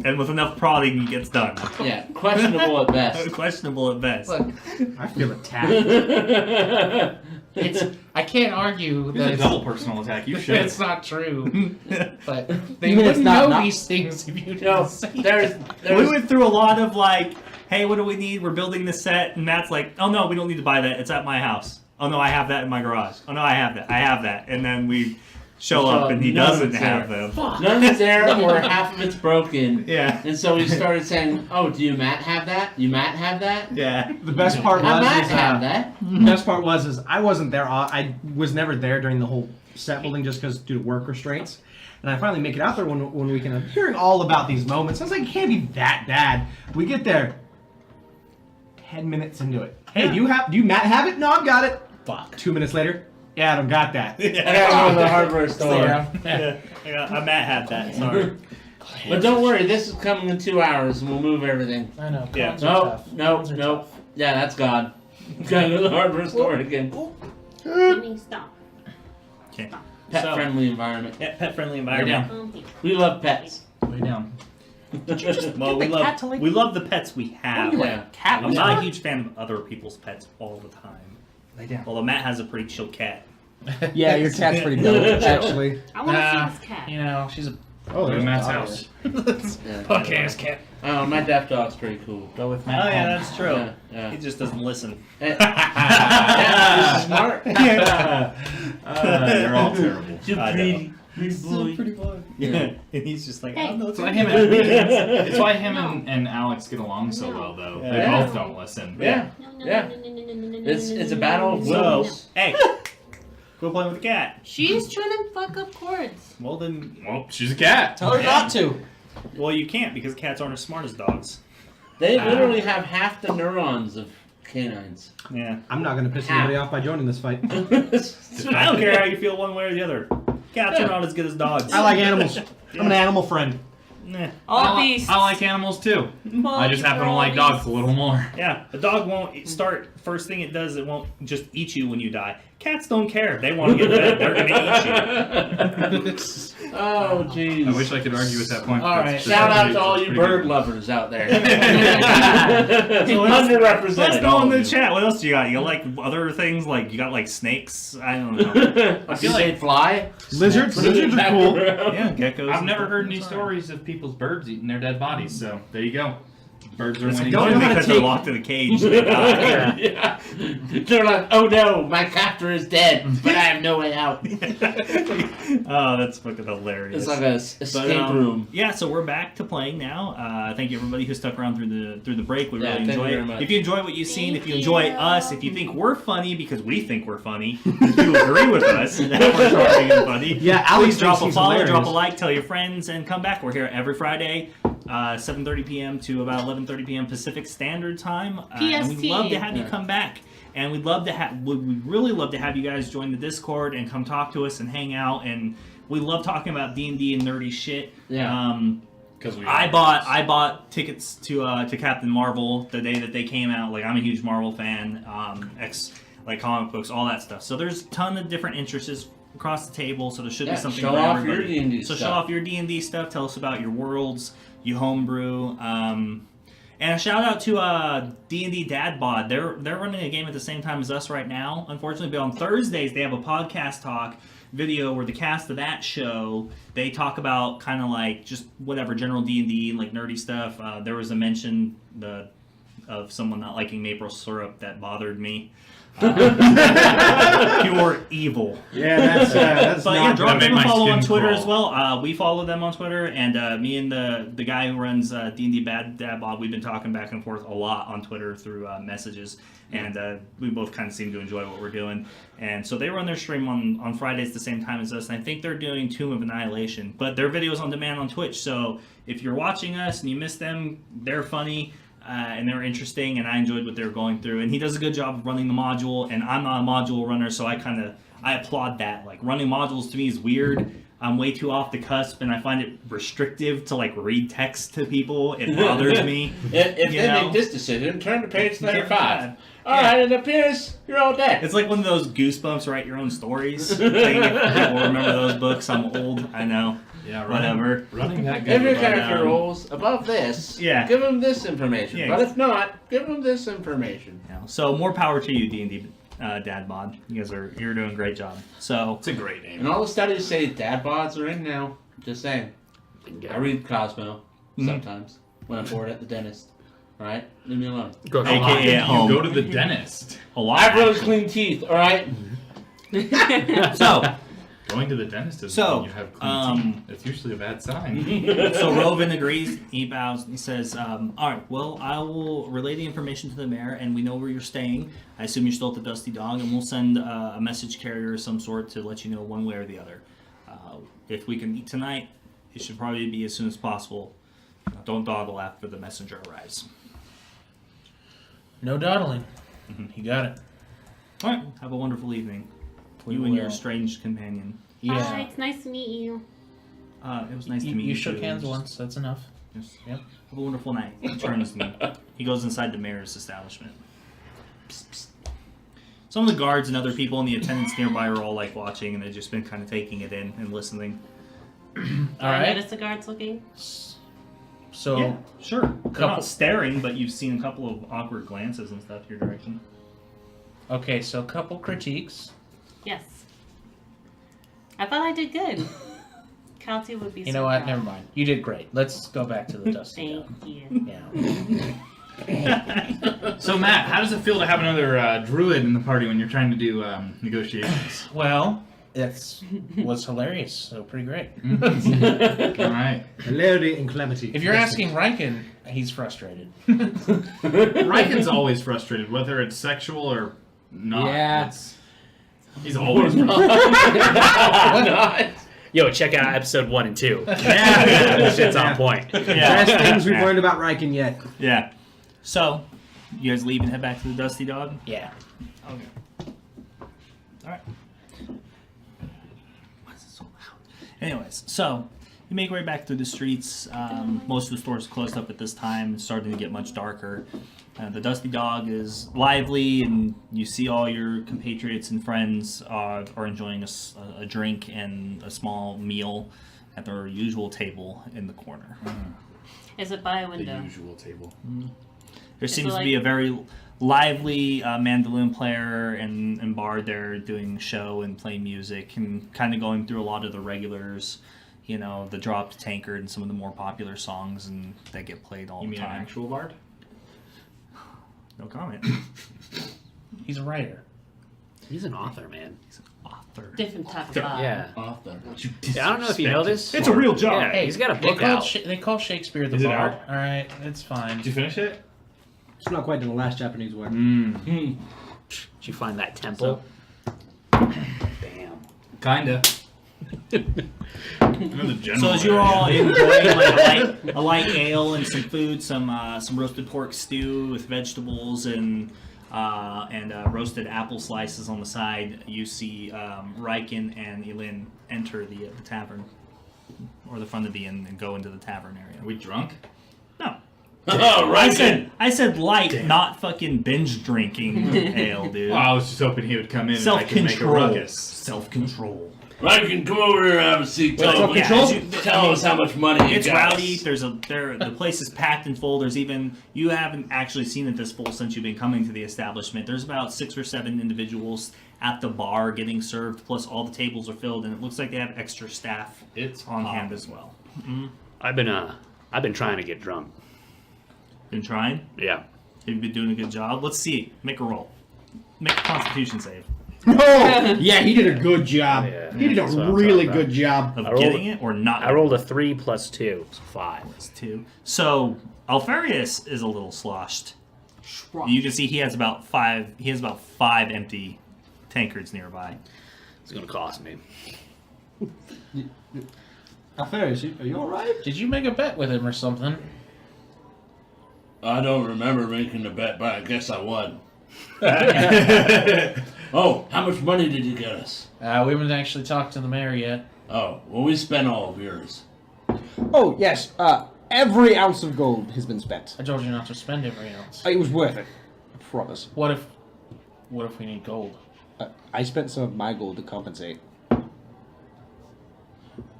and with enough prodding, it gets done. Yeah, questionable at best. Questionable at best. Look, I feel attacked. I can't argue It's a double personal attack. You should. it's not true. But they Even if wouldn't not- know not- these things if you no, didn't say there's We went through a lot of like, hey, what do we need? We're building this set, and Matt's like, oh no, we don't need to buy that. It's at my house. Oh no, I have that in my garage. Oh no, I have that. I have that. And then we show up, and he none of doesn't it's have there. them. None of it's there, or half of it's broken. Yeah. And so we started saying, "Oh, do you Matt have that? You Matt have that? Yeah. The best part I was Matt is, have that." the best part was I wasn't there. I was never there during the whole set building just because due to work restraints. And I finally make it out there one weekend. I'm hearing all about these moments. I was like, it can't be that bad. We get there 10 minutes into it. Hey, do you Matt have it? No, I've got it. Fuck. 2 minutes later, yeah, I don't got that. I gotta go to the hardware store. Yeah. Matt had that. Sorry. But don't worry, this is coming in 2 hours, and we'll move everything. I know. Yeah. Cons are tough. Nope, Cons are nope. tough. Yeah, that's God. Gotta go to the hardware store again. Jimmy, stop. Okay. Pet-friendly environment. Yeah, pet-friendly Lay environment. down. We love pets. Lay down. Well, we love the pets we have. Yeah. Cat I'm not a huge fan of other people's pets all the time. Lay down. Although Matt has a pretty chill cat. Yeah, your cat's pretty dope, actually. I want to see this cat. You know, she's a Oh, Go to there's Matt's a dog house. Yeah. punk ass cat. Oh, my deaf dog's pretty cool. Go with Oh Matt. yeah, home. that's true. Yeah. He just doesn't listen. Yeah, he's smart. You're all terrible. Too I pretty. Pretty boy. Yeah, and he's just like, Hey. oh no, It's why him and Alex get along so well, though. They Yeah. both don't listen. Yeah. No, Yeah. It's a battle of wills. Hey, go play with the cat. She's trying to fuck up chords. Well then, Well, she's a cat. Tell her not to. well you can't because cats aren't as smart as dogs. They literally have half the neurons of canines. Yeah. I'm not gonna piss anybody off by joining this fight. I don't care how you feel one way or the other. Cats are not as good as dogs. I like animals. I'm an animal friend. Nah. All beasts. I like animals too. I just happen to like dogs a little more. Yeah, a dog won't start first thing it does, it won't just eat you when you die. Cats don't care. They want to get fed. They're going to eat you. Oh, jeez. I wish I could argue with that point. All but right, it's shout out pretty- to all it's you pretty bird good. lovers out there. So Underrepresented. Let's go all in the of you. chat. What else do you got? You got like other things? Like you got like snakes? I don't know. I feel like fly. Lizards are cool. Yeah, geckos. I've and never stuff. heard any It's all right. stories of people's birds eating their dead bodies, so there you go. Birds are It's winning. only know how to because they're take- locked in a cage. They die. Yeah. They're like, oh no, my captor is dead, but I have no way out. Oh, that's fucking hilarious. It's like a escape But, room. Yeah, so we're back to playing now. Thank you everybody who stuck around through the break. We Yeah, really thank you enjoy very it. much. If you enjoy what you've seen, if you Thank enjoy you. us, if you think we're funny because we think we're funny, if you agree with us that we're charming and funny, Yeah, Alex please drop thinks a he's follow, hilarious. drop a like, tell your friends, and come back. We're here every Friday. 7:30 p.m. to about 11:30 p.m. Pacific Standard Time, and we'd love to have you come back. And we'd really love to have you guys join the Discord and come talk to us and hang out. And we love talking about D&D and nerdy shit. Yeah. Because we I bought tickets to Captain Marvel the day that they came out. Like I'm a huge Marvel fan, like comic books, all that stuff. So there's a ton of different interests across the table. So there should be something show for off everybody. your D&D So stuff. show off your D&D stuff. Tell us about your worlds, you homebrew. And a shout out to D&D Dad Bod. They're running a game at the same time as us right now. Unfortunately, but on Thursdays they have a podcast talk video where the cast of that show, they talk about kind of like just whatever general D&D and like nerdy stuff. There was a mention of someone not liking maple syrup that bothered me. Pure evil. Yeah, that's But yeah, not drop made them a my follow skin on Twitter crawl. as well. We follow them on Twitter, and me and the guy who runs D&D Bad Dad Bob, we've been talking back and forth a lot on Twitter through messages, and we both kind of seem to enjoy what we're doing. And so they run their stream on Fridays the same time as us, and I think they're doing Tomb of Annihilation, but their videos on demand on Twitch. So if you're watching us and you miss them, they're funny. And they were interesting, and I enjoyed what they were going through. And he does a good job of running the module, and I'm not a module runner, so I applaud that. Like, running modules to me is weird. I'm way too off the cusp, and I find it restrictive to, like, read text to people. It bothers me. If You they know? make this decision, turn to page 35. Yeah. Alright, it appears you're all dead. It's like one of those Goosebumps write your own stories thing. If people remember those books. I'm old, I know. Yeah, Whatever. Running that good. If your with character um, rolls above this, Yeah. give them this information. Yeah. But if not, give them this information. You know, so more power to you, D&D Dad Bod. You're doing a great job. So It's a great name. And all the studies say dad bods are in now. Just saying. I read Cosmo sometimes when I'm bored at the dentist. Alright? Leave me alone. Go AKA Why at did home. you go to the dentist? a lot. I have really actually. clean teeth, alright? So. Going to the dentist is So, when you have clean teeth. That's usually a bad sign. So Rovin agrees. He bows. He says, "All right. Well, I will relay the information to the mayor, and we know where you're staying. I assume you're still at the Dusty Dog, and we'll send a message carrier of some sort to let you know one way or the other. If we can meet tonight, it should probably be as soon as possible. Don't dawdle after the messenger arrives. No dawdling. You got it. All right. Have a wonderful evening. We You and your will. strange companion. Bye, it's nice to meet you. It was nice to You, meet you. you shook too. hands once. That's enough. Yes. Yep. Have a wonderful night. He turns to me. He goes inside the mayor's establishment. Psst, psst. Some of the guards and other people in the attendants nearby are all like watching, and they've just been kind of taking it in and listening. All I right. notice the guards looking. So Yeah, sure. They're couple- not staring, but you've seen a couple of awkward glances and stuff your direction. okay, so a couple critiques. Yes. I thought I did good. Calty would be You so know what? proud. Never mind. You did great. Let's go back to the Dusty Thank Dog. you. Yeah. So Matt, how does it feel to have another druid in the party when you're trying to do negotiations? Well, that's was hilarious. So pretty great. All right. hilarity and calamity. If you're asking Riken, he's frustrated. Riken's always frustrated, whether it's sexual or not. Yeah. He's always frustrated. Not. Yo, check out episode 1 and 2. Yeah. This shit's on point. Yeah. Best things we've learned about Riken yet. Yeah. So, you guys leave and head back to the Dusty Dog? Yeah. Okay. Alright. Why is it so loud? Anyways, so you make your way back through the streets. Most of the stores closed up at this time. It's starting to get much darker. The Dusty Dog is lively, and you see all your compatriots and friends are enjoying a drink and a small meal at their usual table in the corner. Is it by a The window? usual table. There seems to be a very lively mandolin player and bard there doing show and playing music and kind of going through a lot of the regulars, you know, the Dropped Tankard and some of the more popular songs and that get played all You the mean an time. actual bard? No comment. He's a writer. He's an author, man. Author. Different type of vibe. Yeah. Author. Yeah, I don't know if you know this. It's a real job. Yeah, he's got a They book call, out. they call Shakespeare the Is it bard. out? All right, it's fine. Did you finish it? It's not quite in the last Japanese word. Did you find that temple? Damn. Kinda. So as you're all enjoying like a light ale and some food, some roasted pork stew with vegetables and roasted apple slices on the side, you see Riken and Elin enter the tavern or the front of the inn and go into the tavern area. Are we drunk? No, Oh, right. I said light, not fucking binge drinking ale, dude. Well, I was just hoping he would come in and I could make a Self-control. ruckus. Self-control. Right, you can come over here and have a seat. Tell, tell us how much money you It's got. rowdy. The place is packed and full. There's even, you haven't actually seen it this full since you've been coming to the establishment. There's about 6 or 7 individuals at the bar getting served, plus all the tables are filled, and it looks like they have extra staff It's on hot. hand as well. I've been trying to get drunk. Been trying? Yeah. You've been doing a good job. Let's see. Make a roll. Make a Constitution save. Oh, yeah, he did a good job. Yeah, He did that's what a I'm really talking good job. Of I rolled- getting it or not? I rolled a 3 plus 2, so 5. It's 2. So Alfarius is a little sloshed. You can see he has about 5. He has about 5 empty tankards nearby. It's gonna cost me. Alfarius, are you alright? Did you make a bet with him or something? I don't remember making the bet, but I guess I won. Oh, how much money did you get us? We haven't actually talked to the mayor yet. Oh, well, we spent all of yours. Oh, yes. Every ounce of gold has been spent. I told you not to spend every ounce. It was worth it. I promise. What if we need gold? I spent some of my gold to compensate.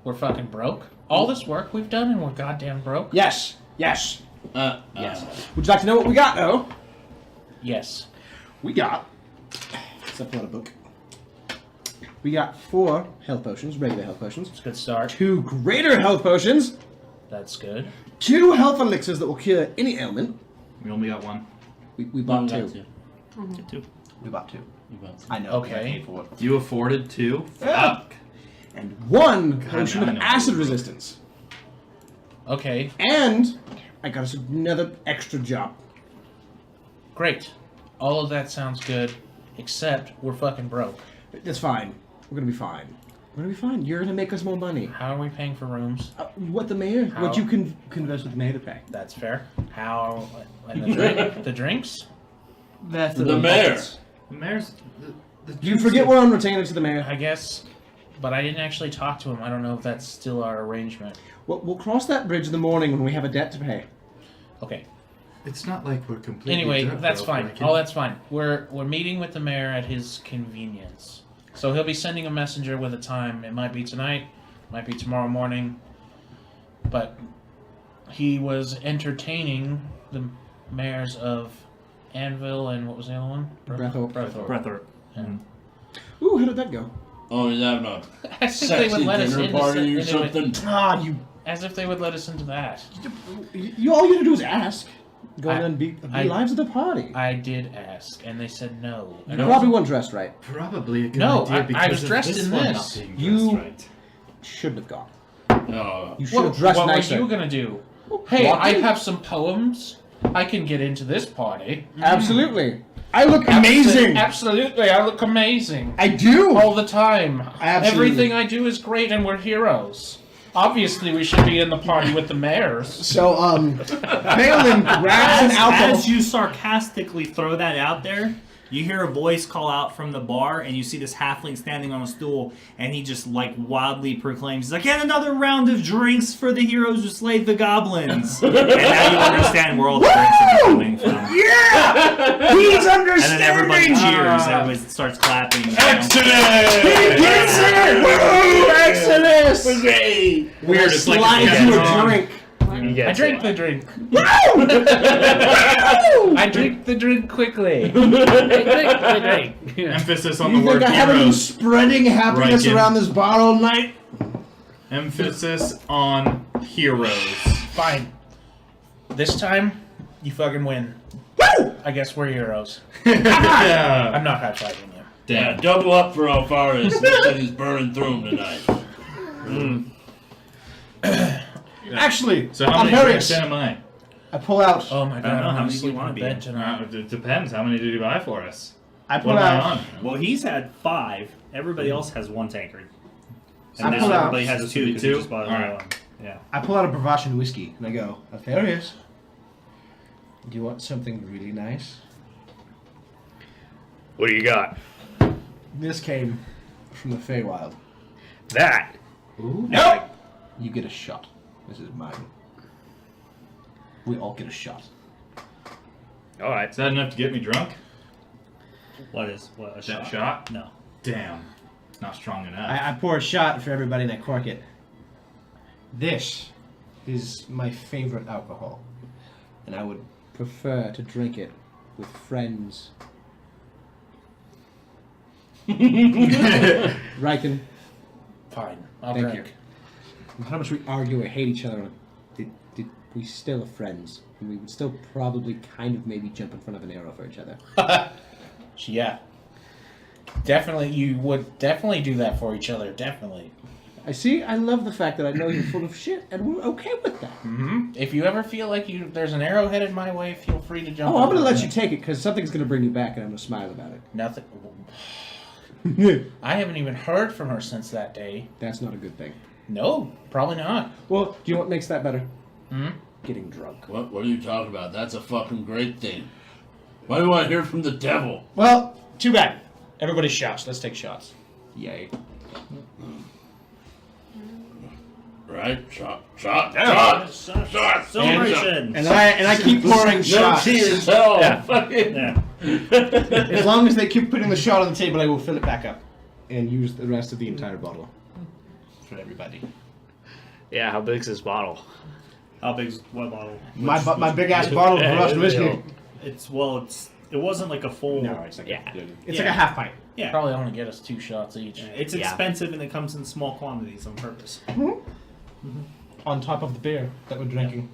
We're fucking broke. All this work we've done and we're goddamn broke. Yes. Yes. Yes. Would you like to know what we got, though? Yes. We got... Except for a book. We got 4 health potions, regular health potions. It's a good start. 2 greater health potions. That's good. 2 health elixirs that will cure any ailment. We only got one. We bought Got 2. Get 2. We bought 2. You got to. I know. Okay. I paid for it. You afforded 2? Yeah. Fuck. And 1 potion I of know. acid resistance. Okay. And I got us another extra job. Great. All of that sounds good, except we're fucking broke. That's fine. We're gonna be fine. We're gonna be fine. You're gonna make us more money. How are we paying for rooms? What the mayor? How? What you can converse with the mayor to pay. That's fair. How? And the, drink, the drinks? That's The mayor. The mayor's... You forget we're on retainer to the mayor. I guess. But I didn't actually talk to him. I don't know if that's still our arrangement. We'll cross that bridge in the morning when we have a debt to pay. Okay. It's not like we're completely Anyway, drunk, that's though, fine. like it- Oh, that's fine. We're meeting with the mayor at his convenience. So he'll be sending a messenger with a time. It might be tonight, might be tomorrow morning. But he was entertaining the mayors of Anvil and what was the other one? Breathorpe. Breathwork. Yeah. Ooh, how did that go? Oh, is that a As if they would sexy let us dinner into party or into it. something? Ah, you. As if they would let us into that. You all you gotta do is ask. Go I- in and be I- lives of the party. I did ask, and they said no. You And I probably was- weren't dressed right. Probably a good No, idea I because was of dressed in one this. not being dressed You- right. Shouldn't have gone. No. You should have dressed what nicer. were you gonna do? Hey, Walk I in. have some poems. I can get into this party. Absolutely. I look amazing. Absolutely, I look amazing. I do. All the time. Absolutely. Everything I do is great and we're heroes. Obviously, we should be in the party with the mayors. So, Balin grabs an alcohol. As you sarcastically throw that out there, you hear a voice call out from the bar, and you see this halfling standing on a stool, and he just like wildly proclaims, he's like, "And another round of drinks for the heroes who slayed the goblins." And now you understand where all the drinks are coming from. Yeah! He's understanding! And then everybody cheers. Everybody starts clapping. Exodus! He gets it! Woo! Exodus! Great. Weird. It's like Slide a you a song. drink. I drank the drink. Woo! I drink the drink quickly. Emphasis on You the word think I haven't been heroes. spreading happiness Riken. around this bar all night? Emphasis on heroes. Fine. This time, you fucking win. Woo! I guess we're heroes. Yeah. I'm not high-fiving you. Yeah, double up for Alfaris. Looks like he's burning through him tonight. Actually, So how many Alfaris, drinks am I? I pull out. Oh my I god, don't know, I'm how gonna many do you sleep want in to bed be? tonight. It depends. How many did you buy for us? I pull What am I out. on? Well, he's had 5. Everybody else has 1 tankard. I And pull now out. everybody has This 2 would be because he 2? just bought another Alright. one. Yeah. I pull out a Bavarian whiskey and I go, Alfarius, do you want something really nice? What do you got? This came from the Feywild. That. Nope! You get a shot. This is mine. We all get a shot. All right. Is that enough to get me drunk? What a That shot? shot? No. Damn. Not strong enough. I pour a shot for everybody and I cork it. This is my favorite alcohol. And I would prefer to drink it with friends. Riken, Fine, I'll thank drink. you. No matter how much we argue or hate each other, we still are friends. And we would still probably kind of maybe jump in front of an arrow for each other. Yeah. Definitely, you would definitely do that for each other, definitely. I love the fact that I know you're full of shit and we're okay with that. Mm-hmm. If you ever feel like there's an arrow headed my way, feel free to jump Oh, I'm over gonna let it. you take it because something's gonna bring you back and I'm gonna smile about it. Nothing. I haven't even heard from her since that day. That's not a good thing. No, probably not. Well, do you know what makes that better? Hmm? Getting drunk. What are you talking about? That's a fucking great thing. Why do you want to hear from the devil? Well, too bad. Everybody shots. Let's take shots. Yay. Right? Shot. Celebration! And I keep pouring No shots. tears, hell. Yeah. Fucking. Yeah. As long as they keep putting the shot on the table, I will fill it back up and use the rest of the entire bottle for everybody. Yeah, how big's this bottle? How big's what bottle? My big ass bottle of Russian whiskey. It wasn't like a full. No, it's like Yeah. it's like a half pint. Yeah. Probably only get us 2 shots each. Yeah, it's expensive and it comes in small quantities on purpose. On top of the beer that we're drinking.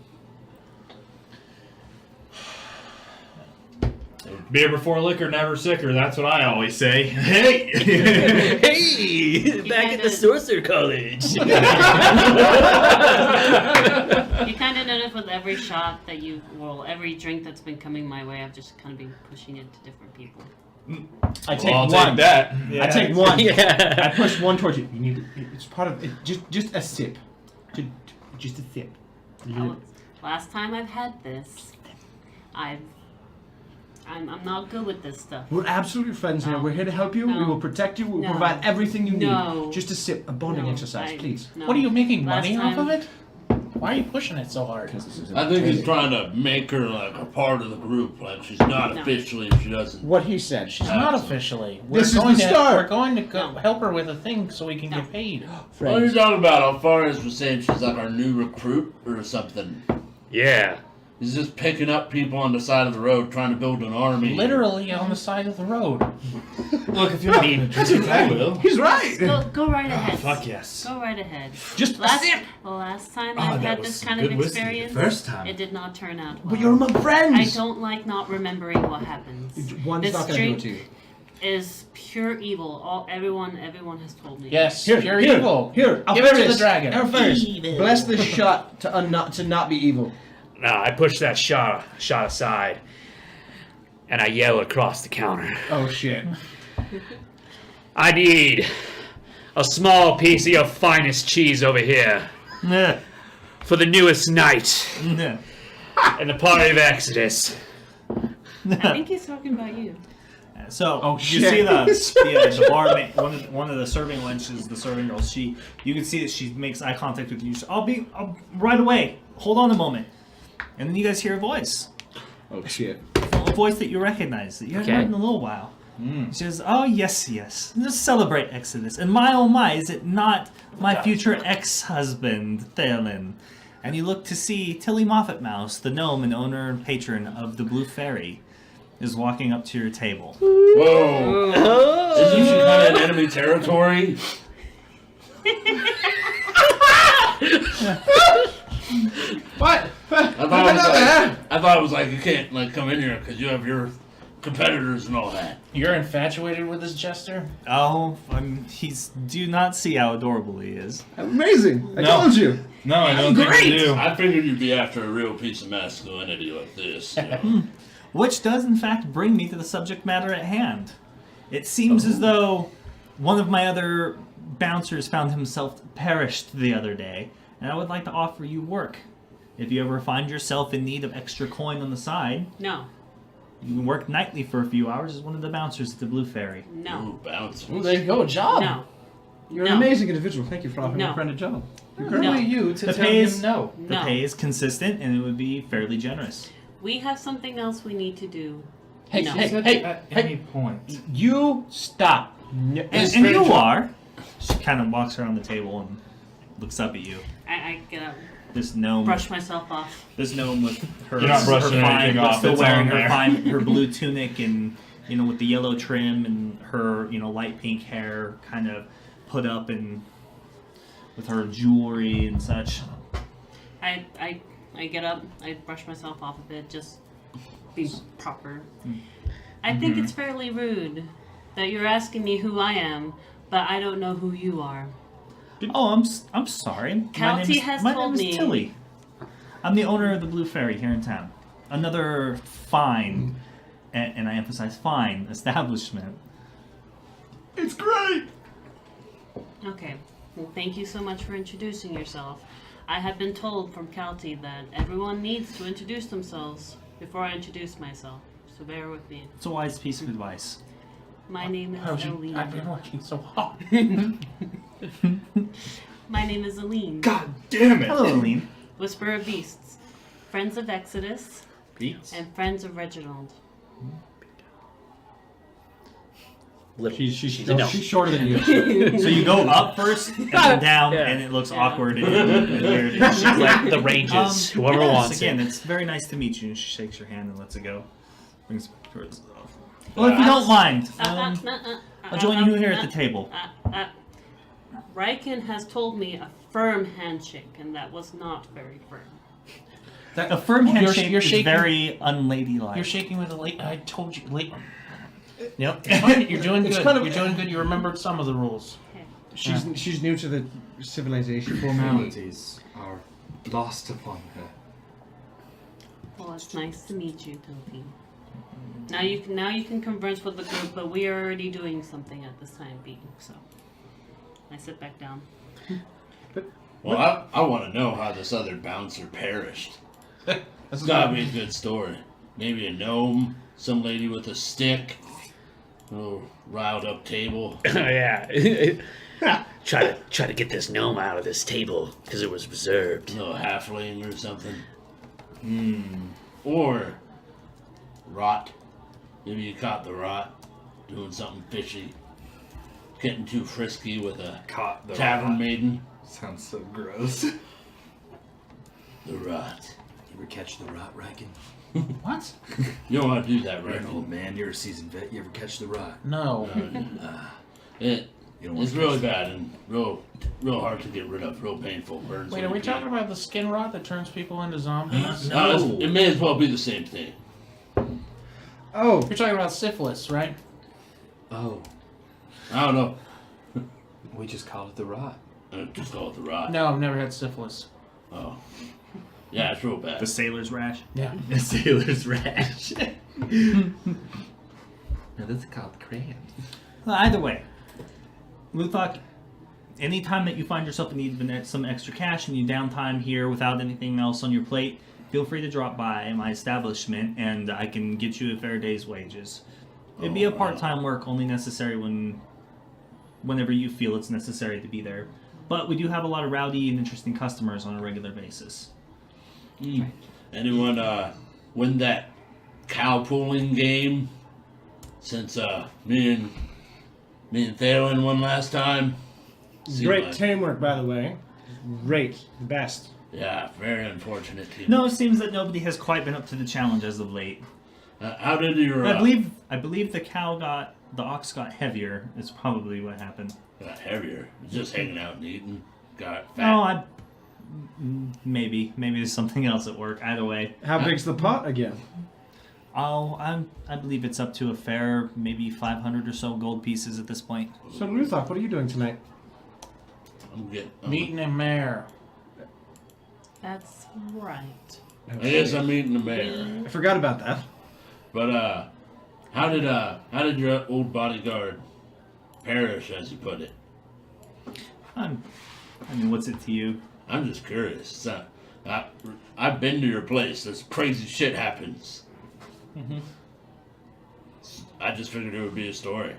Beer before liquor, never sicker. That's what I always say. Hey! Hey, back at the Sorcerer College. You kind of notice with every shot that every drink that's been coming my way, I've just kind of been pushing it to different people. I take I'll one. take that. Yeah. I take one. Yeah. I push one towards you. You need. It's part of it. Just a sip. Just a sip. Last time I've had this, I'm not good with this stuff. We're absolutely friends here. No. We're here to help you. We No. will protect you. We'll No. provide everything you need. No. Just a sip. A bonding No, exercise, please. No. What are you making Last money off time- of it? Why are you pushing it so hard? I think he's trying to make her like a part of the group. Like she's not No. officially if she doesn't. What he said. She's not officially. This is going the to, start. We're going to go No. help her with a thing so we can No. get paid. What are you talking about? Alfaris was saying she's like our new recruit or something. Yeah. He's just picking up people on the side of the road trying to build an army. Literally on the side of the road. Look, if you're not going to drink it, I will. He's right. Go right ahead. Fuck yes. Go right ahead. Just a Last, sip. the last time Oh, I've that had was this some kind of good whiskey the experience, first time. it did not turn out well. But you're my I friends. don't like not remembering what happens. One's This not gonna do it drink to you. is pure evil. Everyone has told me. Yes, Here, pure here, evil. Here, Give it to the Alfaris, dragon. Alfaris, bless this shot to not be evil. No, I push that shot aside, and I yell across the counter. Oh shit. I need a small piece of your finest cheese over here Yeah. for the newest knight Yeah. in the party of Exodus. I think he's talking about you. So Oh, you shit. see the barmaid, one of the serving wenches, the serving girl. You can see that she makes eye contact with you. I'll right away. Hold on a moment, and then you guys hear a voice. Oh shit. A voice that you recognize that you haven't heard in a little while. She says, "Oh yes, just celebrate Exodus, and my oh my, is it not my future ex-husband Terrowyn?" And you look to see Tilly Moffat Mouse, the gnome and owner and patron of the Blue Fairy, is walking up to your table. Whoa! Isn't she kind of in enemy territory? What? I thought it was like you can't like come in here because you have your competitors and all that. You're infatuated with this jester? Oh, do not see how adorable he is. Amazing. I No. told you. No, I don't think we do. I figured you'd be after a real piece of masculinity like this. You know? Which does, in fact, bring me to the subject matter at hand. It seems as though one of my other bouncers found himself perished the other day, and I would like to offer you work. If you ever find yourself in need of extra coin on the side, No. you can work nightly for a few hours as one of the bouncers at the Blue Fairy. No. Ooh, bounce. Well, there you go. A job. No. You're No. an amazing individual. Thank you for offering No. my friend a job. Who are you to The tell pay him is- no? The No. pay is consistent, and it would be fairly generous. We have something else we need to do. Hey, No. hey, At hey, any point. you stop. And you are. She kind of walks around the table and looks up at you. I get up, This gnome. brush myself off. This gnome with her, You're not brushing her anything off, still it's wearing on her there. her blue tunic and with the yellow trim and her light pink hair kind of put up and with her jewelry and such. I get up, I brush myself off a bit, just be proper. I think it's fairly rude that you're asking me who I am, but I don't know who you are. Oh, I'm sorry. Kelty has my told name is me- Tilly. I'm the owner of the Blue Fairy here in town. Another fine, and I emphasize fine, establishment. It's great. Okay. Well, thank you so much for introducing yourself. I have been told from Kelty that everyone needs to introduce themselves before I introduce myself. So bear with me. It's a wise piece of advice. My name is Aline. I've been working so hard. My name is Aline. God damn it! Hello, Aline. Whisper of Beasts. Friends of Exodus. Beats? And Friends of Reginald. Little. She's no. she's shorter than you. So you go up first and then down, Yeah. and it looks Yeah. awkward and weird. She's Like the ranges, whoever yes, wants again, it. it's very nice to meet you. And she shakes your hand and lets it go. Brings it back towards. Well, if you don't mind, I'll join you here at the table. Riken has told me a firm handshake, and that was not very firm. A firm handshake you're is shaking- very unladylike. You're shaking with a late. I told you late. Yep, it's fine. You're doing It's good. kind of- You're doing good. You remembered some of the rules. She's new to the civilization. Formalities are lost upon her. Well, it's nice to meet you, Topi. Now you can converse with the group, but we are already doing something at this time being. So I sit back down. Well, I want to know how this other bouncer perished. It's gotta be a good story. Maybe a gnome, some lady with a stick, a little riled up table. Yeah. try to get this gnome out of this table because it was reserved. A little halfling or something. Or rot. Maybe you caught the rot doing something fishy. Getting too frisky with a Caught the tavern rot. maiden. Sounds so gross. The rot. You ever catch the rot, Riken? What? You don't want to do that, You're right? an old man. You're a seasoned vet. You ever catch the rot? No. It You don't want It's really bad and real hard to get rid of. Real painful. Burns. Wait, are we talking about the skin rot that turns people into zombies? No, it may as well be the same thing. Oh, You're talking about syphilis, right? Oh, I don't know. we just call it the rot. Just call it the rot. No, I've never had syphilis. Oh. Yeah, it's real bad. The sailor's rash. Yeah. A sailor's rash. No, that's called crayon. Well, either way, Luthok, anytime that you find yourself in need of some extra cash and you downtime here without anything else on your plate, feel free to drop by my establishment and I can get you a fair day's wages. It'd be a part-time work, only necessary whenever you feel it's necessary to be there. But we do have a lot of rowdy and interesting customers on a regular basis. Anyone win that cow pulling game? Since me and Terrowyn won last time. Great teamwork, by the way. Great. Best. Yeah, very unfortunate team. No, it seems that nobody has quite been up to the challenge as of late. How did your... I believe the ox got heavier. Is probably what happened. Got heavier. Just hanging out and eating. Got fat. No, maybe there's something else at work. Either way. How big's the pot again? I believe it's up to a fair maybe 500 or so gold pieces at this point. So, Luthok, what are you doing tonight? I'm getting... Meeting a mayor. That's right. I guess I'm eating the mayor. I forgot about that. But how did your old bodyguard perish, as you put it? I mean, what's it to you? I'm just curious. I've been to your place. This crazy shit happens. Mm-hmm. I just figured it would be a story.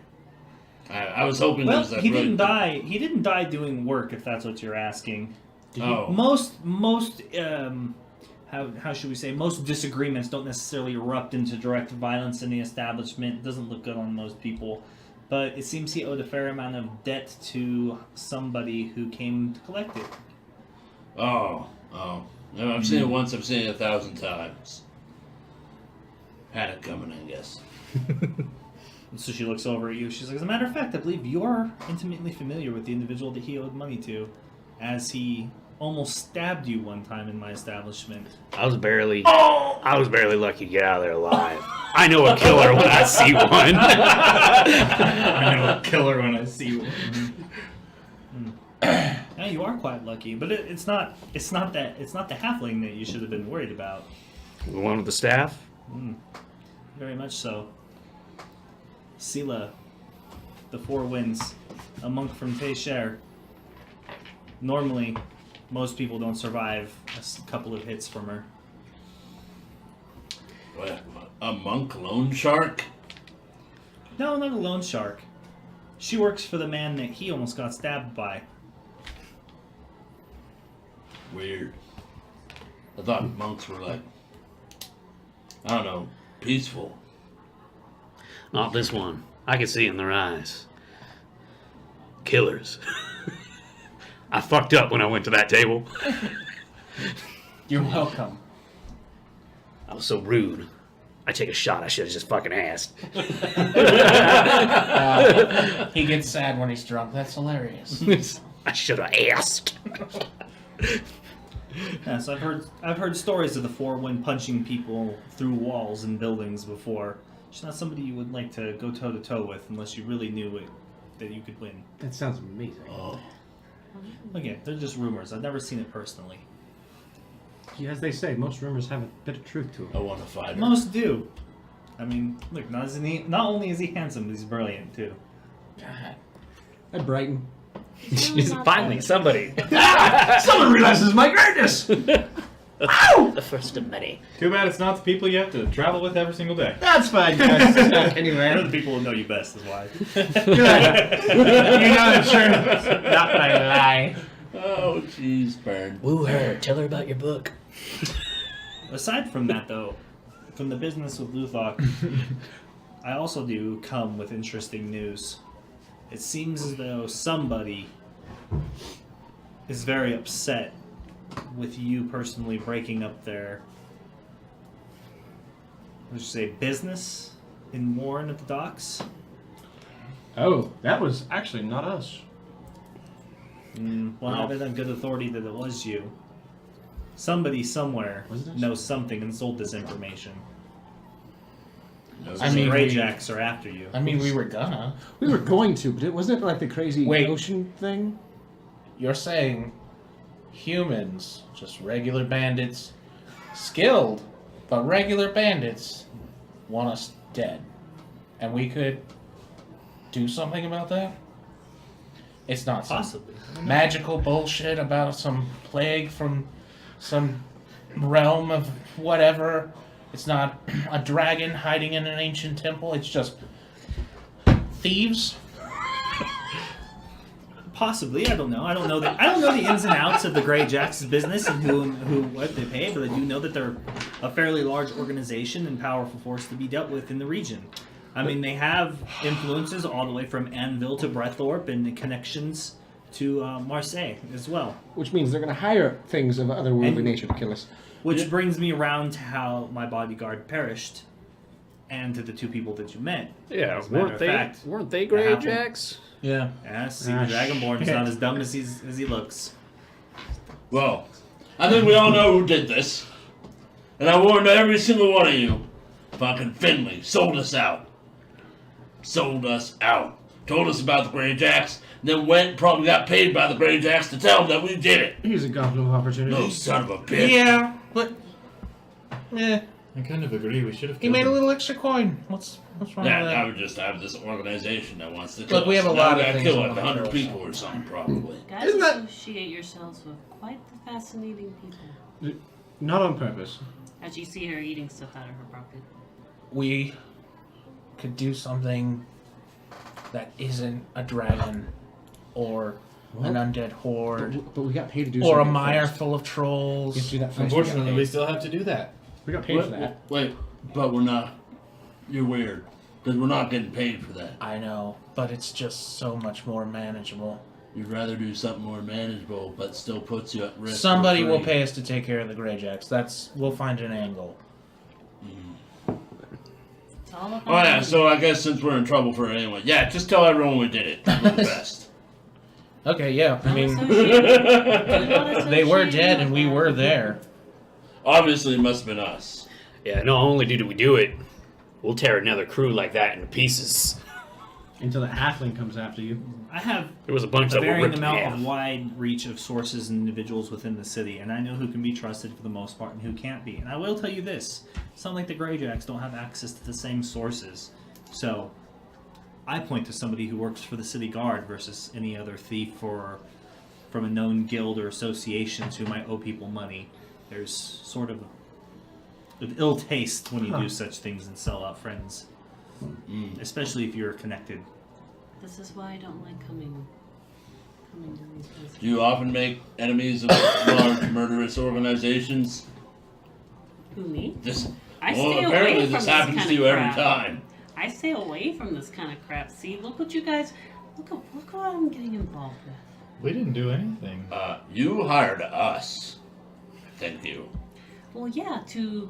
I was hoping. Well, there was he didn't die. He didn't die doing work, if that's what you're asking. Oh. Most how should we say? Most disagreements don't necessarily erupt into direct violence in the establishment. It doesn't look good on most people. But it seems he owed a fair amount of debt to somebody who came to collect it. Oh. No, I've seen it once. I've seen it 1,000 times. Had it coming, I guess. So she looks over at you. She's like, as a matter of fact, I believe you're intimately familiar with the individual that he owed money to, as he almost stabbed you one time in my establishment. I was barely lucky to get out of there alive. I know a killer when I see one. I know a killer when I see one. Yeah, you are quite lucky, but it's not the halfling that you should have been worried about. The one with the staff? Very much so. Sela, the Four Winds, a monk from Teisher. Normally, most people don't survive a couple of hits from her. What? A monk loan shark? No, not a loan shark. She works for the man that he almost got stabbed by. Weird. I thought monks were like, I don't know, peaceful. Not this one. I can see in their eyes. Killers. I fucked up when I went to that table. You're welcome. I was so rude. I take a shot. I should have just fucking asked. He gets sad when he's drunk. That's hilarious. I should have asked. Yeah, so I've heard stories of the Four Wind punching people through walls and buildings before. She's not somebody you would like to go toe to toe with unless you really knew that you could win. That sounds amazing. Oh. Again, they're just rumors. I've never seen it personally. As they say, most rumors have a bit of truth to I them. want to fight her. Most do. I mean, look, not only is he handsome, but he's brilliant too. At Brighton. Finally, somebody. Someone realizes my greatness! The first of many. Too bad it's not the people you have to travel with every single day. That's fine, guys. They're Anyway. the people who know you best, is why. Good. You know the truth. Not my lie. Oh, jeez, Burn. Woo her. Tell her about your book. Aside from that, though, from the business with Luthok, I also do come with interesting news. It seems as though somebody is very upset with you personally breaking up their, let's just say, business in Warren at the docks. Oh, that was actually not us. Well, I have it on good authority that it was you. Somebody somewhere Was it us? knows something and sold this information. I mean, Greyjacks are after you. I mean, we were gonna. We were going to, but it wasn't like the crazy Wait. ocean thing. You're saying humans, just regular bandits, skilled, but regular bandits, want us dead. And we could do something about that? It's not some Possibly. magical bullshit about some plague from some realm of whatever. It's not a dragon hiding in an ancient temple. It's just thieves? Possibly, I don't know. I don't know the ins and outs of the Grey Jacks' business and who what they pay, but I do know that they're a fairly large organization and powerful force to be dealt with in the region. I mean, they have influences all the way from Anvil to Breathorpe and the connections to Marseille as well. Which means they're going to hire things of otherworldly And- nature to kill us. Which brings me around to how my bodyguard perished, and to the two people that you met. Yeah, As a matter of fact, weren't they Grey Grey Jacks? Jacks? Yeah. Yes, see, the Dragonborn's not as dumb as he looks. Well, I think we all know who did this. And I warned every single one of you. Fucking Finley sold us out. Sold us out. Told us about the Grey Jacks, then went and probably got paid by the Grey Jacks to tell them that we did it. Here's a goblet of opportunity. No son of a bitch. Yeah, but I kind of agree. We should have. he made a little extra coin. What's wrong Yeah, with I that? would just have this organization that wants to Look, kill we us. have a Now lot we of gotta things kill we like wanna 100 kill, people or something, probably. Guys Isn't that- associate yourselves with quite the fascinating people. Not on purpose. As you see her eating stuff out of her pocket. We could do something that isn't a dragon or an undead horde But we got paid to do or a something mire first. full of We have trolls. to do that first. Unfortunately, we we still have to do that. got paid for that. Wait, but we're not. You're weird. Because we're not getting paid for that. I know, but it's just so much more manageable. You'd rather do something more manageable, but still puts you at risk. Somebody for will free. pay us to take care of the Grey Jacks. We'll find an angle. It's all about Oh yeah, money. so I guess since we're in trouble for it anyway, yeah, just tell everyone we did it. We're the best. Okay, yeah. I Don't mean, associate- do not they were associate dead with and we them. were there. Obviously, it must have been us. Yeah, not only did we do it, we'll tear another crew like that into pieces. Until the halfling comes after you. I have There was a bunch a that were varying ripped in amount half. of wide reach of sources and individuals within the city, and I know who can be trusted for the most part and who can't be. And I will tell you this: it's not like the Grey Jacks don't have access to the same sources. So, I point to somebody who works for the city guard versus any other thief or from a known guild or associations who might owe people money. There's sort of an ill taste when you do such things and sell out friends, especially if you're connected. This is why I don't like coming to these places. Do you often make enemies of large murderous organizations? Who, me? This. I Well, stay apparently away from this this happens kind to of you every crap. time. I stay away from this kind of crap. See, look what you guys, look what I'm getting involved with. We didn't do anything. You hired us. Thank you. Well, yeah, to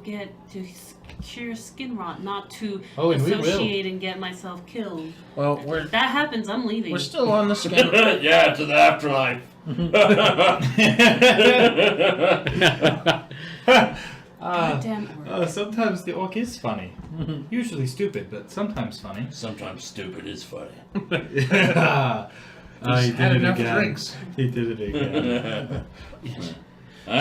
cure skin rot, not to Oh, and we will. associate and get myself killed. Well, If that happens, I'm leaving. we're still on the skin. Yeah, to the afterlife. Goddamn orc. Sometimes the orc is funny. Usually stupid, but sometimes funny. Sometimes stupid is funny. He did had it enough again. drinks. He did it again.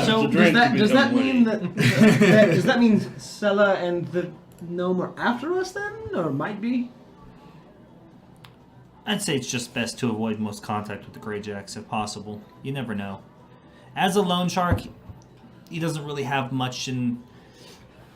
So does that mean does that mean Sella and the gnome are after us then, or might be? I'd say it's just best to avoid most contact with the Grey Jacks if possible. You never know. As a loan shark, he doesn't really have much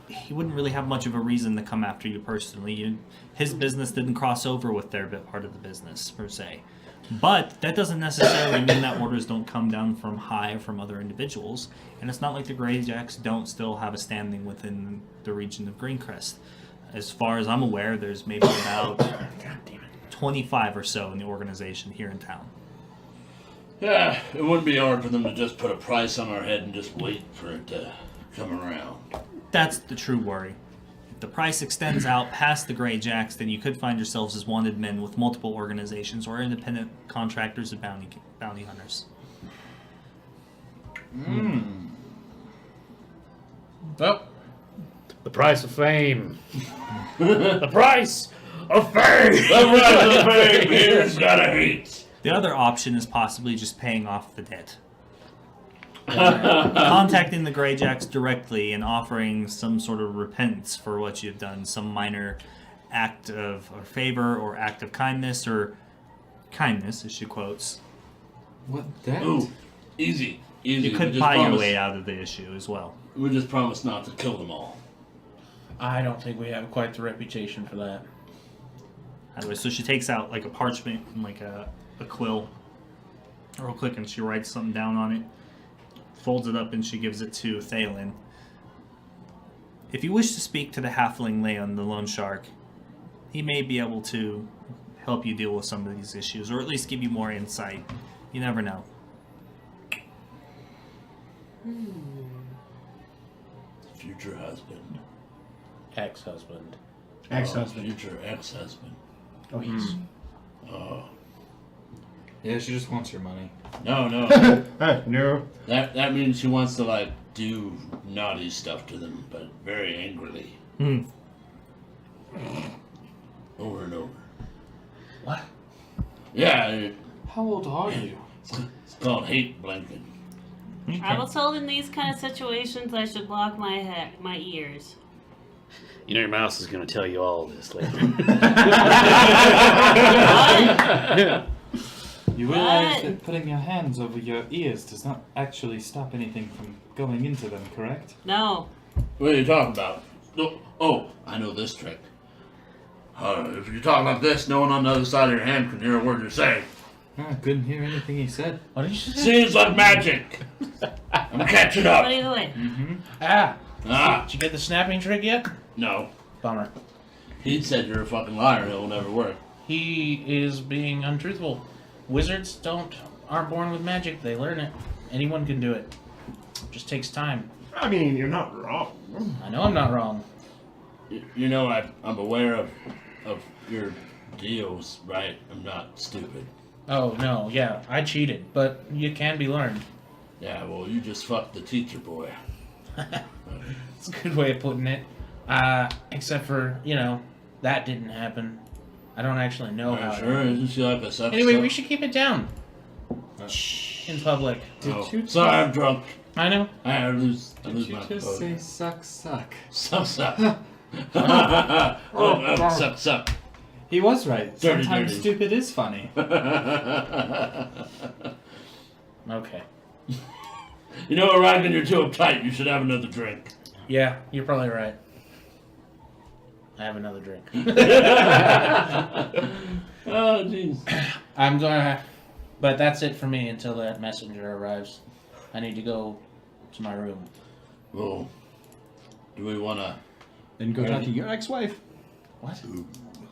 he wouldn't really have much of a reason to come after you personally. His business didn't cross over with their part of the business, per se. But that doesn't necessarily mean that orders don't come down from high from other individuals. And it's not like the Grey Jacks don't still have a standing within the region of Greencrest. As far as I'm aware, there's maybe about 25 or so in the organization here in town. Yeah, it wouldn't be hard for them to just put a price on our head and just wait for it to come around. That's the true worry. If the price extends out past the Grey Jacks, then you could find yourselves as wanted men with multiple organizations or independent contractors and bounty hunters. Well, The price of fame. The price of fame! The rise of fame, here's gotta hate. The other option is possibly just paying off the debt. Contacting the Grey Jacks directly and offering some sort of repentance for what you've done, some minor act of or favor or act of kindness, or kindness, as she quotes. What that? Ooh, easy. Easy. You could buy your way out of the issue as well. We just promised not to kill them all. I don't think we have quite the reputation for that. Anyway, so she takes out like a parchment and like a quill, real quick, and she writes something down on it, folds it up, and she gives it to Thalen. If you wish to speak to the halfling Leon, the loan shark, he may be able to help you deal with some of these issues, or at least give you more insight. You never know. Future husband. Ex-husband. Ex-husband. Future ex-husband. Oh, he's. Oh. Yeah, she just wants your money. No. No. That means she wants to, like, do naughty stuff to them, but very angrily. Over and over. What? Yeah, How old are you? it's called hate blanket. I was told in these kind of situations I should block my ears. You know your mouse is going to tell you all this later. You realize What? that putting your hands over your ears does not actually stop anything from going into them, correct? No. What are you talking about? Oh, I know this trick. If you talk like this, no one on the other side of your hand can hear a word you're saying. I couldn't hear anything he said. What did you say? Seems like magic. I'm catching up. But either way. Ah! Ah, Did you get the snapping trick yet? no. Bummer. He said you're a fucking liar. It'll never work. He is being untruthful. Wizards aren't born with magic. They learn it. Anyone can do it. Just takes time. I mean, you're not wrong. I know I'm not wrong. You know, I'm aware of your deals, right? I'm not stupid. Oh no, yeah, I cheated, but you can be learned. Yeah, well, you just fucked the teacher boy. It's a good way of putting it. Except for, that didn't happen. I don't actually know how. Sure, isn't she like a suck? Anyway, we should keep it down. In public. Oh, sorry, I'm drunk. I know. I lose Did my you just composure. say suck? Suck. Suck. He was right. Dirty, Sometimes dirty. stupid is funny. Okay. You know, Ryan, you're too uptight. You should have another drink. Yeah, you're probably right. I have another drink. Oh, jeez. I'm gonna... But that's it for me until that messenger arrives. I need to go to my room. Well, do we want to... Then go talk to your ex-wife. What?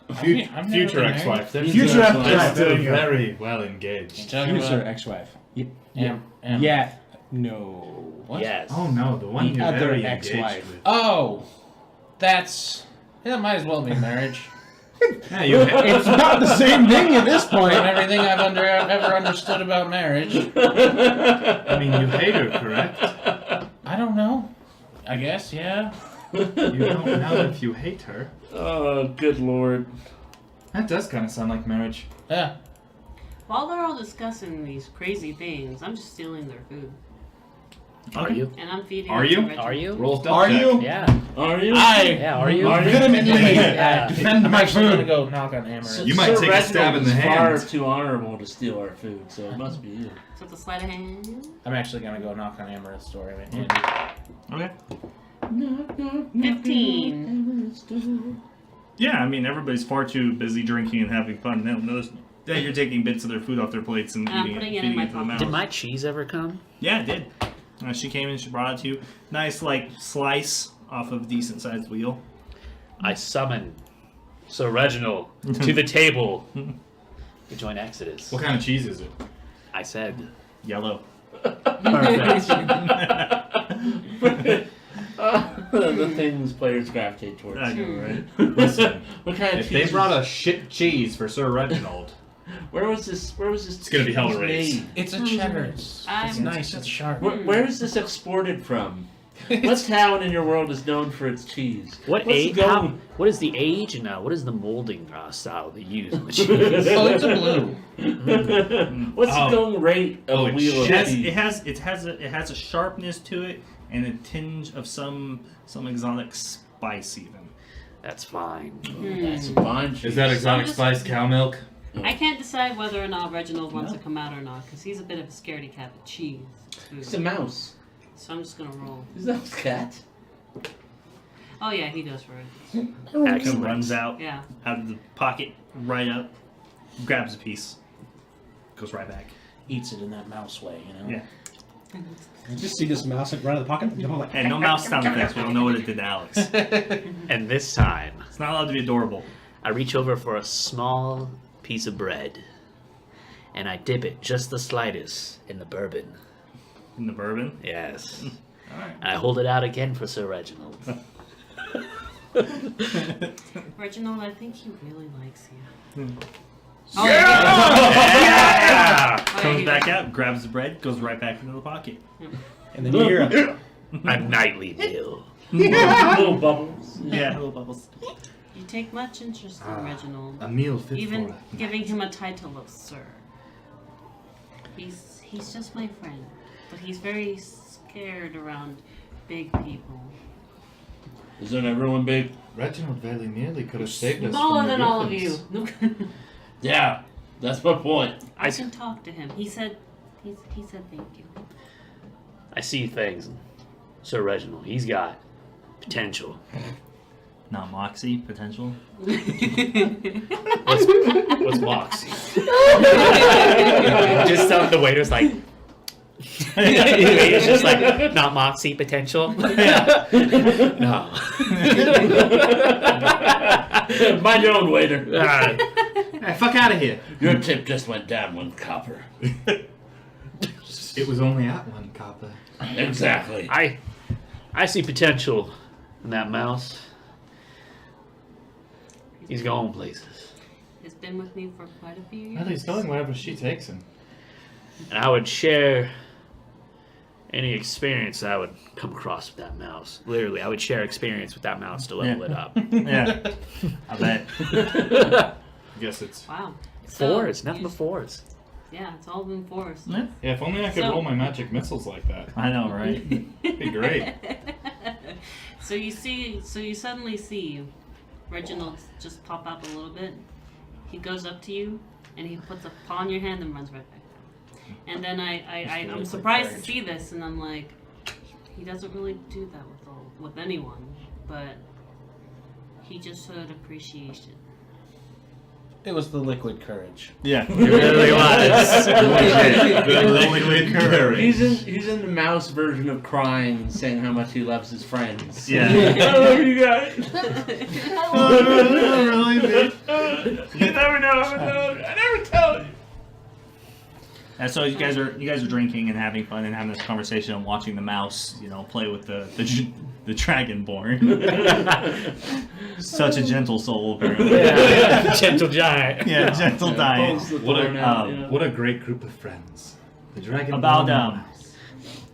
I've never Future been married. ex-wife. They're Future still- ex-wife, they're there still you go. very well engaged. Talking Future about ex-wife. Yeah. Am. No. What? Yes. Oh no, the one The you're other very ex-wife. engaged with. Oh, that might as well be marriage. Yeah, you. It's not the same thing at this point. From everything I've ever understood about marriage. I mean, you hate her, correct? I don't know. I guess, yeah. You don't know if you hate her. Oh, good lord. That does kind of sound like marriage. Yeah. While they're all discussing these crazy things, I'm just stealing their food. Are you? And I'm feeding Are it you? to Reggie. Are you? Roll stealth Are check. you? Yeah. Are you? Yeah, are you? Legitimately Yeah. defend I'm my actually gonna food. go knock on Hammer. You might take a stab in the far hand. too honorable to steal our food, so it must be you. So it's a sleight of hand. I'm actually gonna go knock on Hammer's door. Okay. 15. Yeah, I mean, everybody's far too busy drinking and having fun. They'll notice that you're taking bits of their food off their plates and I'm eating putting it, it in feeding my it to the pocket. mouse. Did my cheese ever come? Yeah, it did. She came in, she brought it to you. Nice, slice off of a decent-sized wheel. I summon Sir Reginald to the table to join Exodus. What kind of cheese is it? I said, Yellow. The things players gravitate towards. I know, right? Listen, What kind of if cheese? they brought a shit cheese for Sir Reginald, Where was this? It's gonna be hell cheese race. made? It's a cheddar. It's I'm- nice. It's sharp. Where is this exported from? What town in your world is known for its cheese? what What's age? going- What is the age and what is the molding style they use in the cheese? Oh, it's a blue. What's Oh. the going rate of a it's wheel of It cheese? has a sharpness to it and a tinge of some exotic spice even. That's fine. That's a fine cheese. is that exotic just- spiced cow milk? I can't decide whether or not Reginald wants to come out or not, because he's a bit of a scaredy cat with cheese. It's a mouse. So I'm just gonna roll. Is that a cat? Oh yeah, he goes for it. Excellent. Runs out Yeah. of the pocket, right up, grabs a piece, goes right back. Eats it in that mouse way, you know? Yeah. I just see this mouse like run out of the pocket. And I'm like, And no mouse sound effects. We don't know what it did to Alex. And this time, It's not allowed to be adorable. I reach over for a small piece of bread, and I dip it just the slightest in the bourbon. In the bourbon. Yes. Alright. And I hold it out again for Sir Reginald. Reginald, I think he really likes you. Oh, yeah! Yeah! Oh, yeah, Comes he back does. out, grabs the bread, goes right back into the pocket. and then you hear A nightly meal. Little bubbles. Yeah, little bubbles. You take much interest in Reginald. A meal fit Even for a giving him a title of Sir. He's just my friend, but he's very scared around big people. Isn't everyone big? Reginald very nearly could have saved us Smaller from the than all of you. griffins. Yeah, that's my point. I can talk to him. He said thank you. I see things. Sir Reginald, he's got potential. Not Moxie, potential. What's Moxie? Just the waiter's like. It's just like, not Moxie potential? No. Mind your own waiter. Hey, fuck out of here. Your tip just went down 1 copper. It was only at 1 copper. Exactly. I see potential in that mouse. He's going places. He's been with me for quite a few years. Well, he's going wherever she takes him. And I would share any experience that I would come across with that mouse. Literally, I would share experience with that mouse to level it up. Yeah, I bet. I guess it's... Wow. Fours, So, nothing but fours. Yeah, it's all been fours. Yeah, Yeah, if only I could So- roll my magic missiles like that. I know, right? It'd be great. So you suddenly see Reginald just pop up a little bit. He goes up to you and he puts a paw in your hand and runs right back. And then I'm surprised to see this, and I'm like, he doesn't really do that with anyone, but he just showed appreciation. It was the liquid courage. Yeah, it really was. Liquid courage. He's in the mouse version of crying, saying how much he loves his friends. Yeah. I love you guys. Really big. You never know. I never tell you. And so you guys are drinking and having fun and having this conversation and watching the mouse, play with the dragonborn. Such a gentle soul, apparently. Yeah. Gentle giant. Yeah, gentle giant. What a great group of friends. The dragon. About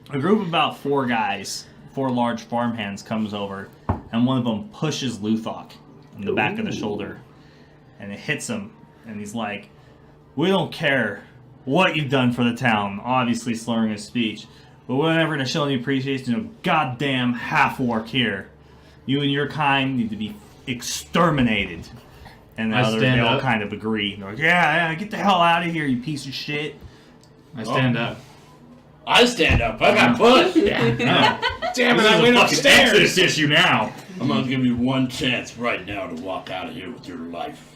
a group of about 4 guys, 4 large farmhands comes over, and one of them pushes Luthok in the back of the shoulder, and it hits him, and he's like, "We don't care what you've done for the town," obviously slurring his speech, "but we're never going to show any appreciation to a goddamn half-orc here. You and your kind need to be exterminated." And the others, they all kind of agree. They're like, yeah, get the hell out of here, you piece of shit. I stand up. I stand up. I got pushed. No. Damn it, I went upstairs. This issue now. I'm gonna give you one chance right now to walk out of here with your life.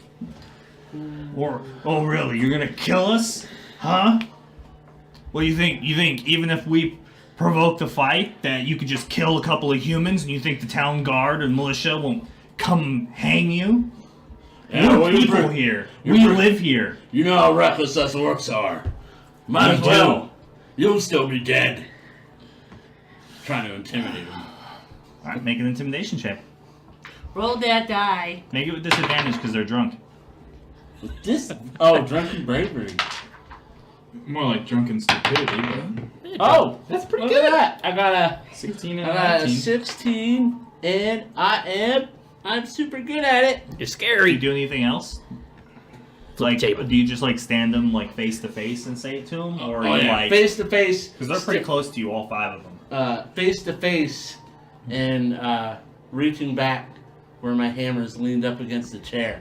Or, oh really, you're going to kill us? Huh? What do you think? You think even if we provoke the fight, that you could just kill a couple of humans, and you think the town guard and militia won't come hang you? Yeah, We're people here. We live here. You know how reckless us orcs are. Might as We well. do. You'll still be dead. Trying to intimidate him. Alright, make an intimidation check. Roll that die. Make it with disadvantage because they're drunk. This drunken bravery. More like drunken stupidity, but... Oh, that's pretty good. Look at that. I got a 16 I and got a 19. 16, and I'm super good at it. You're Do you scary. do anything else? Flip Like, table. do you just stand them face to face and say it to them, or Oh, you yeah. like Face to face. because they're pretty close to you, all 5 of them. Face to face, and reaching back where my hammer's leaned up against the chair,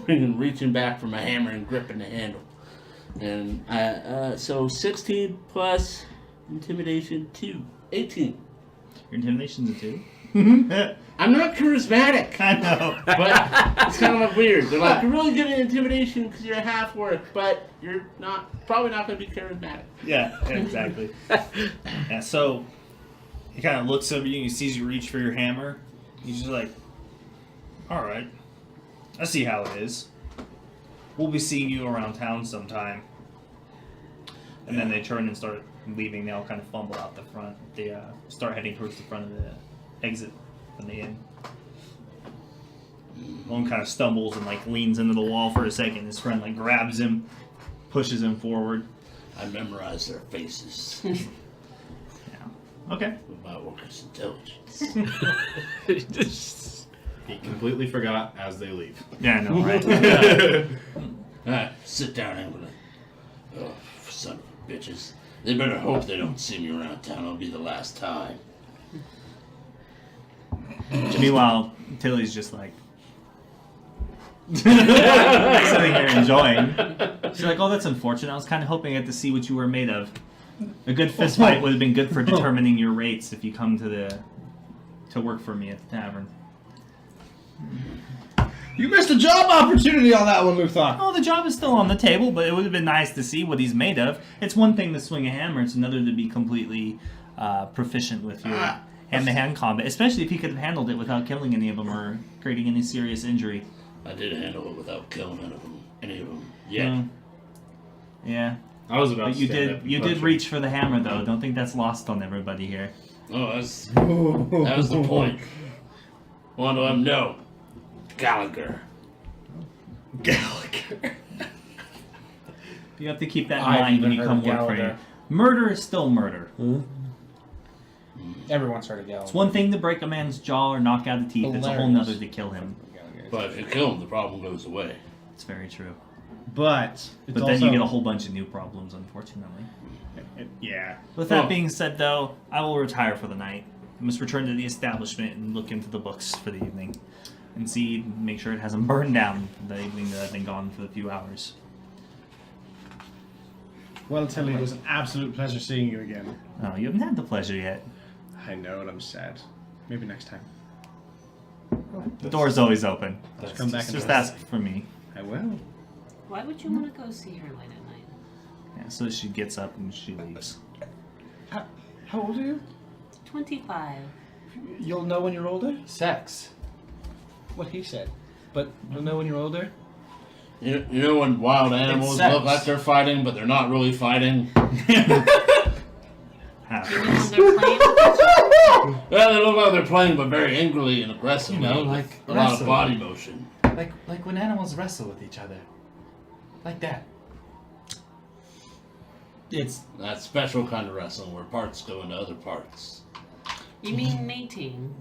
and reaching back for my hammer and gripping the handle. And so 16 plus intimidation 2, 18. Your intimidation's a 2. I'm not charismatic, I know. but it's kind of like weird. They're like, you're really good at intimidation because you're a half orc, but you're probably not going to be charismatic. Yeah, exactly. Yeah, so he kind of looks over you and he sees you reach for your hammer. He's just like, all right, I see how it is. We'll be seeing you around town sometime. And then they turn and start leaving. They all kind of fumble out the front. They start heading towards the front of the exit from the inn. One kind of stumbles and like leans into the wall for a second. His friend like grabs him, pushes him forward. I memorize their faces Yeah. Okay. with my orc's intelligence. He completely forgot as they leave. Yeah, I know, right? Alright, sit down, Emily. Oh, son of bitches. They better hope they don't see me around town. It'll be the last time. Meanwhile, Tilly's just like sitting here enjoying. She's like, "Oh, that's unfortunate. I was kind of hoping I get to see what you were made of. A good fist fight would have been good for determining your rates if you come to work for me at the tavern." You missed a job opportunity on that one, Luthor. Oh, the job is still on the table, but it would have been nice to see what he's made of. It's one thing to swing a hammer; it's another to be completely proficient with your hand-to-hand combat, especially if he could have handled it without killing any of them or creating any serious injury. I did handle it without killing any of them. Yeah. Yeah. I was about But to you stand up did and you punch did him. reach for the hammer though. Don't think that's lost on everybody here. Oh, that was the point. Want to let them know. Gallagher. Gallagher. You have to keep that in I've mind when even you heard come of work for you. Gallagher. Murder is still murder. Everyone's heard of Gallagher. It's one thing to break a man's jaw or knock out a teeth. It's a whole Hilarious. nother to kill him. But if you kill him, the problem goes away. It's very true. But it's But also, then you get a whole bunch of new problems, unfortunately. yeah. With that being said, though, I will retire for the night. I must return to the establishment and look into the books for the evening. And make sure it hasn't burned down the evening that I've been gone for a few hours. Well, Tilly, it was an absolute pleasure seeing you again. Oh, you haven't had the pleasure yet. I know, and I'm sad. Maybe next time. The door's always open. Come back and Just ask for me. I will. Why would you want to go see her late at night? Yeah, so she gets up and she leaves. How old are you? 25. You'll know when you're older? Sex. What he said. But you'll know when you're older? You know when wild animals sex. look like they're fighting, but they're not really fighting? How? Even when they're playing with each other? Well, they look like they're playing, but very angrily and aggressively. You know, with like a lot of wrestling. body motion. Like when animals wrestle with each other. Like that. It's That special kind of wrestling where parts go into other parts. You mean mating?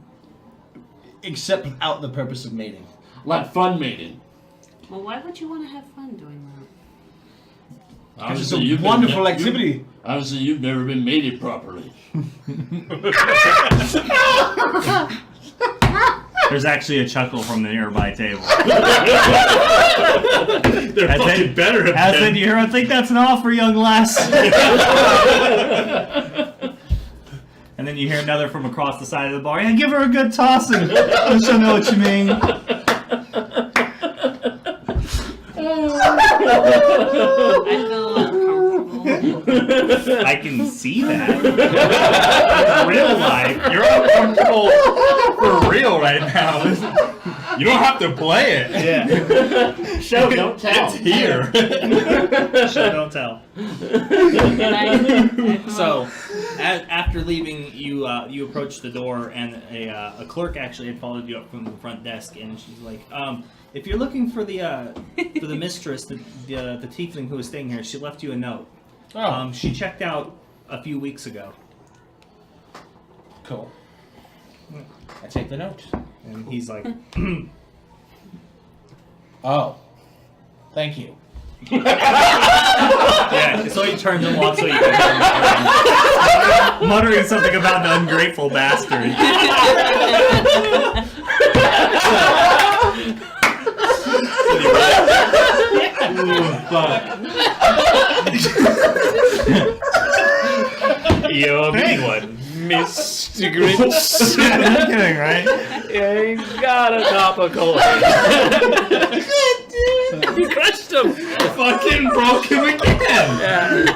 Except without the purpose of mating. Like fun mating. Well, why would you want to have fun doing that? It's a you've been- wonderful you- activity. Obviously, you've never been mated properly. There's actually a chuckle from the nearby table. They're As fucking they- better at As that. in, you hear, I think that's an offer, young lass. And then you hear another from across the side of the bar. Yeah, give her a good toss and she'll know what you mean. I feel uncomfortable. I can see that. In real life, You're uncomfortable for real right now. You don't have to play it. yeah. Show, don't tell. It's here. Show, don't tell. And I So, after leaving, you approach the door, and a clerk actually had followed you up from the front desk, and she's like, if you're looking for the mistress, the tiefling who was staying here, she left you a note. Oh, She checked out a few weeks ago, cool. I take the note. and he's like, Oh, thank you. yeah. So he turns and walks away, muttering something about the ungrateful bastard. You're a big one. me cigarettes. You're kidding, right? You ain't got a topical. You crushed him. Fucking broke him again. Yeah.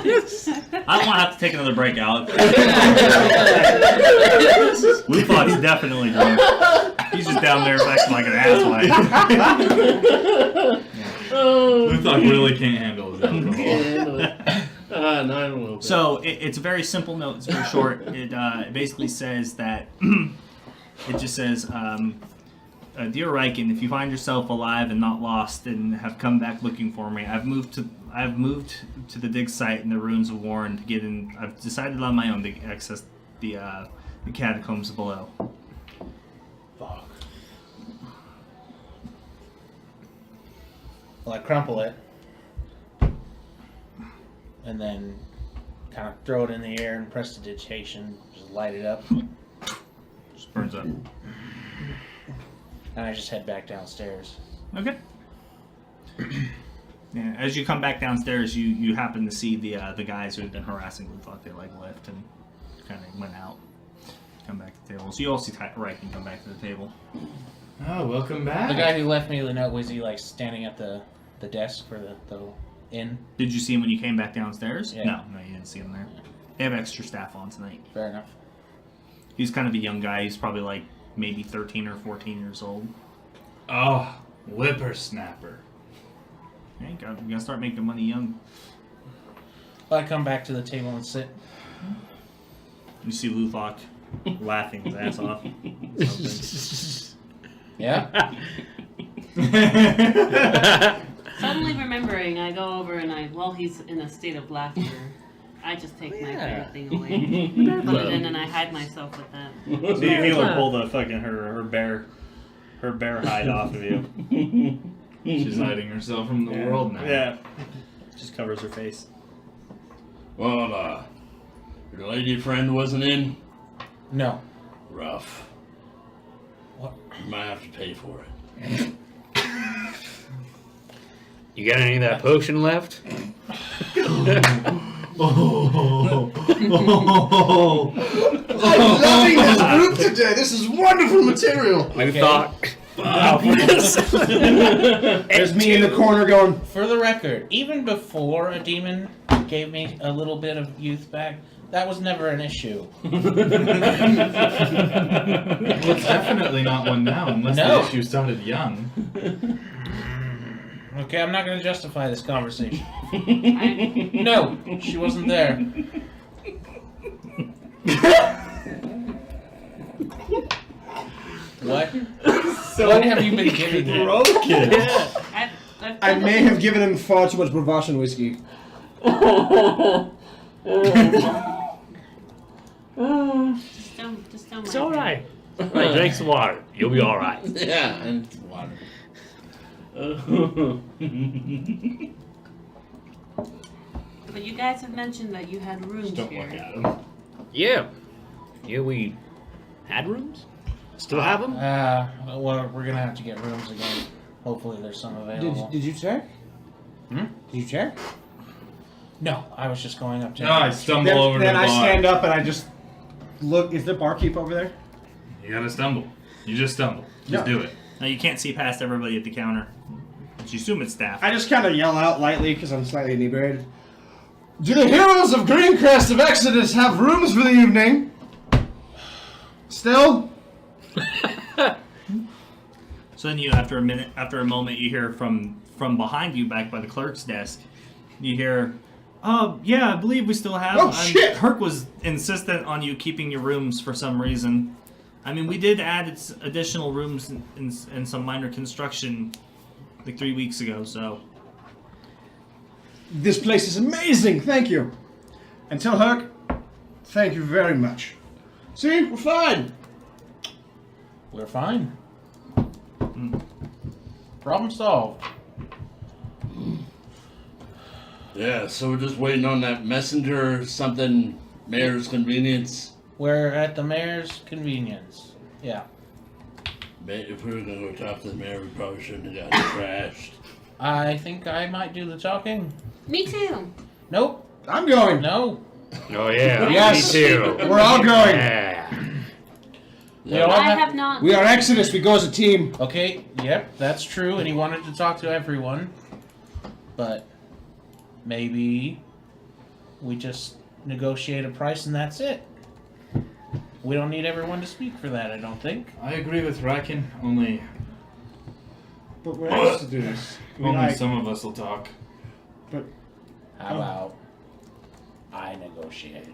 I don't want to have to take another break out. Luthot's definitely drunk. He's just down there acting like an asswipe. Luthok really can't handle his alcohol. No, I will. So it's a very simple note. It's very short. It basically says that it just says, "Dear Riken, if you find yourself alive and not lost and have come back looking for me, I've moved to the dig site in the ruins of Warren to get in. I've decided on my own to access the catacombs below." Fuck. Well, I crumple it. And then kind of throw it in the air and prestidigitation. Just light it up. Just burns up. And I just head back downstairs. Okay. Yeah, as you come back downstairs, you happen to see the guys who had been harassing Luthok. They left and kind of went out. Come back to the table. So you all see Riken come back to the table. Oh, welcome back. The guy who left me the note, was he like standing at the desk for the inn? Did you see him when you came back downstairs? Yeah. No, you didn't see him there. They have extra staff on tonight. Fair enough. He's kind of a young guy. He's probably like maybe 13 or 14 years old. Oh, whippersnapper. Yeah, you gotta start making money young. I come back to the table and sit. You see Luthok laughing his ass off. Yeah. Suddenly remembering, I go over and while he's in a state of laughter, I just take my favorite thing away, put it in, and I hide myself with that. So you feel her pull the fucking her bear hide off of you. She's hiding herself from the world now. Yeah. Just covers her face. Well, your lady friend wasn't in? No. Rough. What? You might have to pay for it. You got any of that potion left? I'm loving this group today. This is wonderful material. We thought. There's me in the corner going. For the record, even before a demon gave me a little bit of youth back, that was never an issue. Well, it's definitely not one now, unless No. the issue started young. Okay, I'm not going to justify this conversation. No, she wasn't there. What? What have you been giving him? I may have given him far too much Bravashan whiskey. Just don't It's all right. Right, drink some water. You'll be all right. Yeah, and water. But you guys have mentioned that you had rooms Don't here. look at him. Yeah. Yeah, we had rooms. Still have them. Well, we're going to have to get rooms again. Hopefully there's some available. Did you check? Hmm? Did you check? No, I was just going up to... No, I stumble over to Then the I bar. stand up and I just look. Is the barkeep over there? You gotta stumble. You just stumble. Just do it. Now you can't see past everybody at the counter. But you assume it's staff. I just kind of yell out lightly because I'm slightly inebriated. Do the heroes of Greencrest of Exodus have rooms for the evening? Still? So then you, after a moment, you hear from behind you, back by the clerk's desk, you hear, "Oh, yeah, I believe we still have." Oh, shit! Herc was insistent on you keeping your rooms for some reason. I mean, we did add additional rooms and some minor construction like 3 weeks ago, so. This place is amazing, thank you. And tell Herc, thank you very much. See, we're fine. We're fine. Problem solved. Yeah, so we're just waiting on that messenger or something, mayor's convenience. We're at the mayor's convenience. Yeah. If we were gonna go talk to the mayor, we probably shouldn't have gotten trashed. I think I might do the talking. Me too. Nope. I'm going. No. Oh yeah. Yes. Me too. We're all going. Yeah. I have not. We are Exodus. We go as a team. Okay, yep, that's true, and he wanted to talk to everyone. But maybe we just negotiate a price and that's it. We don't need everyone to speak for that, I don't think. I agree with Rakin. Only But we're Exodus. some of us will talk. How about I negotiate?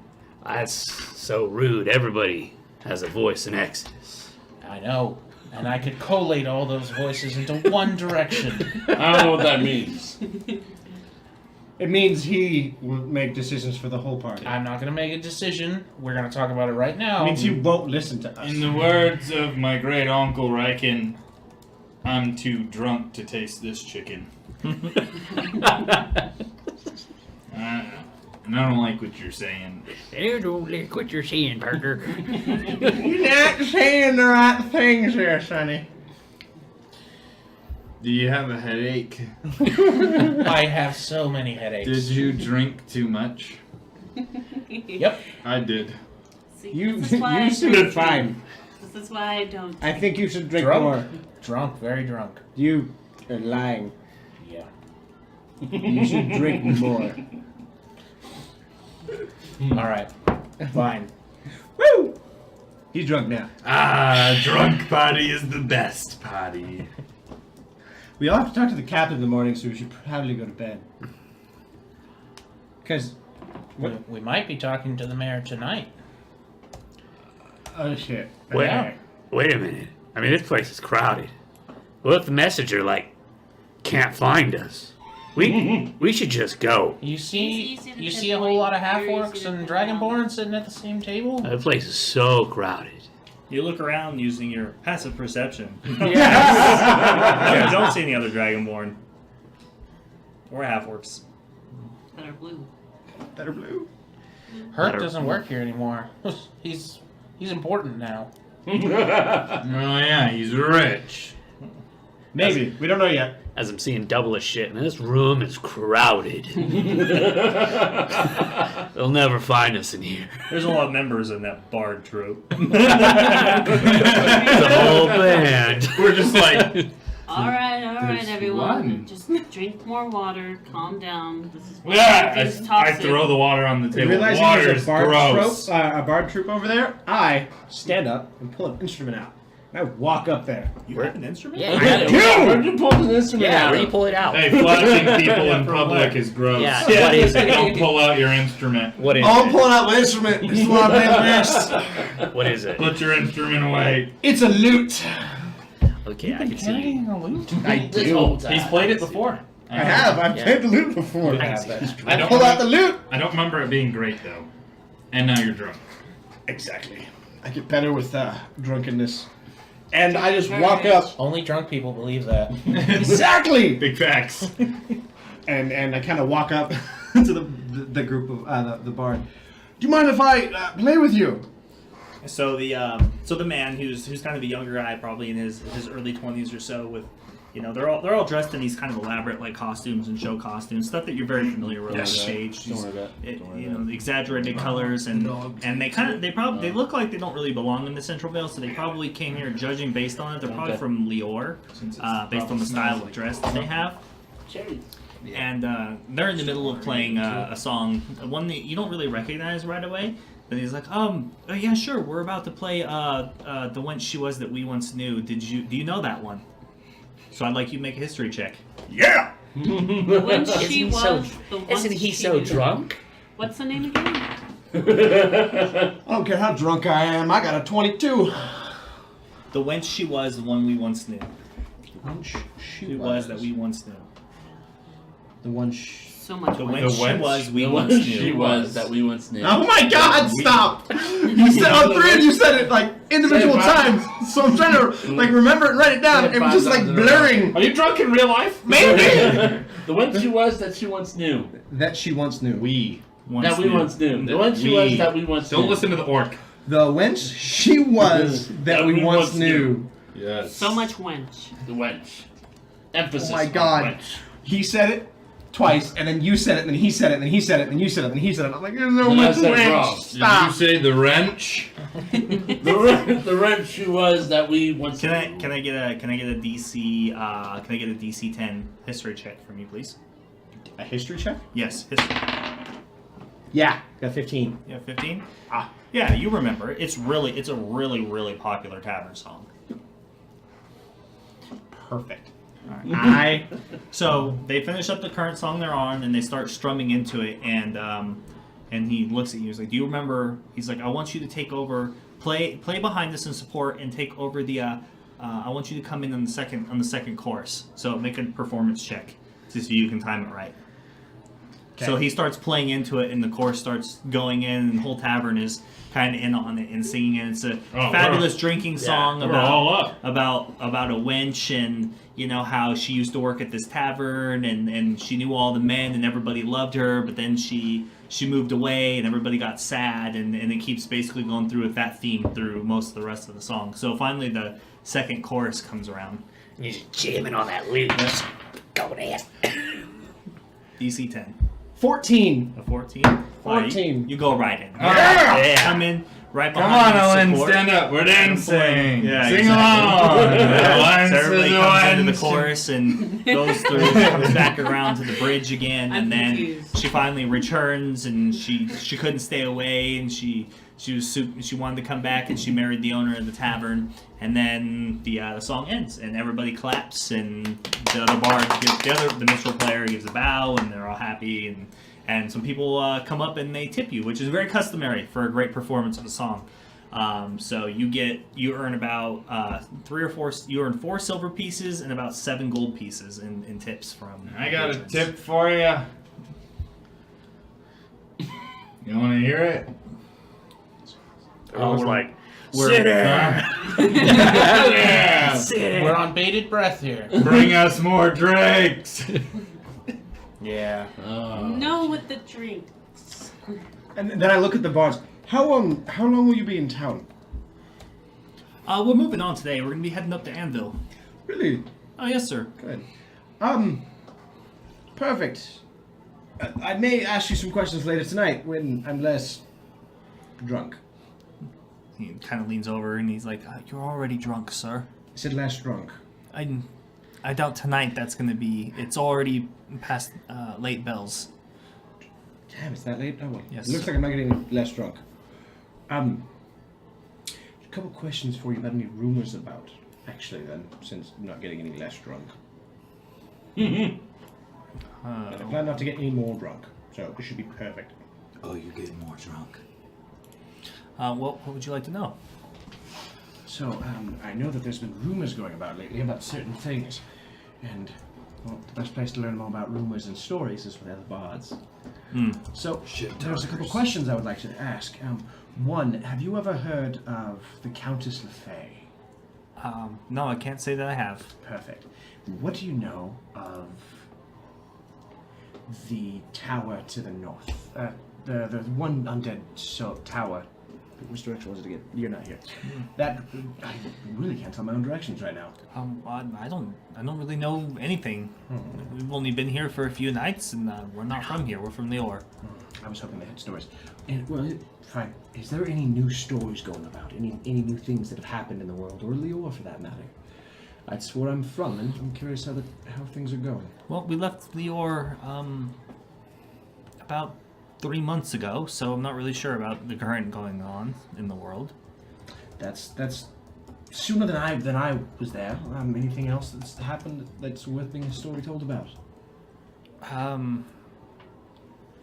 That's so rude. Everybody has a voice in Exodus. I know. And I could collate all those voices into one direction. I don't know what that means. It means he will make decisions for the whole party. I'm not going to make a decision. We're going to talk about it right now. It means you won't listen to us. In the words of my great uncle Riken, I'm too drunk to taste this chicken. And I don't like what you're saying. I don't like what you're saying, Parker. You're not saying the right things there, Sonny. Do you have a headache? I have so many headaches. Did you drink too much? Yep. I did. See, You this is why I seem don't fine. drink. This is why I don't. I think you should drink Drunk? more. Drunk, very drunk. You are lying. Yeah. You should drink more. Alright. Fine. Woo! He's drunk now. Drunk party is the best party. We all have to talk to the captain in the morning, so we should probably go to bed. Because... We might be talking to the mayor tonight. Oh, shit. Wait, Okay. wait a minute. I mean, this place is crowded. What if the messenger, can't find us? We should just go. You see It's easy to you see a whole lot of half-orcs and pinpoint. dragonborn sitting at the same table? That place is so crowded. You look around using your passive perception. Yes! You don't see any other dragonborn. Or half-orcs. That are blue. That are blue. Hurt doesn't work here anymore. He's important now. Oh yeah, he's rich. Maybe. We don't know yet. As I'm seeing double as shit, and this room is crowded. They'll never find us in here. There's a lot of members in that bard troop. The whole band. We're just like, All right, There's everyone. one. Just drink more water. Calm down. This is why Yeah, everything's I toxic. throw the water on the You table. realize Water there's is a bard, gross. a bard troop over there? I stand up and pull an instrument out. And I walk up there. You have an instrument? Yeah, Where'd you pull the instrument yeah, out? where do you pull it out? Hey, flashing people in public is gross. Yeah, what is it? Don't pull out your instrument. What is Oh, I'm it? pulling out my instrument. This is what I'm playing next. What is it? Put your instrument away. It's a lute. Okay, I can see. Carrying a lute? I This do. whole time. He's played it before. I have. I've Yeah. played the lute before. I have that. I I don't pull out remember- the lute. I don't remember it being great though. And now you're drunk. Exactly. I get better with drunkenness. And I just Very walk rich. up. Only drunk people believe that. Exactly. Big facts. And I kind of walk up to the group of the bard. Do you mind if I play with you? So the man who's kind of a younger guy, probably in his early 20s or so, with they're all dressed in these kind of elaborate costumes and show costumes, stuff that you're very familiar with on stage. Don't worry about it. Don't worry about The exaggerated colors and they look like they don't really belong in the Central Vale, so they probably came here judging based on it. They're probably from Lior, based on the style of dress that they have. Cherries. And they're in the middle of playing a song, one that you don't really recognize right away. Then he's like, oh yeah, sure, we're about to play The Wench She Was That We Once Knew. Do you know that one? So I'd like you to make a history check. Yeah. When she was the one Isn't he she so knew. drunk? What's the name again? I don't care how drunk I am. I got a 22. The Wench She Was The One We Once Knew. She Who was that we once knew? The one. So much. The wine. Wench She wench? Was We The Once one Knew. she was that we once knew. Oh my God! Stop. You said all three of you said it individual Say it times. So I'm trying to remember it and write it down. Say it It was just 5 times in a row. blurring. Are you drunk in real life? Maybe. The one she was that she once knew. That she once knew. That we once knew. The one she was that we once knew. Don't listen to the orc. The wench she was that we once knew. Yes. So much wench. The wench. Emphasis. Oh my on God. wench. He said it. twice, and then you said it, and then he said it, and then he said it, and then you said it, and then he said it. I'm like, there's no No, I much said it wrench. wrong. Did Stop. you say the wrench? The wrench was that we once. Can I get a DC 10 history check from you, please? A history check? Yes, history. Yeah, got 15. Yeah, 15. Yeah, you remember. It's a really popular tavern song. Perfect. So they finish up the current song they're on, and they start strumming into it, and he looks at you. He's like, "Do you remember?" He's like, "I want you to take over, play behind us and support, and take over the. I want you to come in on the second chorus. So make a performance check, so you can time it right." Okay. So he starts playing into it, and the chorus starts going in, and the whole tavern is kind of in on it and singing it. It's a fabulous drinking song about a wench, and you know how she used to work at this tavern, and she knew all the men, and everybody loved her, but then she moved away, and everybody got sad, and it keeps basically going through with that theme through most of the rest of the song. So finally, the second chorus comes around. You're just jamming on that loop. Go there. DC 10. 14. A 14? 14. You go right in. Yeah. Come in right Come behind on, Owen, support. stand up. We're dancing. Yeah, Sing exactly. along. So everybody comes into the Once. chorus and goes through, comes back around to the bridge again, and then she finally returns, and she couldn't stay away, and she wanted to come back, and she married the owner of the tavern, and then the song ends, and everybody claps, and the other bard the minstrel player gives a bow, and they're all happy, and some people come up and they tip you, which is very customary for a great performance of a song. So you earn about 3 or 4. You earn 4 silver pieces and about 7 gold pieces in tips from. I got a patrons. tip for you. You want to hear it? Sit Yeah. We're on bated breath here. Bring us more drinks. Yeah. No with the drinks. And then I look at the bards. How long will you be in town? We're moving on today. We're gonna be heading up to Anvil. Really? Oh yes, sir. Good. Perfect. I may ask you some questions later tonight when I'm less drunk. He kind of leans over and he's like, "You're already drunk, sir." I said less drunk. I doubt tonight that's gonna be. It's already past late bells. Damn, it's that late? Oh, well. Yes. It looks like I'm not getting less drunk. A couple questions for you about any rumors about, actually, then, since I'm not getting any less drunk. I plan not to get any more drunk, so this should be perfect. Oh, you're getting more drunk. What would you like to know? So, I know that there's been rumors going about lately about certain things, and, well, the best place to learn more about rumors and stories is with other bards. So, there's a couple questions I would like to ask. One, have you ever heard of the Countess LeFay? No, I can't say that I have. Perfect. What do you know of the tower to the north? The one undead tower. Which direction was it again? You're not here. That I really can't tell my own directions right now. I don't really know anything. We've only been here for a few nights, and we're not from here. We're from Lior. I was hoping they had stories. And, well, fine. Is there any new stories going about? Any new things that have happened in the world, or Lior for that matter? That's where I'm from, and I'm curious how things are going. Well, we left Lior about 3 months ago, so I'm not really sure about the current going on in the world. That's sooner than I was there. Anything else that's happened that's worth being a story told about?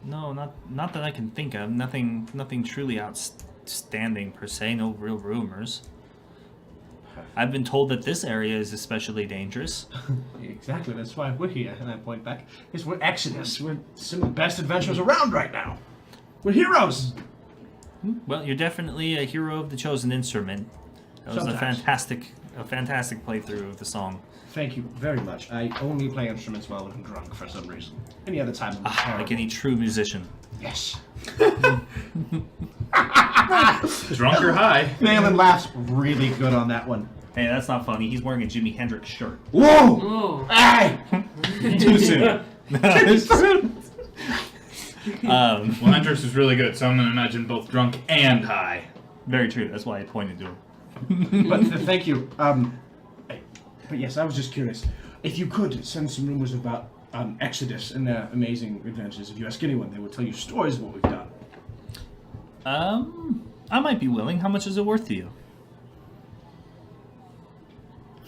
No, not that I can think of. Nothing truly outstanding per se. No real rumors. I've been told that this area is especially dangerous. Exactly, that's why we're here, and I point back. Because we're Exodus. We're some of the best adventurers around right now. We're heroes! Well, you're definitely a hero of the chosen instrument. That was Sometimes. a fantastic playthrough of the song. Thank you very much. I only play instruments while I'm drunk for some reason. Any other time, I'm terrible. Like any true musician. Yes. Drunk or high. Malin laughs really good on that one. Hey, that's not funny. He's wearing a Jimi Hendrix shirt. Whoa! Ooh. Hey! Too soon. Well, Hendrix is really good, so I'm gonna imagine both drunk and high. Very true. That's why I pointed to him. But thank you. But yes, I was just curious. If you could send some rumors about Exodus and their amazing adventures, if you ask anyone, they will tell you stories of what we've done. I might be willing. How much is it worth to you?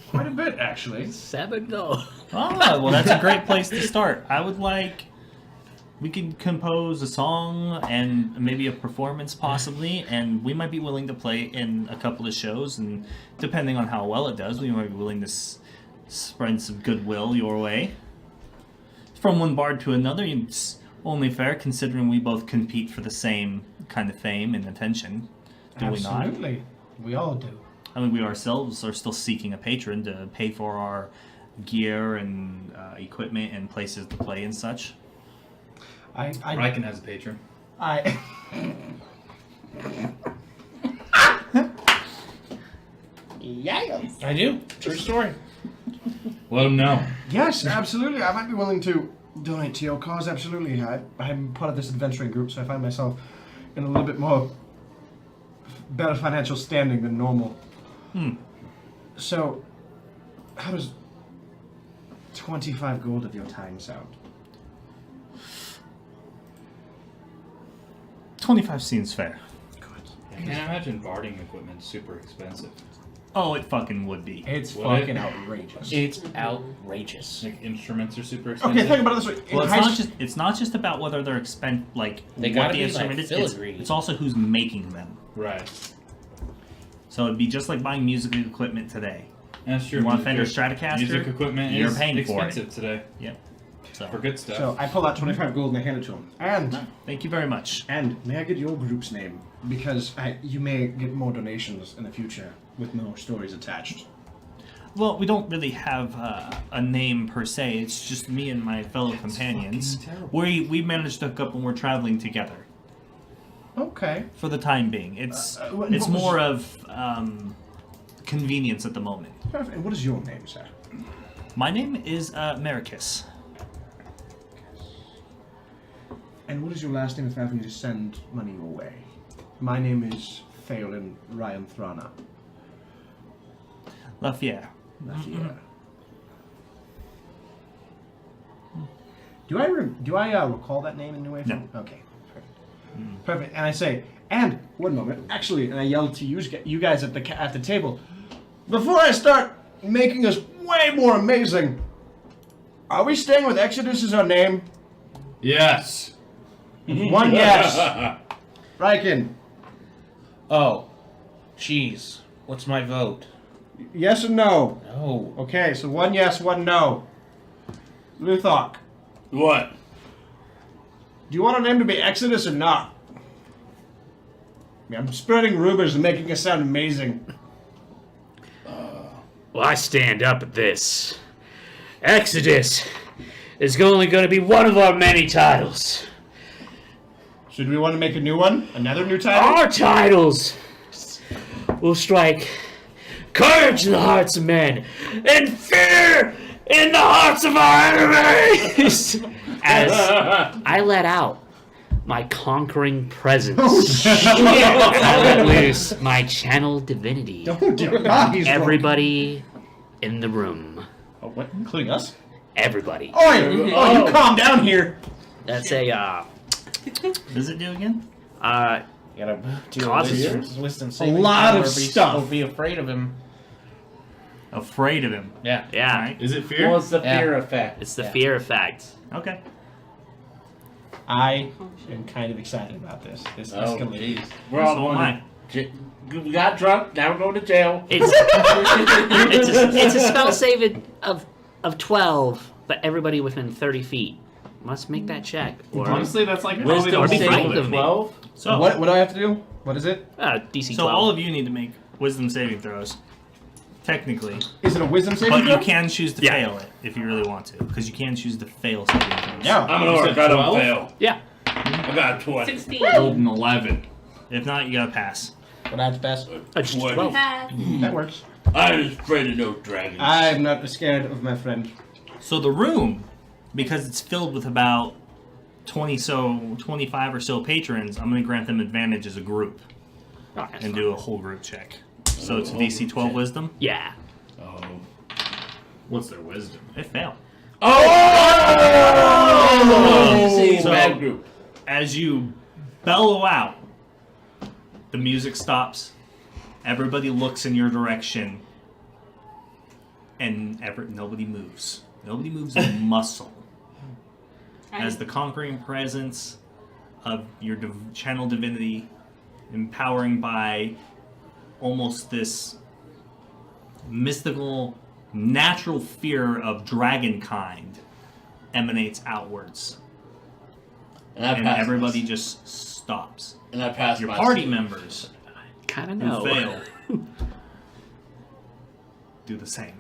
Quite a bit, actually. 7 gold. Ah, well, that's a great place to start. I would like... We could compose a song and maybe a performance, possibly, and we might be willing to play in a couple of shows, and depending on how well it does, we might be willing to spread some goodwill your way. From one bard to another, it's only fair, considering we both compete for the same kind of fame and attention. Do we not? Absolutely. We all do. I mean, we ourselves are still seeking a patron to pay for our gear and equipment and places to play and such. Riken has a patron. Yes. I do. True story. Let him know. Yes, absolutely. I might be willing to donate to your cause, absolutely. I'm part of this adventuring group, so I find myself in a little bit more better financial standing than normal. So, how does 25 gold of your time sound? 25 seems fair. I can't imagine barding equipment super expensive. Oh, it fucking would be. It's Would fucking it? outrageous. It's outrageous. Like instruments are super expensive. Okay, think about it this way. Well, In it's not just about whether they're They what gotta the be, instrument like, is. filigree. It's also who's making them. Right. So it'd be just like buying musical equipment today. That's true. You want a Music- Fender Stratocaster? Music equipment You're is paying for it. expensive today. Yep. So, For good stuff. So I pull out 25 gold and I hand it to him. And thank you very much. may I get your group's name? Because you may get more donations in the future with no stories attached. Well, we don't really have a name per se. It's just me and my fellow companions. We managed to hook up when we're traveling together. Okay. For the time being, it's what it's was- more of convenience at the moment. Perfect. And what is your name, sir? My name is Maricus. And what is your last name if I have you to send money your way? My name is Phelan Ryan Thrana. Lafayette. Do I recall that name in any way? No. Okay. Perfect. Perfect. And I say, and one moment, actually, and I yell to you guys at the table, before I start making us way more amazing, are we staying with Exodus as our name? Yes. One yes. Riken. Oh, jeez. What's my vote? Yes or no? No. Okay, so one yes, one no. Luthok, What? do you want our name to be Exodus or not? I'm spreading rumors and making us sound amazing. Well, I stand up at this. Exodus is only going to be one of our many titles. Should we want to make a new one? Another new title? Our titles will strike courage in the hearts of men and fear in the hearts of our enemies as I let out my conquering presence. I let loose my channel divinity. Dear God, he's Everybody in the room. Oh, what? Including us? Everybody. Oi! Oh, you calm down here. That's a What does it do again? You gotta do Causes- wisdom A saving lot throw of or stuff. be afraid of him. Afraid of him. Yeah. Yeah. Alright. Is it fear? What's the Yeah. fear effect? It's the fear effect. Okay. I am kind of excited about this. This Oh, escalated. jeez. We're all So going am to we got drunk, now we're going to jail. It's it's a spell save of 12, but everybody within 30 feet must make that check. Or Honestly, that's like probably Wisdom the be saving frightened whole of me. 12? So What do I have to do? What is it? DC 12. So all of you need to make wisdom saving throws. Technically. Is it a wisdom saving But you throw? can choose to Yeah. fail it if you really want to. Because you can choose to fail saving throws. Yeah. I'm an You orc, said I don't 12? fail. Yeah. I got a 20. 16. rolled an 11. If not, you gotta pass. But I have to pass. Just 20. 12. That works. I'm afraid of no dragons. I'm not scared of my friend. So the room because it's filled with about 25 or so patrons, I'm going to grant them advantage as a group and do a whole group check. So it's DC 12 wisdom. Yeah. Oh. What's their wisdom? They fail. Oh! So, Bad group. as you bellow out, the music stops. Everybody looks in your direction, and nobody moves. Nobody moves a muscle. As the conquering presence of your channel divinity, empowering by almost this mystical, natural fear of dragon kind, emanates outwards. And everybody just stops. And I passed Your my party seat. members Kind of who know. fail do the same.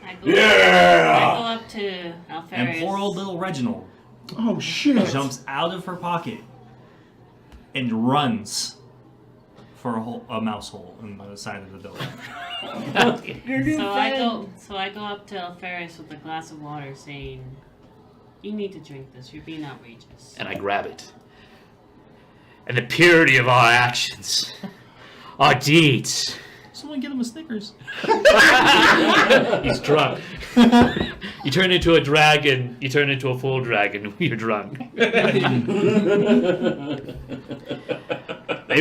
I go up to Alfarius. And poor old little Reginald Oh shit! jumps out of her pocket and runs for a mouse hole on the side of the building. So I go up to Alfarius with a glass of water, saying, "You need to drink this. You're being outrageous." And I grab it. And the purity of our actions, our deeds. Someone get him a Snickers. He's drunk. You turn into a dragon. You turn into a full dragon. You're drunk. They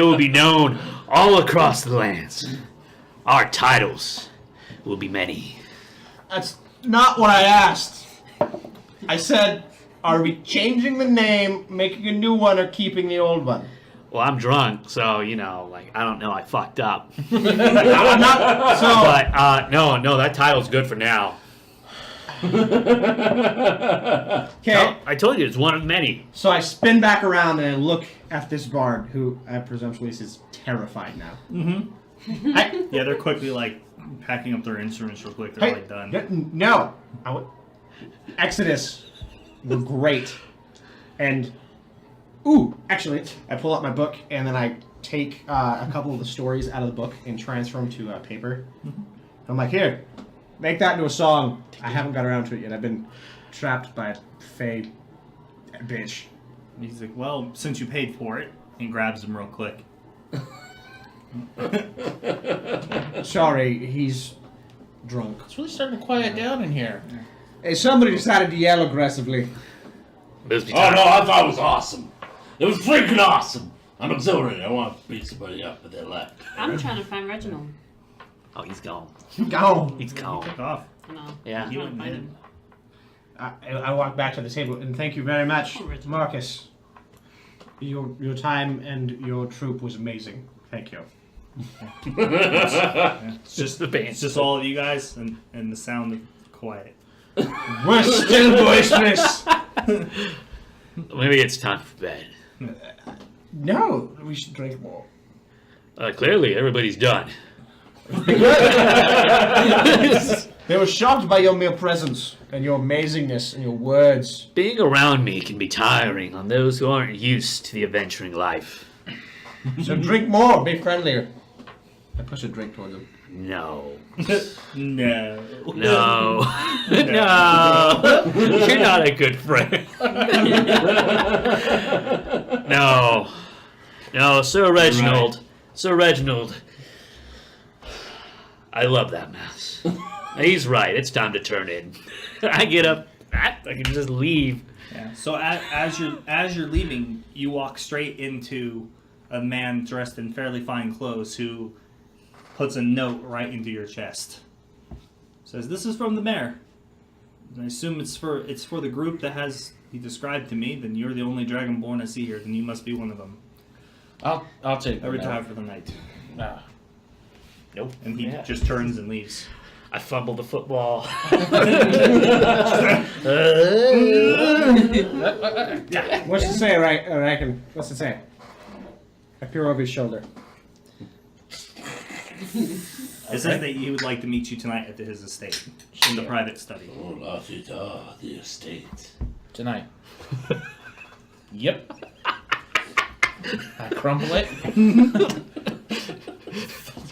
will be known all across the lands. Our titles will be many. That's not what I asked. I said, are we changing the name, making a new one, or keeping the old one? Well, I'm drunk, so, you know, like, I don't know, I fucked up. I'm not, so... But, no, that title's good for now. Okay. No, I told you, it's one of many. So I spin back around and I look at this bard, who I presumptuously is terrified now. Mm-hmm. Yeah, they're quickly, like, packing up their instruments real quick. They're, like, done. No. Exodus were great. And... Ooh, actually, I pull out my book and then I take a couple of the stories out of the book and transfer them to paper. Mm-hmm. I'm like, here, make that into a song. I haven't got around to it yet. I've been trapped by a fey bitch. And he's like, well, since you paid for it, and grabs them real quick. Sorry, he's drunk. It's really starting to quiet down in here. Hey, somebody decided to yell aggressively. Oh no, I thought it was awesome. It was freaking awesome. I'm exhilarated. I want to beat somebody up, but they left. I'm trying to find Reginald. Oh, he's gone. Gone. He's gone. Took off. No, Yeah. I'm trying to find him. I walk back to the table and thank you very much, Oh, Reginald. Marcus. Your time and your troop was amazing. Thank you. It's just the band. It's just all of you guys and the sound of quiet. We're still boisterous. Maybe it's time for bed. No, we should drink more. Clearly, everybody's done. They were shocked by your mere presence and your amazingness and your words. Being around me can be tiring on those who aren't used to the adventuring life. So drink more, be friendlier. I push a drink towards him. No. No. No. No. You're not a good friend. No. No, Sir Reginald. Right. Sir Reginald. I love that mouse. He's right. It's time to turn in. I get up. I can just leave. Yeah. So as you're leaving, you walk straight into a man dressed in fairly fine clothes who puts a note right into your chest. Says, "This is from the mayor. And I assume it's for the group that he described to me. Then you're the only dragonborn I see here. Then you must be one of them. I'll take I it. retire for the night." Nope. And he just turns and leaves. I fumble the football. What's to say, I reckon? What's to say? I peer over his shoulder. It says that he would like to meet you tonight at his estate in the private study. Oh, la-di-da, the estate. Tonight. Yep. I crumble it.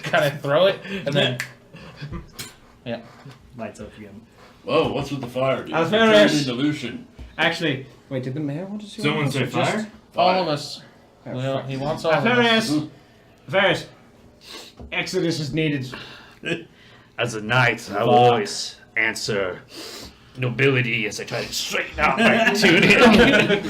Kind of throw it, and then... Yeah. Lights up again. Whoa, what's with the fire? Dude? Alferes. It's an illusion. Actually, wait, did the mayor want to see Someone say fire? All of us. Well, he wants all of us. Alferes. Exodus is needed. As a knight, I will always answer nobility as I try to straighten out my tunic.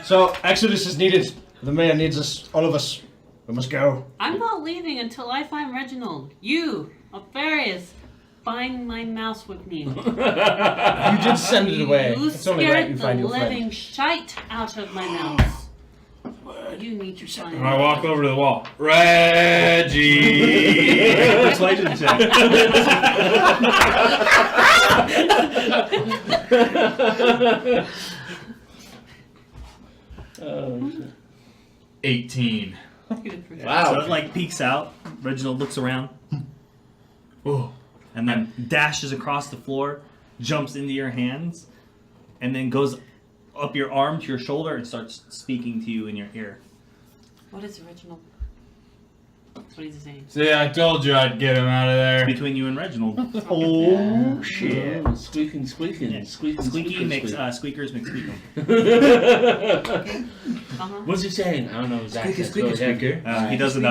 So, Exodus is needed. The mayor needs us, all of us. We must go. I'm not leaving until I find Reginald. You, Alfarius, find my mouse with me. You did send it away. You It's only right you scared find the your friend. living shite out of my mouse. You need to find And I walk over to the wall. Reggie! Persuasion check. Oh, 18. Wow. So it like peeks out. Reginald looks around. Oh. And then dashes across the floor, jumps into your hands, and then goes up your arm to your shoulder and starts speaking to you in your ear. What is original? What is he saying? See, I told you I'd get him out of there. Between you and Reginald. Oh, shit. Oh, squeaking. Yeah. Squeaky makes squeakers make squeakum. Uh-huh. What's he saying? I don't know exactly. Squeaker. He doesn't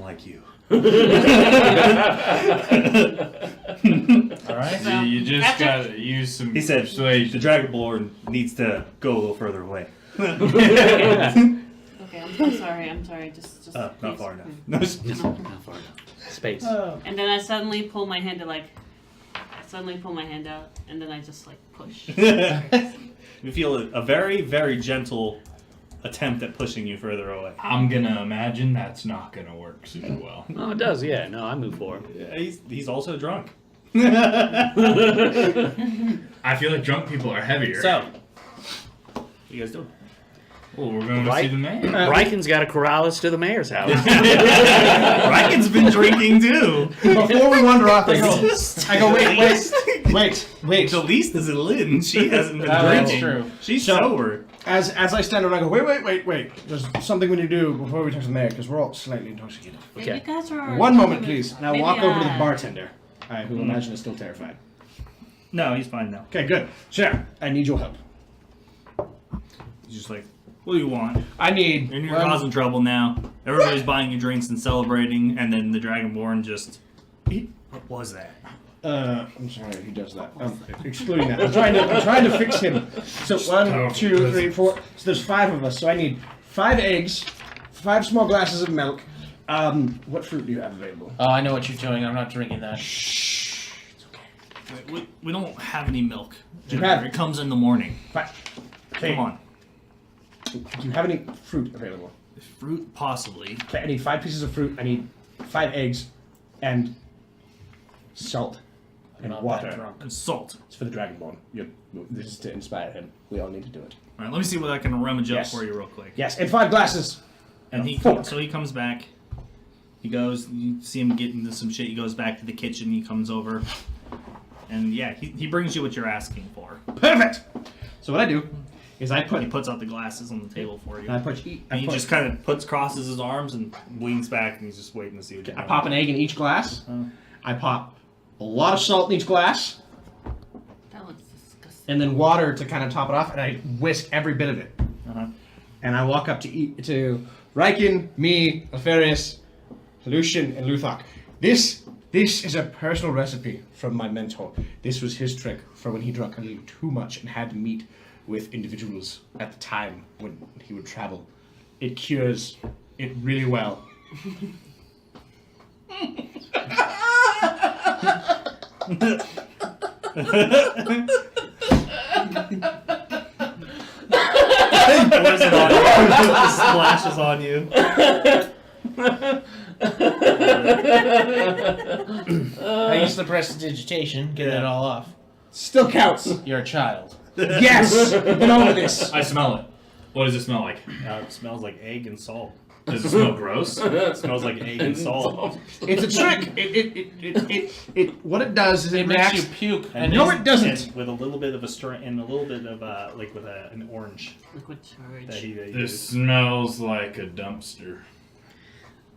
like you. Alright? So, You just after- gotta use some He said persuasion. the Dragonborn needs to go a little further away. Okay, I'm sorry. Just Not please. far enough. No. Not far enough. Space. And then I suddenly pull my hand out, and then I just like push. You feel a very, very gentle attempt at pushing you further away. I'm gonna imagine that's not gonna work super well. Oh, it does, yeah. No, I move forward. Yeah, he's also drunk. I feel like drunk people are heavier. So, what you guys doing? Oh, we're going to Right. see the man. Riken's got to corral us to the mayor's house. Riken's been drinking too. Before we wander off, I go, wait. The least is Lynn. She hasn't been That's drinking. true. She's So- sober. As I stand around, I go, wait. There's something we need to do before we talk to the mayor, because we're all slightly intoxicated. Yeah, you guys are. One moment, please. And I Maybe walk over to the I- bartender, who I imagine is still terrified. No, he's fine now. Okay, good. Sir, I need your help. He's just like, what do you want? I need... You're causing trouble now. Everybody's buying you drinks and celebrating, and then the Dragonborn just... What was that? I'm sorry, he does that. Excluding that. I'm trying to fix him. So 1, 2, 3, 4. So there's 5 of us. So I need 5 eggs, 5 small glasses of milk. What fruit do you have available? Oh, I know what you're doing. I'm not drinking that. We don't have any milk. You have- It comes in the morning. Come on. Do you have any fruit available? Fruit, possibly. Okay, I need 5 pieces of fruit. I need 5 eggs and salt and Not water. that drunk. And salt. It's for the Dragonborn. This is to inspire him. We all need to do it. All right, let me see what I can rummage Yes. up for you real quick. Yes, and 5 glasses. And a fork. so he comes back. He goes. You see him get into some shit. He goes back to the kitchen. He comes over, and yeah, he brings you what you're asking for. Perfect. So what I do is I He puts out the glasses on the table for you. And he just kind of crosses his arms and leans back, and he's just waiting to see what you're I doing. pop an egg in each glass. Oh. I pop a lot of salt in each glass, That looks disgusting. and then water to kind of top it off, and I whisk every bit of it. Uh-huh. And I walk up to Riken, me, Alfarius, Lucian, and Luthak. This is a personal recipe from my mentor. This was his trick for when he drank a little too much and had to meet with individuals at the time when he would travel. It cures it really well. Pours it on you. Splashes on you. I used the prestidigitation. Get it all off. Still counts. You're a child. Yes! We've been over this. I smell it. What does it smell like? It smells like egg and salt. Does it smell gross? It smells like egg and salt. It's a trick. What it does is It it makes reacts. you puke. And No, it's- it doesn't. and with a little bit of a strain and a little bit of like with an orange Liquid that charge. he This uses. smells like a dumpster.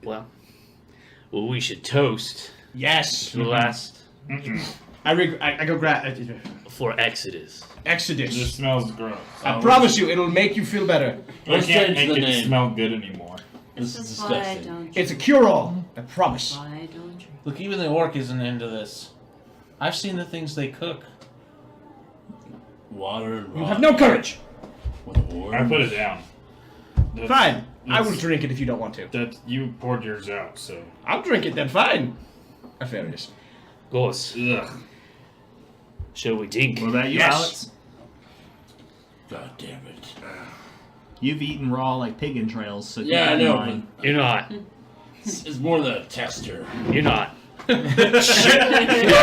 Well, we should toast Yes. to the last. I I go grab For Exodus. Exodus. It just smells gross. I promise you, it'll make you feel better. I Let's can't change make the it name. smell good anymore. This This is is why I disgusting. don't drink. It's a cure-all. I promise. Why I don't drink. Look, even the orc isn't into this. I've seen the things they cook. Water and You rock have no courage. with I put it worms. down. That's- Fine. I will that's- drink it if you don't want to. That you poured yours out, so. I'll drink it then. Fine. Nefarious. Goss, Ugh. shall we drink? What about you, Yes. Alex? God damn it. You've eaten raw like pig entrails, so keep Yeah, I that in know. mind. You're not. It's more the texture. You're not.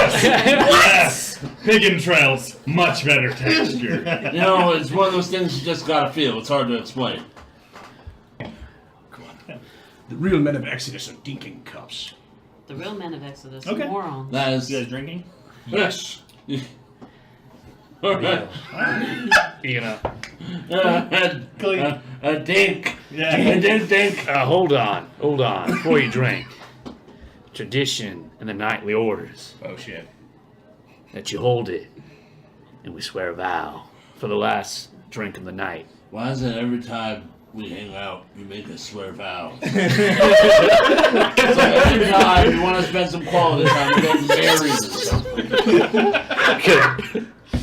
Yes! Pig entrails, much better texture. You know, it's one of those things you just gotta feel. It's hard to explain. The real men of Exodus are dinking cups. The real men of Exodus Okay. are morons. That is. You guys drinking? Yes. Alright. You know. A dink. Yeah. A dink. Hold on. Before you drink. Tradition and the nightly orders Oh shit. that you hold it, and we swear a vow for the last drink of the night. Why is it every time we hang out, you make us swear vows? It's like every time you want to spend some quality time, you get married or something.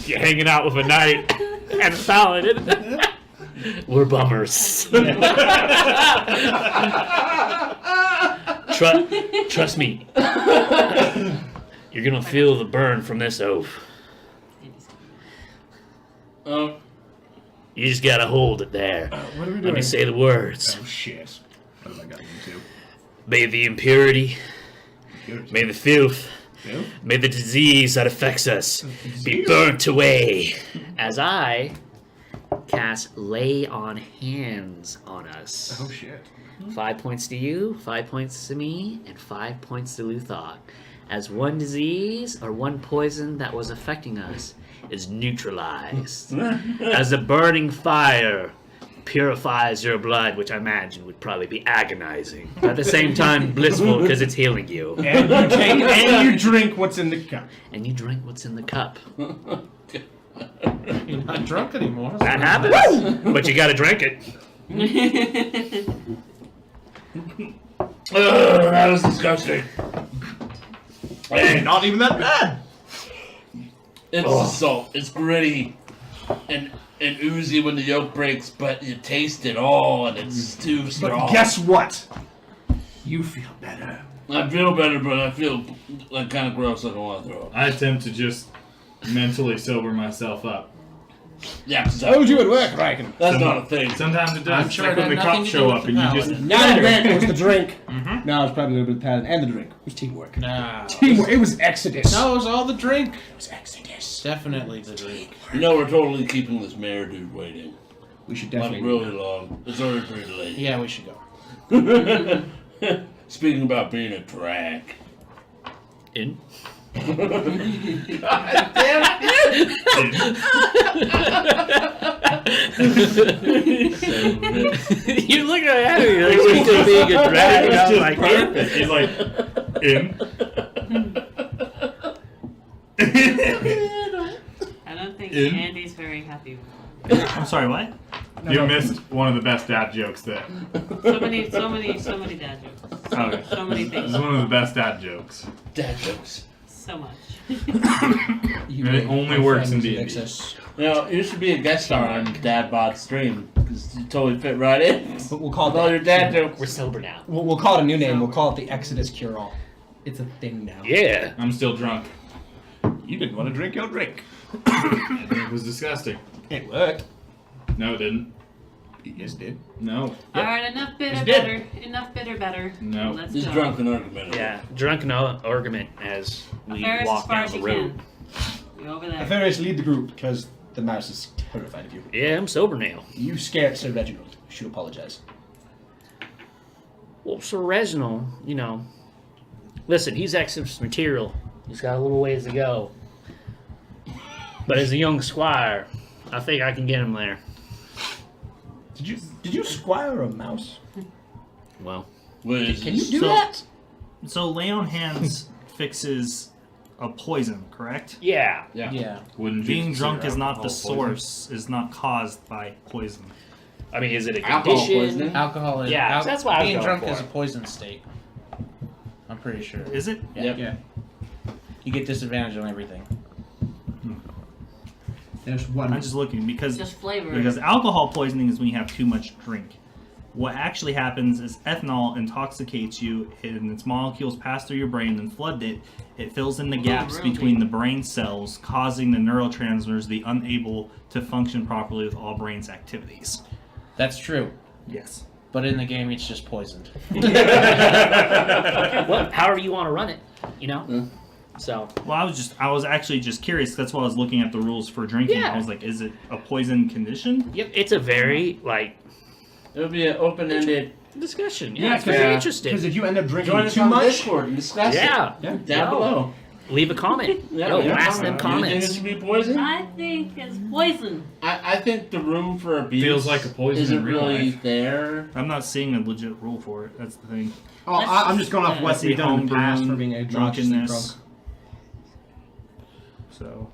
You're hanging out with a knight and a paladin. We're bummers. Trust me. You're gonna feel the burn from this oath. You just gotta hold it there. What are we Let doing? me say the words. Oh shit. What have I got into? May the impurity, may the filth, Yeah? may the disease that affects us be burnt away as I cast lay on hands on us. Oh shit. 5 points to you, 5 points to me, and 5 points to Luthok. As one disease or one poison that was affecting us is neutralized. As the burning fire purifies your blood, which I imagine would probably be agonizing. But at the same time, blissful because it's healing you. And you take and you drink what's in the cup. And you drink what's in the cup. You're not drunk anymore. That happens, but you gotta drink it. That was disgusting. Hey, not even that bad. It's salt. It's gritty and oozy when the yolk breaks, but you taste it all and it's too strong. But guess what? You feel better. I feel better, but I feel like kind of gross. I don't want to throw up. I attempt to just mentally sober myself up. Yeah, 'cause Told you it worked, Riken. that's not a thing. Sometimes it I'm does. sure Like it when had the nothing cops to do show with up the and you paladin. just. Not that it was the drink. Mhm. No, it was probably a little bit of paladin and the drink. It was teamwork. Nah. Teamwork. It was Exodus. No, it was all the drink. It was Exodus. Definitely the drink. You know, we're totally keeping this mayor dude waiting. We should Like definitely. really long. It's already pretty late. Yeah, we should go. Speaking about being a drag. In? You look at me like it's still being a drag. It And was I'm just like, perfect. He's like, in. I don't think In? Andy's very happy. I'm sorry, what? You missed one of the best dad jokes that. So many dad jokes. Okay. So many This things. is one of the best dad jokes. Dad jokes. So much. You And it made only my works in friends D&D. Excess. You know, you should be a guest star on Dadbod's stream because you totally fit right in. But we'll call With all your it. dad jokes. we're sober now. We'll call it a new name. We'll call it the Exodus Cure All. It's a thing now. Yeah. I'm still drunk. You didn't want to drink your drink. It was disgusting. It worked. No, it didn't. Yes, it did. No. All right, enough bitter, It's dead. better. Enough bitter, better. No. Let's Just go. drunken argument. Yeah. Drunken argument as we Ferris, as walk far down as the you road. can. You over there. Nefarious, lead the group because the mouse is terrified of you. Yeah, I'm sober now. You scared Sir Reginald. You should apologize. Well, Sir Reginald, you know, listen, he's Exodus material. He's got a little ways to go. But as a young squire, I think I can get him there. Did you squire a mouse? Well, Wait, Can you do So- that? So lay on hands fixes a poison, correct? Yeah. Yeah. Wouldn't you Being consider drunk is not the alcohol poison? source, is not caused by poison. I mean, is it a Alcohol condition? poisoning? Alcohol is. Yeah, that's what I was being going drunk for. is a poison state. I'm pretty sure. Is it? Yep. Yeah. You get disadvantage on everything. There's one. I'm just looking because Just flavor. alcohol poisoning is when you have too much drink. What actually happens is ethanol intoxicates you, and its molecules pass through your brain and flood it. It fills in the gaps really? between the brain cells, causing the neurotransmitters to be unable to function properly with all brain's activities. That's true. Yes. But in the game, it's just poisoned. Well, however you want to run it, you know. So Well, I was actually just curious. That's why I was looking at the rules for drinking. Yeah. I was like, is it a poison condition? yep, it's a very It would be an open-ended. discussion. Yeah, Yeah, it's very Because interesting. if you end up drinking Join us too on much, Discord and discuss Yeah. it down No. below. Leave a comment. Yeah, Yo, yeah. blast them You think it comments. should be poison? I think it's poison. I think the room for abuse Feels like a poison isn't in real really life. there. I'm not seeing a legit rule for it. That's the thing. I'm just going off Yeah. what See we've done in the past homebrewed, for being obnoxiously drunk. drunkenness. So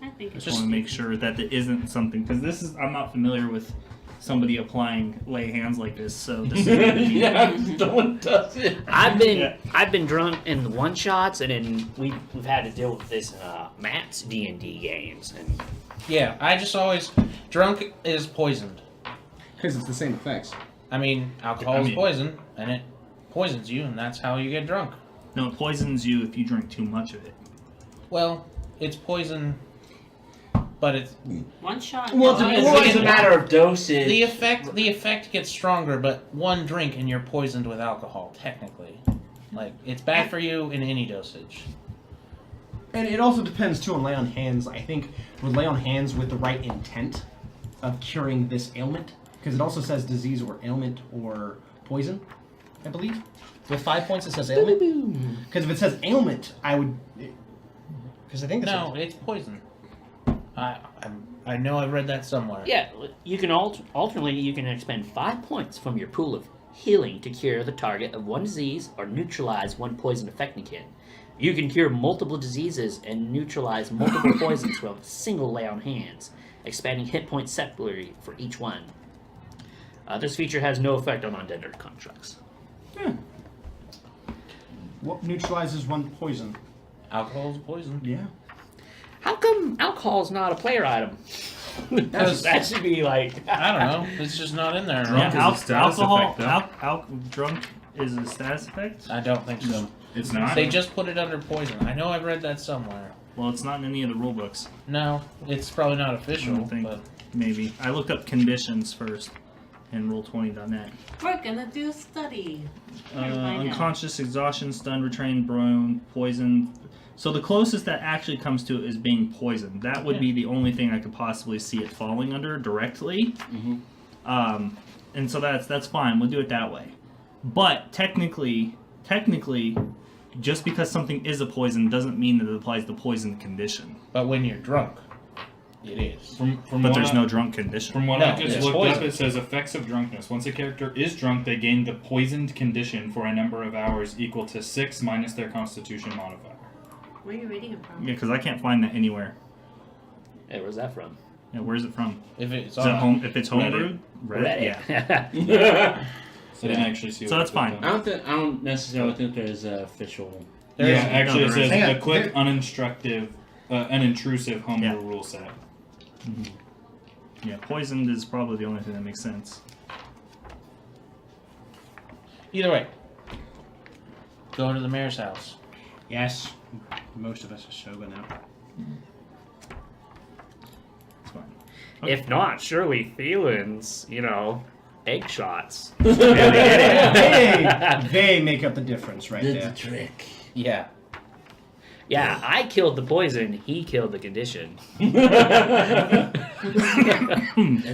I think it's just want to make sure that there isn't something, because this is, I'm not familiar with somebody applying lay hands like this. So this is gonna be- Yeah, no one does it. I've been Yeah. I've been drunk in the one shots, and then we've had to deal with this Matt's D&D games, and Yeah, I just always. Drunk is poisoned. Because it's the same effects. I mean, alcohol I is mean- poison, and it poisons you, and that's how you get drunk. No, it poisons you if you drink too much of it. Well, it's poison, but it's one shot. Well, no, It's Well, always a matter of dosage. the effect gets stronger, but one drink and you're poisoned with alcohol. Technically, like it's bad for you in any dosage. And it also depends too on lay on hands. I think with lay on hands with the right intent of curing this ailment, because it also says disease or ailment or poison, I believe. With 5 points it says ailment. Because if it says ailment, I would. Because I think that's No, it's poison. I know I read that somewhere. yeah, you can alternately you can expend 5 points from your pool of healing to cure the target of one disease or neutralize one poison affecting it. You can cure multiple diseases and neutralize multiple poisons from a single lay on hands, expanding hit points separately for each one. This feature has no effect on undead constructs. what neutralizes one poison. Alcohol is poison. Yeah. How come alcohol is not a player item? that should be like I don't know. It's just not in there. Drunk Yeah, is a status alcohol, effect, drunk is a status effect. I don't think so. It's not. They just put it under poison. I know I've read that somewhere. Well, it's not in any of the rule books. No, it's probably not I official, don't think. but Maybe I looked up conditions first in Roll20.net. We're gonna do a study. Find out. Unconscious, exhaustion, stunned, restrained, prone, poisoned. So the closest that actually comes to it is being poisoned. That would be the only thing I could possibly see it falling under directly. And so that's fine. We'll do it that way. But technically, just because something is a poison doesn't mean that it applies the poison condition. but when you're drunk, it is. From But what there's I- no drunk condition. From what No, I just it's looked poison. up, it says effects of drunkenness. Once a character is drunk, they gain the poisoned condition for a number of hours equal to 6 minus their constitution modifier. Where are you reading it from? Yeah, because I can't find that anywhere. Hey, where's that from? Yeah, where's it from? If it's Is it on home? If it's homebrewed, Reddit. Yeah. So I didn't actually see. So what that's it fine. was done. I don't necessarily think there's an official. Yeah, actually, it there says is. the quick, unintrusive homebrew Yeah. rule set. Yeah, poisoned is probably the only thing that makes sense. Either way, go to the mayor's house. Yes. Most of us are sober now. It's fine. If not, surely feelings, egg shots. They make up the difference right Did there. the trick. Yeah. Yeah, I killed the poison, he killed the condition. And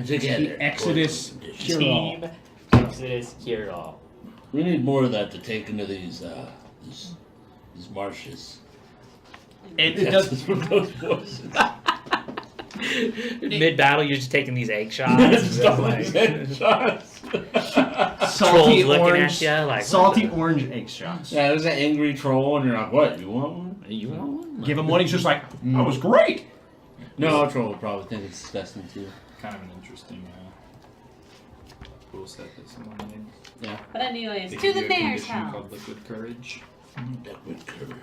together. The Exodus cure-all. Team Exodus cure all. We need more of that to take into these marshes. It does. Those poisons. Mid battle, you're just taking these egg shots. Stop Like- taking shots. salty looking orange, at ya like, salty what the- orange egg shots. Yeah, there's an angry troll, and you're like, what? You want one? You want one? Give him one. He's just like, that was great. No, a troll would probably think it's disgusting too. Kind of an interesting rule set that someone made. Yeah. But anyways, They to give the you a mayor's condition house. called liquid courage. Liquid courage.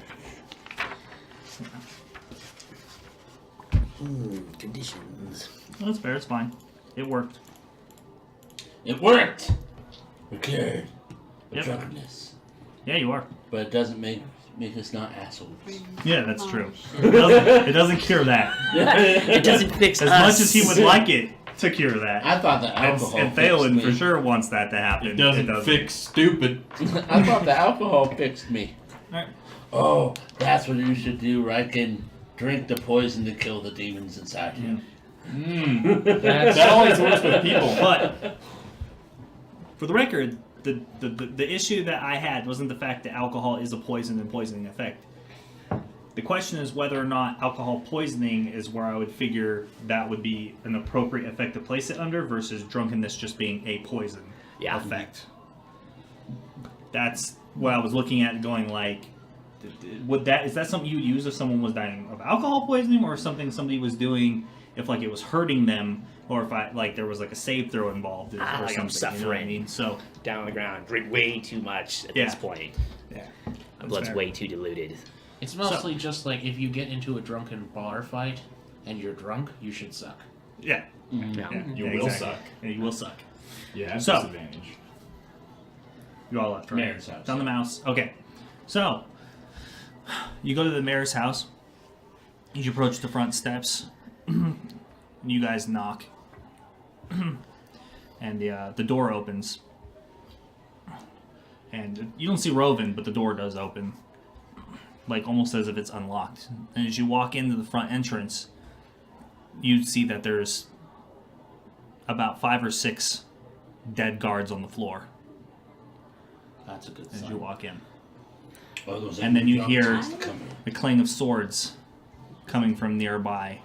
Conditions. Well, that's fair. It's fine. It worked. It worked! We're cured of Yep. drunkenness. Yeah, you are. But it doesn't make us not assholes. Yeah, that's Oh, true. shit. It doesn't cure that. It doesn't fix As us. much as he would like it to cure that. I thought the alcohol And fixed Thalen me. for sure wants that to happen. It doesn't fix stupid. I thought the alcohol fixed me. Alright. Oh, that's what you should do, right? Can drink the poison to kill the demons inside you. That always works with people. But for the record, the issue that I had wasn't the fact that alcohol is a poison and poisoning effect. The question is whether or not alcohol poisoning is where I would figure that would be an appropriate effect to place it under versus drunkenness just being a poison effect. That's what I was looking at going like, is that something you would use if someone was dying of alcohol poisoning or something somebody was doing if like it was hurting them or if there was like a save throw involved or like I'm something, you know what I suffering. mean? So Down on the ground, drink way too much at Yeah. this point. yeah. My blood's way too diluted. It's mostly just like if you get into a drunken bar fight and you're drunk, you should suck. Yeah. No. Yeah, You yeah, will exactly. suck. Yeah, you will suck. Yeah, So- disadvantage. You all left, right? Mayor's house. Down the mouse. Okay. So, you go to the mayor's house. You approach the front steps. You guys knock. And the door opens. And you don't see Rovin, but the door does open. Like, almost as if it's unlocked. And as you walk into the front entrance, you see that there's about 5 or 6 dead guards on the floor That's a good as sign. you walk in. Oh, those And then you angry hear drunks come in. the clang of swords coming from nearby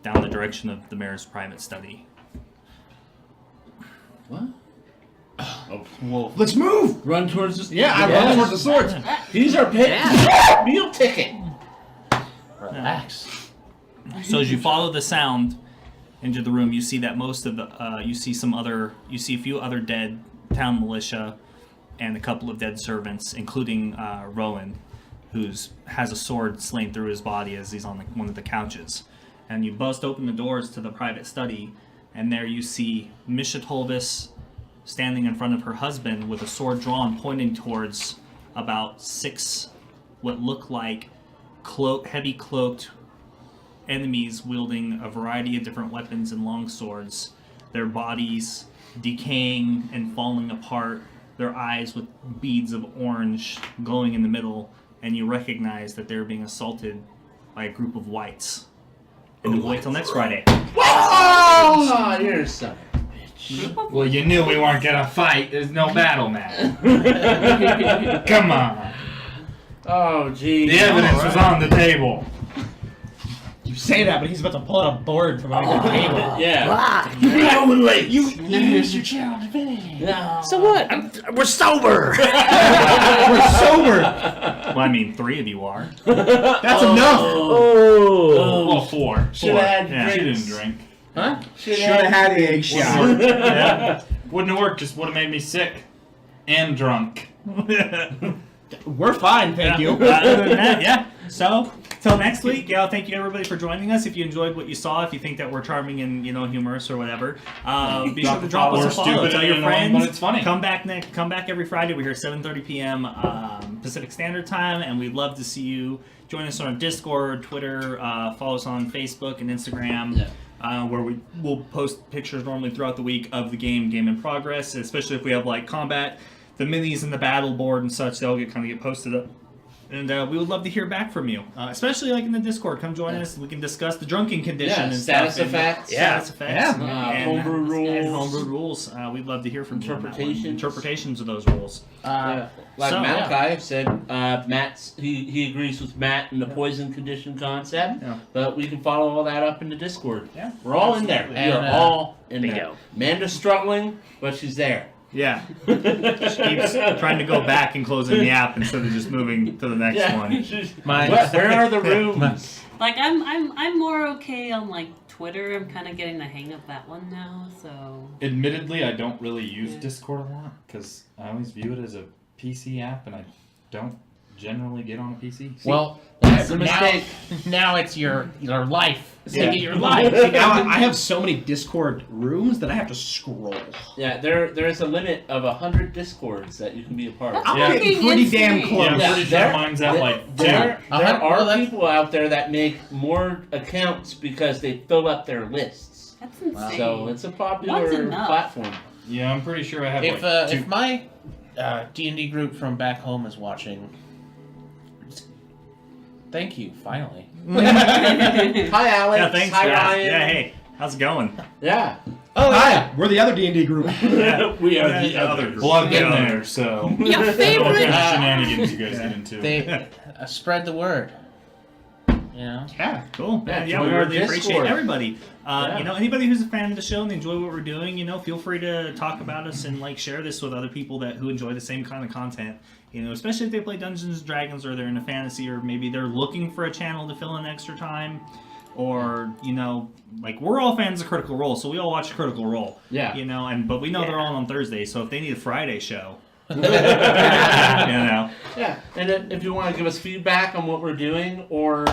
down the direction of the mayor's private study. What? Oh, Wolf. Let's move. run towards the... Yeah, I run towards the swords. He's our meal ticket. Relax. So as you follow the sound into the room, you see that most of the you see a few other dead town militia and a couple of dead servants, including Rowan, who's has a sword slain through his body as he's on one of the couches. And you bust open the doors to the private study, and there you see Misha Tolvis standing in front of her husband with a sword drawn, pointing towards about 6 what look like heavy cloaked enemies wielding a variety of different weapons and long swords, their bodies decaying and falling apart, their eyes with beads of orange glowing in the middle, and you recognize that they're being assaulted by a group of whites. And then wait till next Friday. Oh, you're a son of a bitch. Well, you knew we weren't gonna fight. There's no battle now. Come on. Oh, geez. The evidence was on the table. You say that, but he's about to pull out a board from under the table. Yeah. You're going late. Use your challenge advantage. No. So what? We're sober. We're sober. Well, I mean, 3 of you are. That's enough. Oh. Well, 4. Should have had Yeah. She drinks. didn't drink. Huh? Should have had the egg shot. Yeah. Wouldn't have worked. Just would have made me sick and drunk. We're fine, thank you. Other than that, yeah. So, till next week, thank you everybody for joining us. If you enjoyed what you saw, if you think that we're charming and humorous or whatever, be sure to drop us a We're follow. stupid Tell and your annoying, friends. but it's funny. Come back every Friday. We're here 7:30 p.m. Pacific Standard Time, and we'd love to see you. Join us on our Discord, Twitter, follow us on Facebook and Instagram. Where we will post pictures normally throughout the week of the game in progress, especially if we have like combat, the minis and the battle board and such. They'll get posted up, and we would love to hear back from you, especially like in the Discord. Come join us. We can discuss the drunken condition and status stuff. effects. Status effects. And homebrew rules. And homebrew rules. We'd love to hear from you on that one. Interpretations. Interpretations of those rules. Like So- Malachi said, Matt's he agrees with Matt in the poison condition concept, Yeah. but we can follow all that up in the Discord. Yeah. We're all in there. Absolutely. We're all in Bingo. there. Amanda's struggling, but she's there. Yeah. She keeps trying to go back and closing the app instead of just moving to the next one. Where are the rooms? Like I'm more okay on like Twitter. I'm kind of getting the hang of that one now. So Admittedly, I don't really use Discord a lot because I always view it as a PC app, and I don't generally get on a PC. Well, That's a mistake. Now it's your life. Yeah. Your life. See, now I have so many Discord rooms that I have to scroll. Yeah, there's a limit of 100 Discords that you can be a part of. That's Yeah. fucking Getting pretty damn insane. close. Yeah, I'm pretty sure there- mine's at like There 2. are people out there that make more accounts because they fill up their lists. That's insane. So it's a One's popular enough. platform. Yeah, I'm pretty sure I have If like 2. if my D&D group from back home is watching, thank you. Finally. Hi, Alex. Yeah, thanks, Hi, guys. Ryan. Yeah, hey, how's it going? Yeah. Oh, hi. We're the other D&D group. We are Yeah, the other group. Well, I've been there, so Your I don't know what favorite. kind of shenanigans you guys get into. They spread the word. You know. Yeah. Cool. Yeah, Yeah, join we our really appreciate Discord. everybody. Yeah. You know, anybody who's a fan of the show and enjoy what we're doing, you know, feel free to talk about us and like share this with other people who enjoy the same kind of content. You know, especially if they play Dungeons and Dragons or they're in a fantasy, or maybe they're looking for a channel to fill in extra time, or you know, like we're all fans of Critical Role, so we all watch Critical Role. Yeah. You know, but we know they're all on Thursday, so if they need a Friday show, you know. Yeah, and if you want to give us feedback on what we're doing, or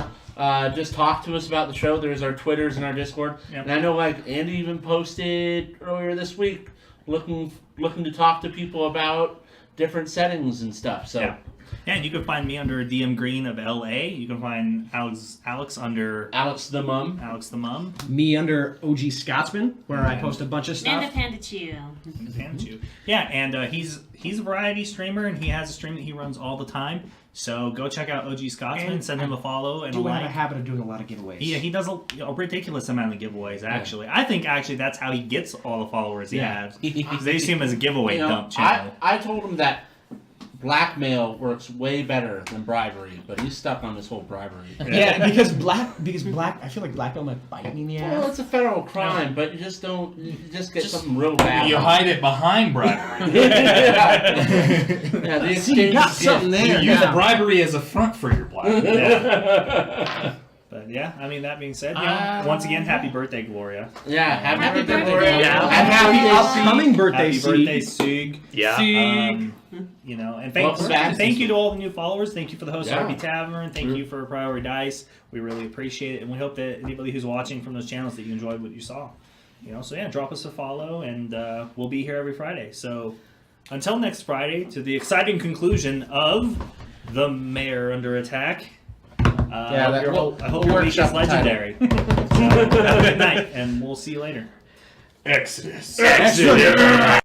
just talk to us about the show, there's our Twitters and our Discord. Yep. And I know, like Andy even posted earlier this week, looking to talk to people about different settings and stuff. So Yeah. Yeah, and you can find me under DM Green of LA. You can find Alex under Alex the Mum. Alex the Mum. Me under OG Scotsman, where I post a bunch of stuff. And a panda chew. Yeah, and he's a variety streamer, and he has a stream that he runs all the time. So go check out OG Scotsman, And send him a follow and I a do have a like. habit of doing a lot of giveaways. He does a ridiculous amount of giveaways. Actually, I think that's how he gets all the followers he Yeah. has. 'Cause they see him as a giveaway You know, dump channel. I told him that blackmail works way better than bribery, but he's stuck on this whole bribery. Yeah, because black, I feel like blackmail might bite me in the Well, ass. it's a federal crime, but you just get something real bad. You hide it behind bribery. Yeah, the See, you got exchange something You there. use now. bribery as a front for your black. Yeah. But yeah, I mean, that being said, you know, once again, happy birthday, Gloria. Yeah, happy Happy birthday, birthday. Gloria. Yeah. And Happy happy upcoming birthday, Happy Sig. birthday, Sig. Yeah. You know, and Welcome back. thank you to all the new followers. Thank you for the host of Yeah. RB Tavern. Thank you for Priority Dice. We really appreciate it, and we hope that anybody who's watching from those channels that you enjoyed what you saw. You know, so yeah, drop us a follow, and we'll be here every Friday. So until next Friday, to the exciting conclusion of The Mayor Under Attack. Yeah, that- I hope we'll your week is workshop the title. legendary. So, have a good night, and we'll see you later. Exodus. Extra.